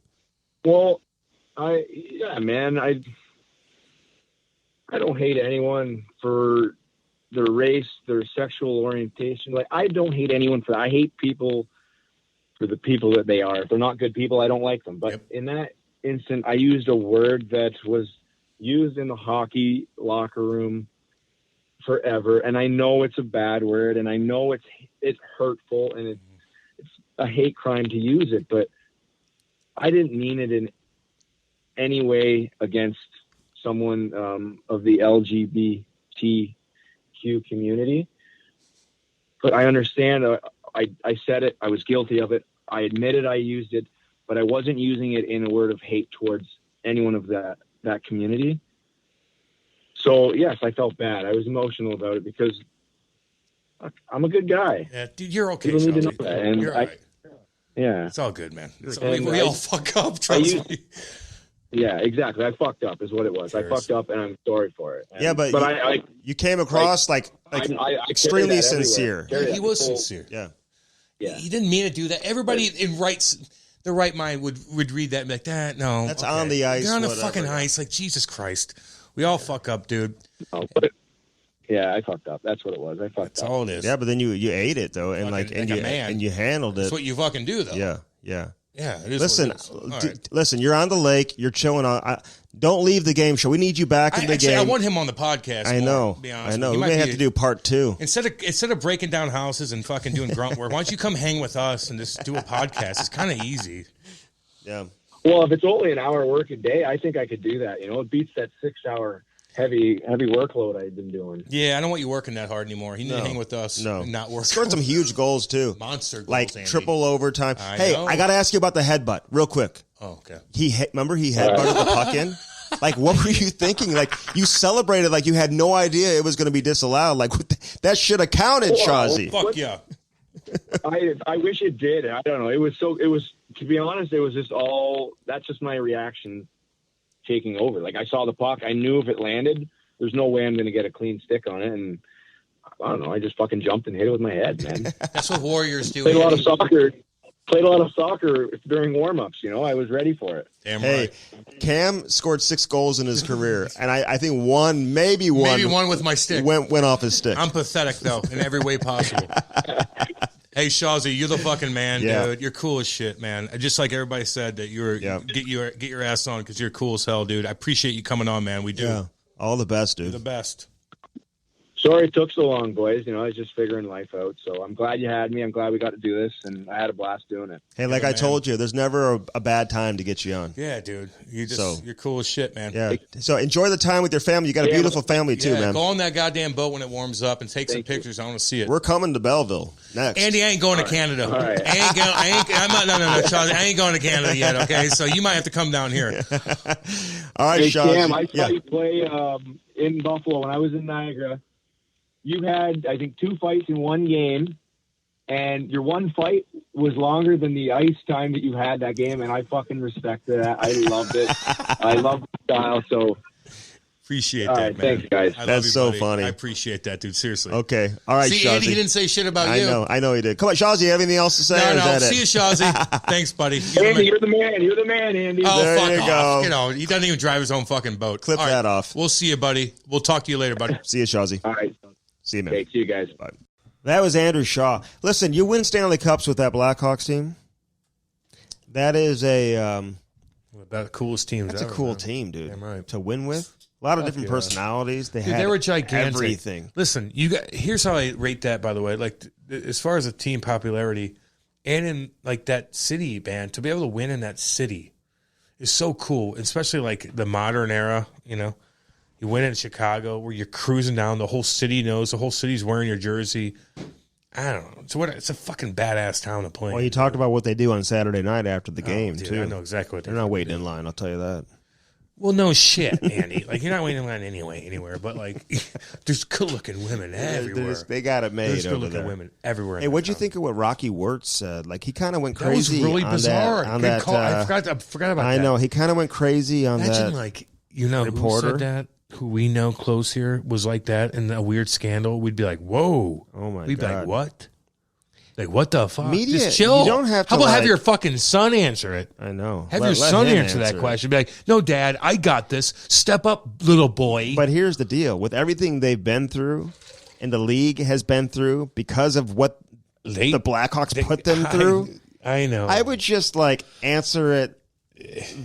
Well, I don't hate anyone for their race, their sexual orientation. Like, I don't hate anyone for that. I hate people for the people that they are. If they're not good people, I don't like them. But in that instant, I used a word that was used in the hockey locker room forever. And I know it's a bad word, and I know it's hurtful, and it's a hate crime to use it. But I didn't mean it in any way against someone of the LGBTQ community, but I understand. I said it. I was guilty of it. I admitted I used it, but I wasn't using it in a word of hate towards anyone of that community. So yes, I felt bad. I was emotional about it because I'm a good guy. Yeah, dude, you're okay. People need to know that. And you're all right. Yeah, it's all good, man. We all fuck up. Trust me. Yeah, exactly. I fucked up is what it was. I fucked up, and I'm sorry for it. And, but you came across like I extremely sincere. He was sincere. Yeah. He didn't mean to do that. Everybody in the right mind would read that and be like, that. No, that's on the ice. They're on the fucking ice. Like, Jesus Christ. We all fuck up, dude. Yeah, I fucked up. That's what it was. I fucked up. That's all it is. Yeah, but then you ate it though, and and you handled it. That's what you fucking do, though. Yeah. Yeah, it is. Listen. You're on the lake. You're chilling on. Don't leave the game show. We need you back in the game. I want him on the podcast. I know. To be honest, we may have to do part 2 instead of breaking down houses and fucking doing grunt work. Why don't you come hang with us and just do a podcast? It's kind of easy. Yeah. Well, if it's only an hour work a day, I think I could do that. It beats that 6-hour heavy workload I've been doing. Yeah, I don't want you working that hard anremore. You need to hang with us. No, not work. Scored some huge goals too. Monster goals, like Andy. Triple overtime. I got to ask you about the headbutt real quick. Oh, okay. Remember he headbutted the puck in. Like, what were you thinking? Like, you celebrated like you had no idea it was going to be disallowed. Like, that should have counted, Shawzy. Fuck yeah. I wish it did. I don't know. It was to be honest, it was just that's just my reaction taking over. Like, I saw the puck. I knew if it landed, there's no way I'm going to get a clean stick on it. And I don't know. I just fucking jumped and hit it with my head, man. That's what Warriors do. Played a lot of soccer during warm-ups. I was ready for it. Damn right. Cam scored 6 goals in his career, and I think maybe one with my stick went off his stick. I'm pathetic though in every way possible. Hey, Shawzy, you're the fucking man, dude. You're cool as shit, man. Just like everybody said that get your ass on because you're cool as hell, dude. I appreciate you coming on, man. We do. Yeah. All the best, dude. You're the best. Sorry it took so long, boys. I was just figuring life out. So I'm glad you had me. I'm glad we got to do this, and I had a blast doing it. Hey, like I told you, there's never a bad time to get you on. Yeah, dude. You're cool as shit, man. Yeah. So enjoy the time with your family. You got a beautiful family too, man. Go on that goddamn boat when it warms up and take some pictures. I want to see it. We're coming to Belleville next. Andy, I ain't going to Canada. All right. No, Charlie. I ain't going to Canada yet. Okay, so you might have to come down here. All right, hey, Sean. Cam, I saw you play in Buffalo when I was in Niagara. You had, I think, 2 fights in one game, and your one fight was longer than the ice time that you had that game, and I fucking respect that. I loved it. I love the style. So Appreciate All that, right, man. thanks, guys. That's so funny. I appreciate that, dude. Seriously. Okay. All right, See, Shazzy. Andy, he didn't say shit about you. I know he did. Come on, Shazzy, you have anything else to say? No. See you, Shazzy. Thanks, buddy. Andy, you're the man. You're the man, Andy. Oh, There fuck you off. go. You know, he doesn't even drive his own fucking boat. Clip All that right. off. We'll see you, buddy. We'll talk to you later, buddy. See you, Shazzy. All right. See you, man. Okay, see you guys. Bye. That was Andrew Shaw. Listen, you win Stanley Cups with that Blackhawks team. That is About the coolest teams that's ever, a cool man. team, dude. Damn right. To win with. A lot of different personalities. Dude, they were gigantic. Everything. Listen, here's how I rate that, by the way. Like, as far as the team popularity and in, like, that city, man, to be able to win in that city is so cool, especially, like, the modern era, you know. You win in Chicago where you're cruising down. The whole city knows. The whole city's wearing your jersey. I don't know. It's a fucking badass town to play. Well, you talked about what they do on Saturday night after the game, dude, too. I know exactly what they're not waiting in line, I'll tell you that. Well, no shit, Andy. Like, you're not waiting in line anywhere. But, like, there's good-looking women everywhere. They got it made There's over good-looking there. women everywhere. Hey, what'd you think of what Rocky Wirtz said? Like, he kind of went That was crazy really on bizarre. that. Good call. I forgot about that. I know. He kind of went crazy on Imagine, that. like, you know, reporter. who said that? Who we know close here was like that in a weird scandal. We'd be like, whoa. Oh, my We'd be God. like, what? Like, what the fuck? Media, Just chill. you don't have to, How about have like- your fucking son answer it? I know. Have Let your son him answer that it. question. Be like, no, Dad, I got this. Step up, little boy. But here's the deal. With everything they've been through and the league has been through because of what the Blackhawks put them through, I know. I would just, like, answer it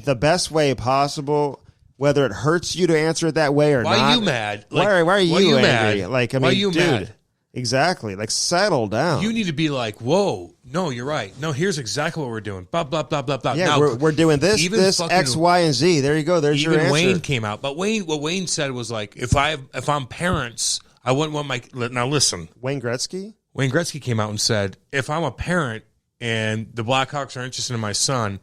the best way possible, whether it hurts you to answer it that way or Why not. are you mad? Like, Why are you angry? mad? Like, I mean, Why are you dude, mad? exactly. Like, settle down. You need to be like, whoa, no, you're right. No, here's exactly what we're doing. Blah, blah, blah, blah, blah. Yeah, now, we're doing this, even this, fucking- X, Y, and Z. There you go. There's your even answer. Wayne came out. But what Wayne said was like, if I'm parents, I wouldn't want my... Now, listen. Wayne Gretzky? Wayne Gretzky came out and said, if I'm a parent and the Blackhawks are interested in my son,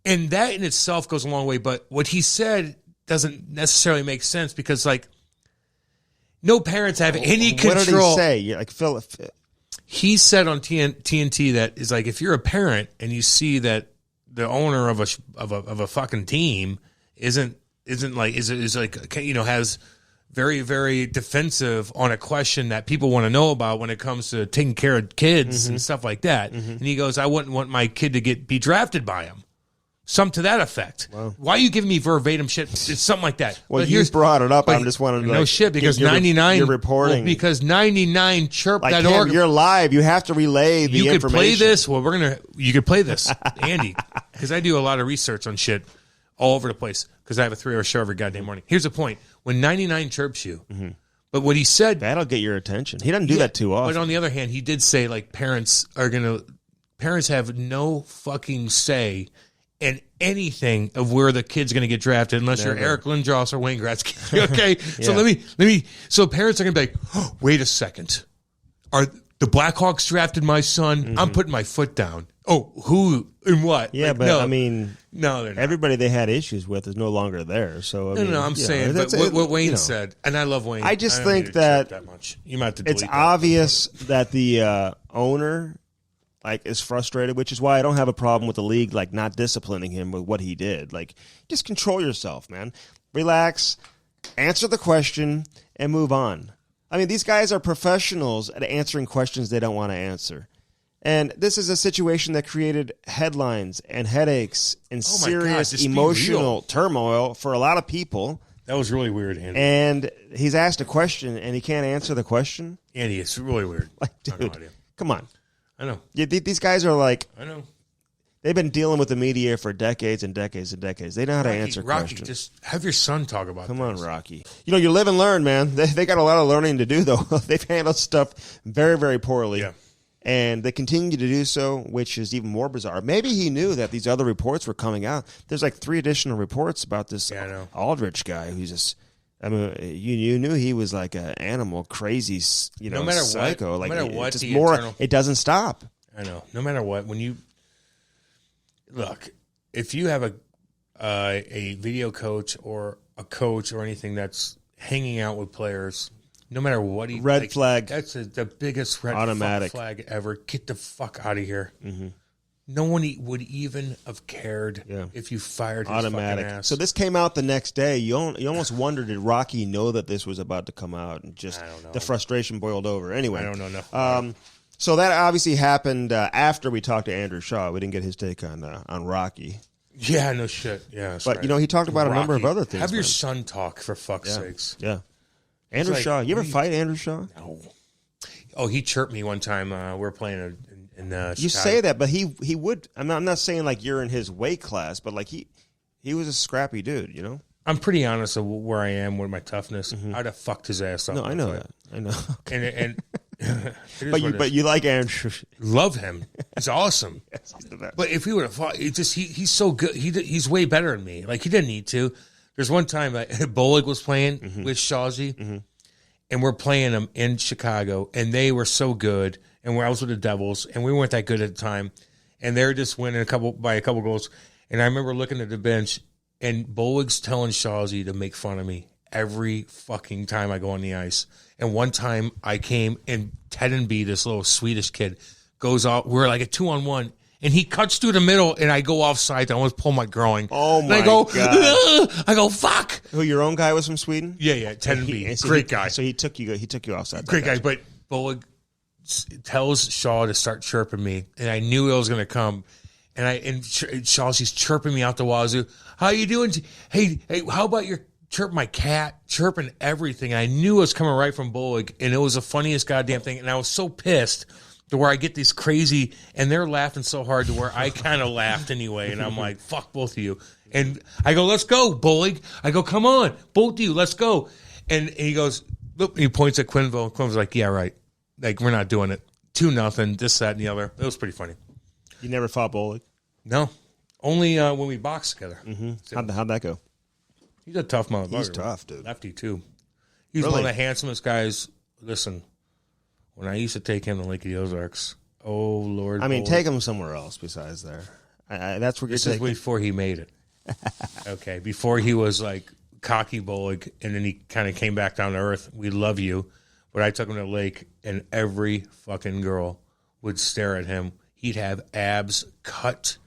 and that in itself goes a long way, but what he said doesn't necessarily make sense because, like, no parents have any control. What did he say? You're like, Phil. He said on TNT that is like, if you're a parent and you see that the owner of a fucking team is like, you know, has very, very defensive on a question that people want to know about when it comes to taking care of kids and stuff like that. And he goes, I wouldn't want my kid to be drafted by him. Something to that effect. Wow. Why are you giving me verbatim shit? It's something like that. Well, but you brought it up. I'm just wondering. No like, shit, because you're 99. You're reporting. Well, because 99 chirp like, that Cam, organ. you're live. You have to relay the you information. could play this. Well, you could play this, Andy, because I do a lot of research on shit all over the place because I have a 3-hour show every goddamn morning. Here's the point. When 99 chirps you, but what he said. That'll get your attention. He doesn't do that too often. But on the other hand, he did say, like, parents have no fucking say in anything of where the kid's going to get drafted unless you're Eric Lindros or Wayne Gretzky. Okay? So let me so parents are going to be like, oh, wait a second. Are the Blackhawks drafted my son? I'm putting my foot down. Oh, who and what? Yeah, like, but no. I mean, no, they're not. Everybody they had issues with is no longer there. So I mean, I'm saying, but what Wayne said, and I love Wayne. I just don't think need to that chirp much. You might have to delete it's that. obvious that the owner is frustrated, which is why I don't have a problem with the league not disciplining him with what he did. Like, just control yourself, man. Relax, answer the question, and move on. I mean, these guys are professionals at answering questions they don't want to answer. And this is a situation that created headlines and headaches and serious emotional turmoil for a lot of people. That was really weird, Andy. And he's asked a question, and he can't answer the question? Andy, it's really weird. Like, dude, come on. I know. Yeah, these guys are like, I know. They've been dealing with the media for decades and decades and decades. They know how to answer questions. Just have your son talk about Come things. on, Rocky. You know, you live and learn, man. They got a lot of learning to do, though. They've handled stuff very, very poorly. Yeah. And they continue to do so, which is even more bizarre. Maybe he knew that these other reports were coming out. There's 3 additional reports about this Aldrich guy who's just, I mean, you knew he was like an animal, crazy, no matter psycho. What, no matter what, just more, it doesn't stop. I know. No matter what, when you look, if you have a video coach or a coach or anything that's hanging out with players, no matter what he flag. That's the biggest red automatic flag ever. Get the fuck out of here. Mm-hmm. no one would even have cared if you fired his automatic fucking ass. So this came out the next day. You almost wonder, did Rocky know that this was about to come out, and just the frustration boiled over? Anyway, I don't know nothing. So that obviously happened after we talked to Andrew Shaw. We didn't get his take on Rocky. Yeah, no shit. Yeah, but right. he talked about a number of other things. Have your son talk, for fuck's sakes. Yeah, Andrew Shaw. You ever fight Andrew Shaw? No. Oh, he chirped me one time. We were playing in Chicago. You say that, but he would. I'm not saying like you're in his weight class, but like he was a scrappy dude. I'm pretty honest of where I am with my toughness. I'd have fucked his ass up. No, I know that. I know. And but you like Andrew? Love him. He's awesome. But if he would have fought, he's so good. He's way better than me. Like, he didn't need to. There's one time Bolig was playing with Shawzy, and we're playing them in Chicago, and they were so good. And I was with the Devils, and we weren't that good at the time, and they're just winning by a couple goals. And I remember looking at the bench, and Bolig's telling Shawzy to make fun of me every fucking time I go on the ice. And one time I came, and Ted and B, this little Swedish kid, goes off. We're like a 2-on-1, and he cuts through the middle, and I go offside. I almost pull my groin. Oh my God! I go fuck. Who, your own guy was from Sweden? Yeah, Ted and B, great guy. So he took you offside. Great guy, but Bolig tells Shaw to start chirping me, and I knew it was going to come. And Shaw's chirping me out the wazoo. How you doing? Hey, how about your chirping my cat, chirping everything? And I knew it was coming right from Bolig, and it was the funniest goddamn thing. And I was so pissed to where I get these crazy, and they're laughing so hard to where I kind of laughed anyway. And I'm like, fuck both of you. And I go, let's go, Bolig. I go, come on, both of you, let's go. And he goes, look, he points at Quinville. Quinville's like, yeah, right. Like, we're not doing it. 2-0, this, that, and the other. It was pretty funny. You never fought Bolig? No. Only when we boxed together. So, how'd that go? He's a tough motherfucker. He's tough, dude. Lefty, too. He's one of the handsomest guys. Listen, when I used to take him to Lake of the Ozarks, oh, Lord. I mean, take him somewhere else besides there. That's where you're taking. This is before he made it. Okay, before he was like cocky Bolig, and then he kind of came back down to earth. We love you. But I took him to the lake, and every fucking girl would stare at him. He'd have abs cut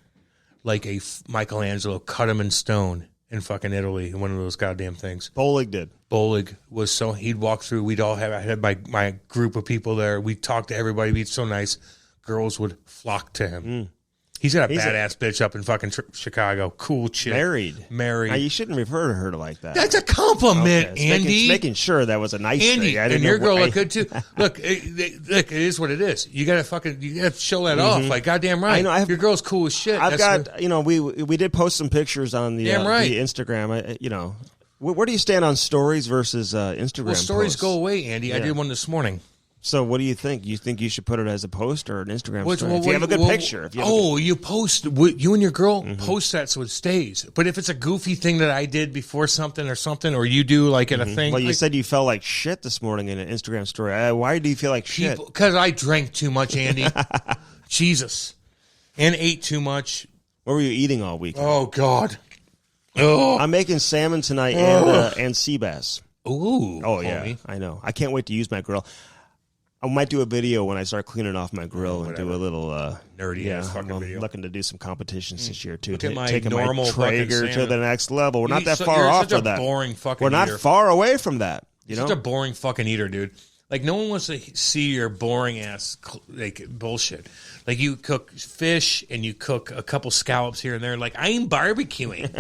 like a Michelangelo, cut him in stone in fucking Italy, in one of those goddamn things. Bolig did. Bolig was so, he'd walk through, I had my group of people there. We'd talk to everybody. He'd so nice. Girls would flock to him. He's got a badass bitch up in fucking Chicago. Cool chick. Married. Now, you shouldn't refer to her like that. That's a compliment, okay. Andy. Making sure that was a nice Andy, thing. And your girl look good too. Look, it is what it is. You gotta show that off. Like, goddamn right. I know. Your girl's cool as shit. We did post some pictures on the Instagram. Where do you stand on stories versus Instagram? Well, stories posts? go away, Andy. Yeah. I did one this morning. So what do you think? You think you should put it as a post or an Instagram story? If you have a good picture. You post, you and your girl post that so it stays. But if it's a goofy thing that I did before something, or you do like in a thing. Well, you said you felt like shit this morning in an Instagram story. Why do you feel like shit? Because I drank too much, Andy. Jesus. And ate too much. What were you eating all week? Oh, God. Oh. I'm making salmon tonight and sea bass. Ooh. Oh, yeah. Homie. I know. I can't wait to use my grill. I might do a video when I start cleaning off my grill and do a little nerdy ass fucking video. I'm looking to do some competitions this year too. Taking my Traeger to the next level. We're not that far you're off such of that. Boring fucking We're not eater. far away from that. You're such a boring fucking eater, dude. Like, no one wants to see your boring ass like bullshit. Like, you cook fish and you cook a couple scallops here and there. Like, I ain't barbecuing.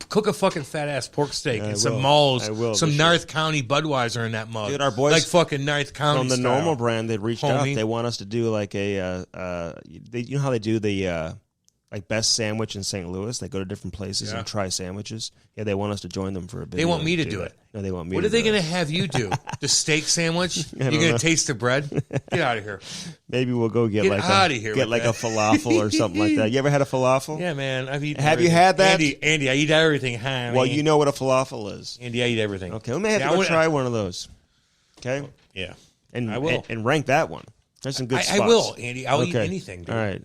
Cook a fucking fat ass pork steak and some malls, some North County Budweiser in that mug. Dude, our boys like fucking North County from the style. Normal brand, they reached out. They want us to do like you know how they do the like best sandwich in St. Louis? They go to different places and try sandwiches. Yeah, they want us to join them for a bit. They want me to do it. No, they want me. What are they going to have you do? The steak sandwich? You're going to taste the bread? Get out of here. Maybe we'll go get like a falafel or something like that. You ever had a falafel? Yeah, man. I've eaten. Have you had that? Andy, I eat everything. Honey. Well, you know what a falafel is. Andy, I eat everything. Okay, we may have to go try one of those. Okay? Yeah. And I will. And rank that one. There's some good spots. I will, Andy. I'll eat anything, dude. All right.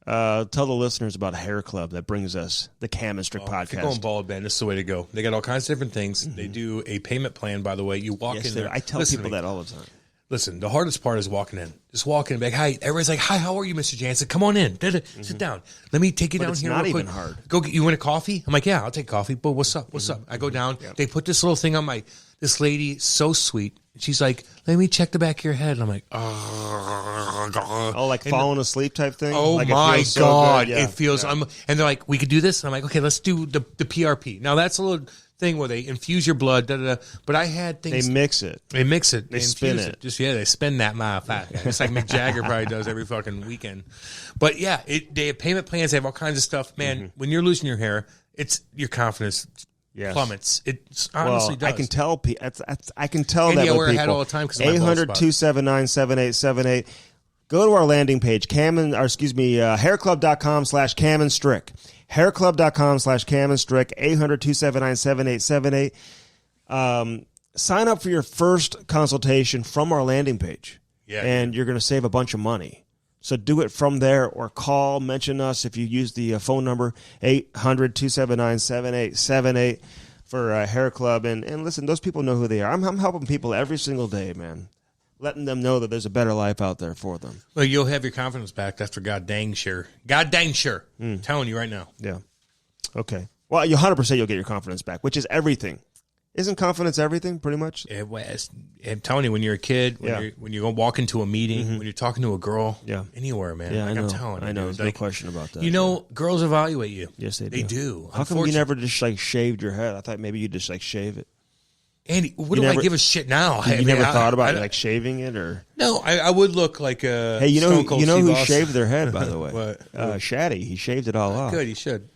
Tell the listeners about Hair Club that brings us the Cam Strick podcast. If you're going bald, man, this is the way to go. They got all kinds of different things. They do a payment plan, by the way. You walk in there. I tell people that all the time. Listen, the hardest part is walking in. Just walking in, like, hi. Everybody's like, hi, how are you, Mr. Jansen? Come on in. Sit down. Let me take you down it's here not real even quick. hard. Go get, you want a coffee? I'm like, yeah, I'll take coffee. But what's up? What's up? I go down. Yep. They put this little thing on this lady, so sweet. She's like, let me check the back of your head. And I'm like, oh, like falling asleep type thing? Oh, like my so God. Yeah. It feels, and they're like, we could do this. And I'm like, okay, let's do the PRP. Now, that's a little thing where they infuse your blood, but I had things. They mix it. They spin it. They spin that motherfucker. It's like Mick Jagger probably does every fucking weekend. But yeah, they have payment plans. They have all kinds of stuff. Man, when you're losing your hair, it's your confidence plummets. It honestly does. I can tell. I can tell and that. I wear a people. hat all the time because 800-279-7878. Go to our landing page, hairclub.com/Cam and Strick. Hairclub.com/Cam and Strick, 800-279-7878. Sign up for your first consultation from our landing page. Yeah. And you're going to save a bunch of money. So do it from there or call, mention us if you use the phone number, 800-279-7878 for Hair Club. And listen, those people know who they are. I'm helping people every single day, man. Letting them know that there's a better life out there for them. Well, you'll have your confidence back. That's for God dang sure. God dang sure. I'm telling you right now. Yeah. Okay. Well, 100% you'll get your confidence back, which is everything. Isn't confidence everything, pretty much? I'm telling you, when you're a kid, when you're going to walk into a meeting, when you're talking to a girl, anywhere, man. Yeah, I'm telling you. I know. There's no question about that. You know, girls evaluate you. Yes, they do. They do. How come you never just shaved your head? I thought maybe you just shave it. Andy, I give a shit now? You never thought about shaving it, or no? I would look like a. Hey, you know who Austin. shaved their head, by the way? What? Shaddy. He shaved it all off. Good, he should.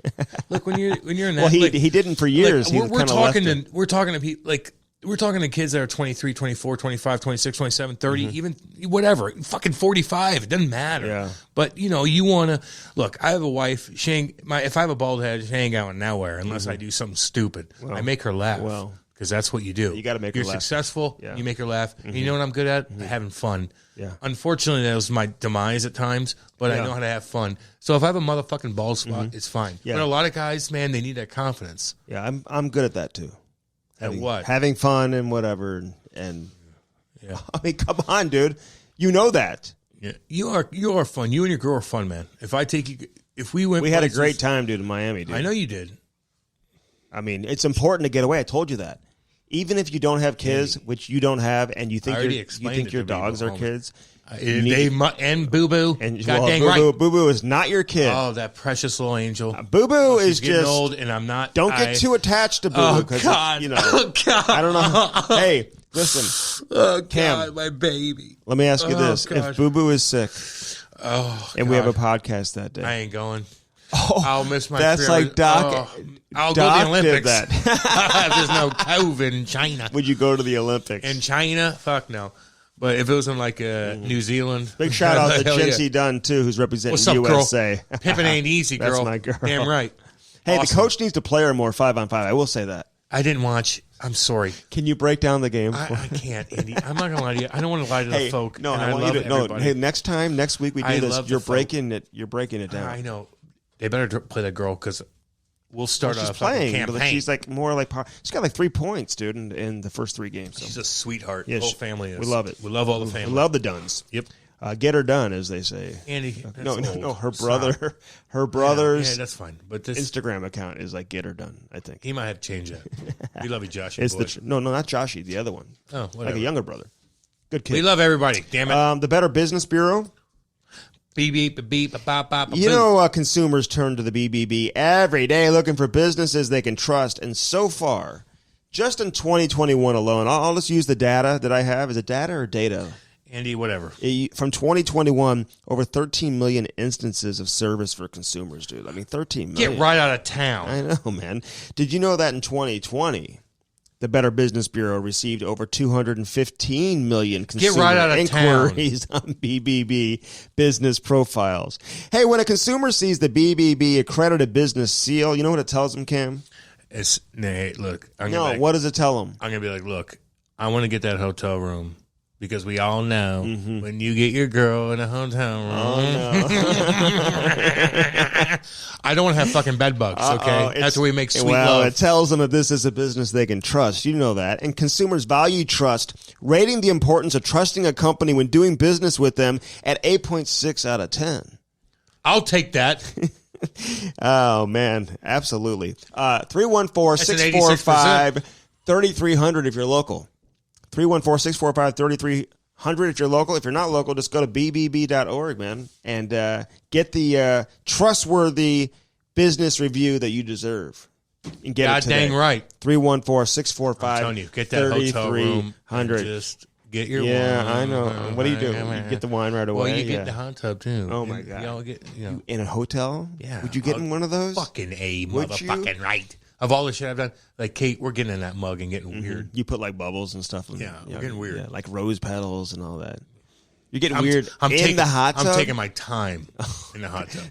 Look, when you're in that. Well, he didn't for years. Like, we're talking to people like. We're talking to kids that are 23, 24, 25, 26, 27, 30, even whatever, fucking 45. It doesn't matter. Yeah. But, you want to... Look, I have a wife. If I have a bald head, she ain't going nowhere unless I do something stupid. I make her laugh. Well, because that's what you do. You got to make her laugh. You're successful. Yeah. You make her laugh. And you know what I'm good at? Having fun. Yeah. Unfortunately, that was my demise at times, but I know how to have fun. So if I have a motherfucking bald spot, it's fine. Yeah. But a lot of guys, man, they need that confidence. Yeah, I'm good at that, too. Having fun and whatever, and I mean, come on, dude, you know that. Yeah, you are fun. You and your girl are fun, man. If I take you, if we went, we had a great time, dude, in Miami, dude. I know you did. I mean, it's important to get away. I told you that. Even if you don't have kids, which you don't have, and you think your dogs are kids. And Boo Boo. And Boo Boo is not your kid. Oh, that precious little angel. Boo Boo is just old, and I'm not. Don't get too attached to Boo Boo. Oh God! Oh God! I don't know. Hey, listen. Oh God, Cam, my baby. Let me ask you this: if Boo Boo is sick, we have a podcast that day, I ain't going. I'll miss my. That's like Doc. I'll go to the Olympics. Did that. There's no COVID in China. Would you go to the Olympics in China? Fuck no. But if it was in like New Zealand, big shout out to Jency Dunn too, who's representing What's up, USA. Girl? Pippin ain't easy, girl. That's my girl. Damn right. Hey, awesome. The coach needs to play her more 5-on-5. I will say that. I didn't watch. I'm sorry. Can you break down the game? I can't, Andy. I'm not gonna lie to you. I don't want to lie to the folk. No, I want you to. No, hey, next week we do this. You're breaking it. You're breaking it down. I know. They better play that girl because we'll start she's a playing, campaign. But she's like more like she's got like 3 points, dude, in the first 3 games. So. She's a sweetheart. Yeah, the whole family is. We love it. We love all the family. We love the Dunns. Yep. Get her done, as they say. Andy, no. Her brother's. Yeah, that's fine. But this Instagram account is like get her done. I think he might have to change that. We love you, Josh. No, not Joshy. The other one. Oh, whatever. Like a younger brother. Good kid. We love everybody. Damn it. The Better Business Bureau. Beep, consumers turn to the BBB every day looking for businesses they can trust. And so far, just in 2021 alone, I'll just use the data that I have. Is it data or data? Andy, whatever. From 2021, over 13 million instances of service for consumers, dude. I mean, 13 million. Get right out of town. I know, man. Did you know that in 2020... the Better Business Bureau received over 215 million consumer inquiries on BBB business profiles. Hey, when a consumer sees the BBB accredited business seal, you know what it tells them, Cam? Look. What does it tell them? I'm going to be like, look, I want to get that hotel room Because we all know when you get your girl in a hotel room. Oh, no. I don't want to have fucking bed bugs, okay? That's where we make sweet love. It tells them that this is a business they can trust. You know that. And consumers value trust, rating the importance of trusting a company when doing business with them at 8.6 out of 10. I'll take that. Oh, man. Absolutely. 314-645-3300 if you're local. 314-645-3300 if you're local. If you're not local, just go to bbb.org, man, and get the trustworthy business review that you deserve. And get God it today. dang right. 314-645-3300. I'm telling you, get that hotel room and just get your wine. I know. What do you do? You get the wine right away? Well, you get the hot tub, too. Oh, my God. Y'all get, in a hotel? Yeah. Would you get in one of those? Fucking A, motherfucking right. Of all the shit I've done, like, Kate, we're getting in that mug and getting weird. You put, like, bubbles and stuff. Yeah, we're getting weird. Yeah, like rose petals and all that. You're getting weird in the hot tub? I'm taking my time in the hot tub.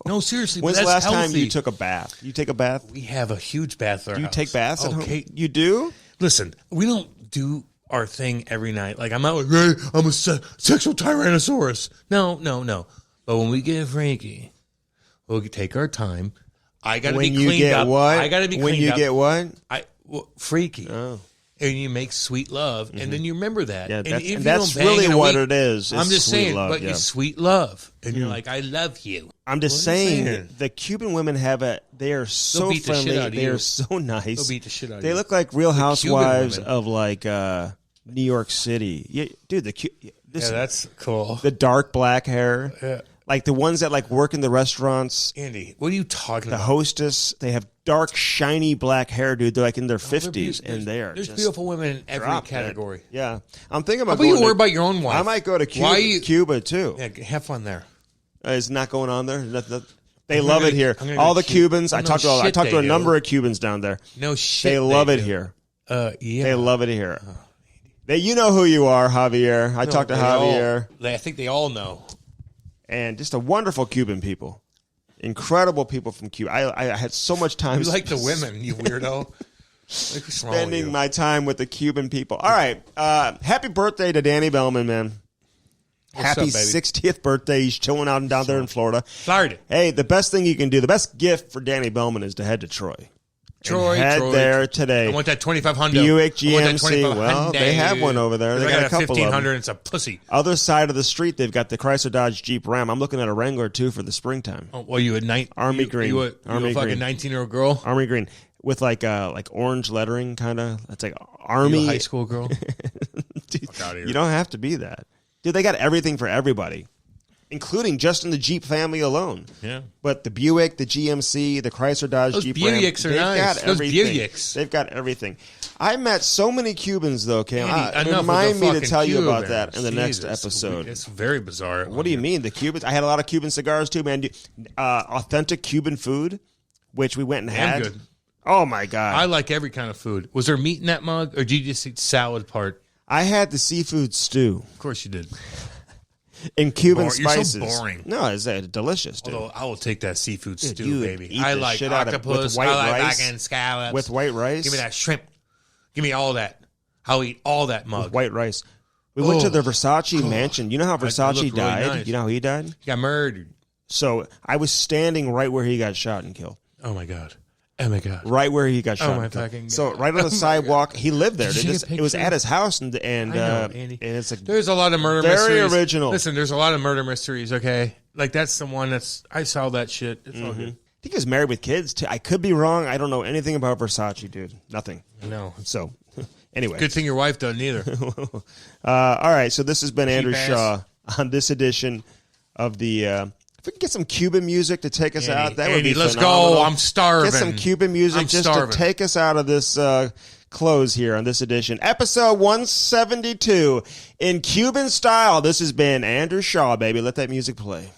No, seriously. When's the last time you took a bath? You take a bath? We have a huge bath at our house. Do you take baths at home? Kate, you do? Listen, we don't do our thing every night. Like, I'm not like, hey, I'm a sexual tyrannosaurus. No. But when we get freaky, we'll take our time. I got to be cleaned up. What? I got to be cleaned up. When you get what? Freaky. Oh. And you make sweet love, and then you remember that. Yeah, and that's really what it is. I'm just saying, love, but it's sweet love. And you're like, I love you. I'm just saying, the Cuban women they are so friendly. They are so nice. They'll beat the shit out of you. They look like Real Housewives of like New York City. Yeah, dude, that's cool. The dark black hair. Yeah. Like the ones that like work in the restaurants. Andy, what are you talking about? The hostess, they have dark, shiny black hair, dude. They're like in their 50s, and they are There's beautiful women in every category. Yeah. I'm thinking about going. How about you worry about your own wife? I might go to Cuba too. Yeah, have fun there. It's not going on there. They love it here. All the Cubans. I talked to a number of Cubans down there. No shit. They love it here. Yeah. They love it here. You know who you are, Javier. I talked to Javier. I think they all know. And just a wonderful Cuban people. Incredible people from Cuba. I had so much time. You like the women, you weirdo. Spending my time with the Cuban people. All right. Happy birthday to Danny Bellman, man. Happy 60th birthday. He's chilling out and down there in Florida. Florida. Hey, the best thing you can do, the best gift for Danny Bellman is to head to Troy. Head there today. I want that 2500 Buick GMC. Well, they have one over there. They got a couple 1500. of them. It's a pussy. Other side of the street, they've got the Chrysler Dodge Jeep Ram. I'm looking at a Wrangler too for the springtime. Oh, well, you a Army green. You a fucking 19-year-old girl. Army green with like orange lettering, kind of. That's like Army. You a high school girl. Dude, you don't have to be that, dude. They got everything for everybody, including just in the Jeep family alone. Yeah. But the Buick, the GMC, the Chrysler Dodge Jeep Ram. Buicks are nice. Those Buicks. They've got everything. I met so many Cubans, though, Cam. Remind me to tell you about that in the next episode. It's very bizarre. What do you mean, the Cubans? I had a lot of Cuban cigars, too, man. Authentic Cuban food, which we went and had. Good. Oh, my God. I like every kind of food. Was there meat in that mug, or did you just eat salad part? I had the seafood stew. Of course you did. In Cuban spices. You're so boring. No, it's delicious, dude. Although I will take that seafood stew, baby. I like octopus. I like fucking scallops. With white rice? Give me that shrimp. Give me all that. I'll eat all that mug. With white rice. We went to the Versace mansion. You know how Versace died? Really nice. You know how he died? He got murdered. So I was standing right where he got shot and killed. Oh, my God. Oh, my God. Right where he got shot. Oh, my fucking God. So right on the sidewalk. He lived there. It was at his house. And it's like there's a lot of murder mysteries. Very original. Listen, there's a lot of murder mysteries, okay? Like, that's the one I saw that shit. It's all good. I think he was married with kids, too. I could be wrong. I don't know anything about Versace, dude. Nothing. No. So, anyway. Good thing your wife doesn't either. All right. So this has been Andrew Shaw on this edition of the... If we could get some Cuban music to take us out, that would be let's phenomenal. go. I'm starving. Get some Cuban music to take us out of this close here on this edition. Episode 172 in Cuban style. This has been Andrew Shaw, baby. Let that music play.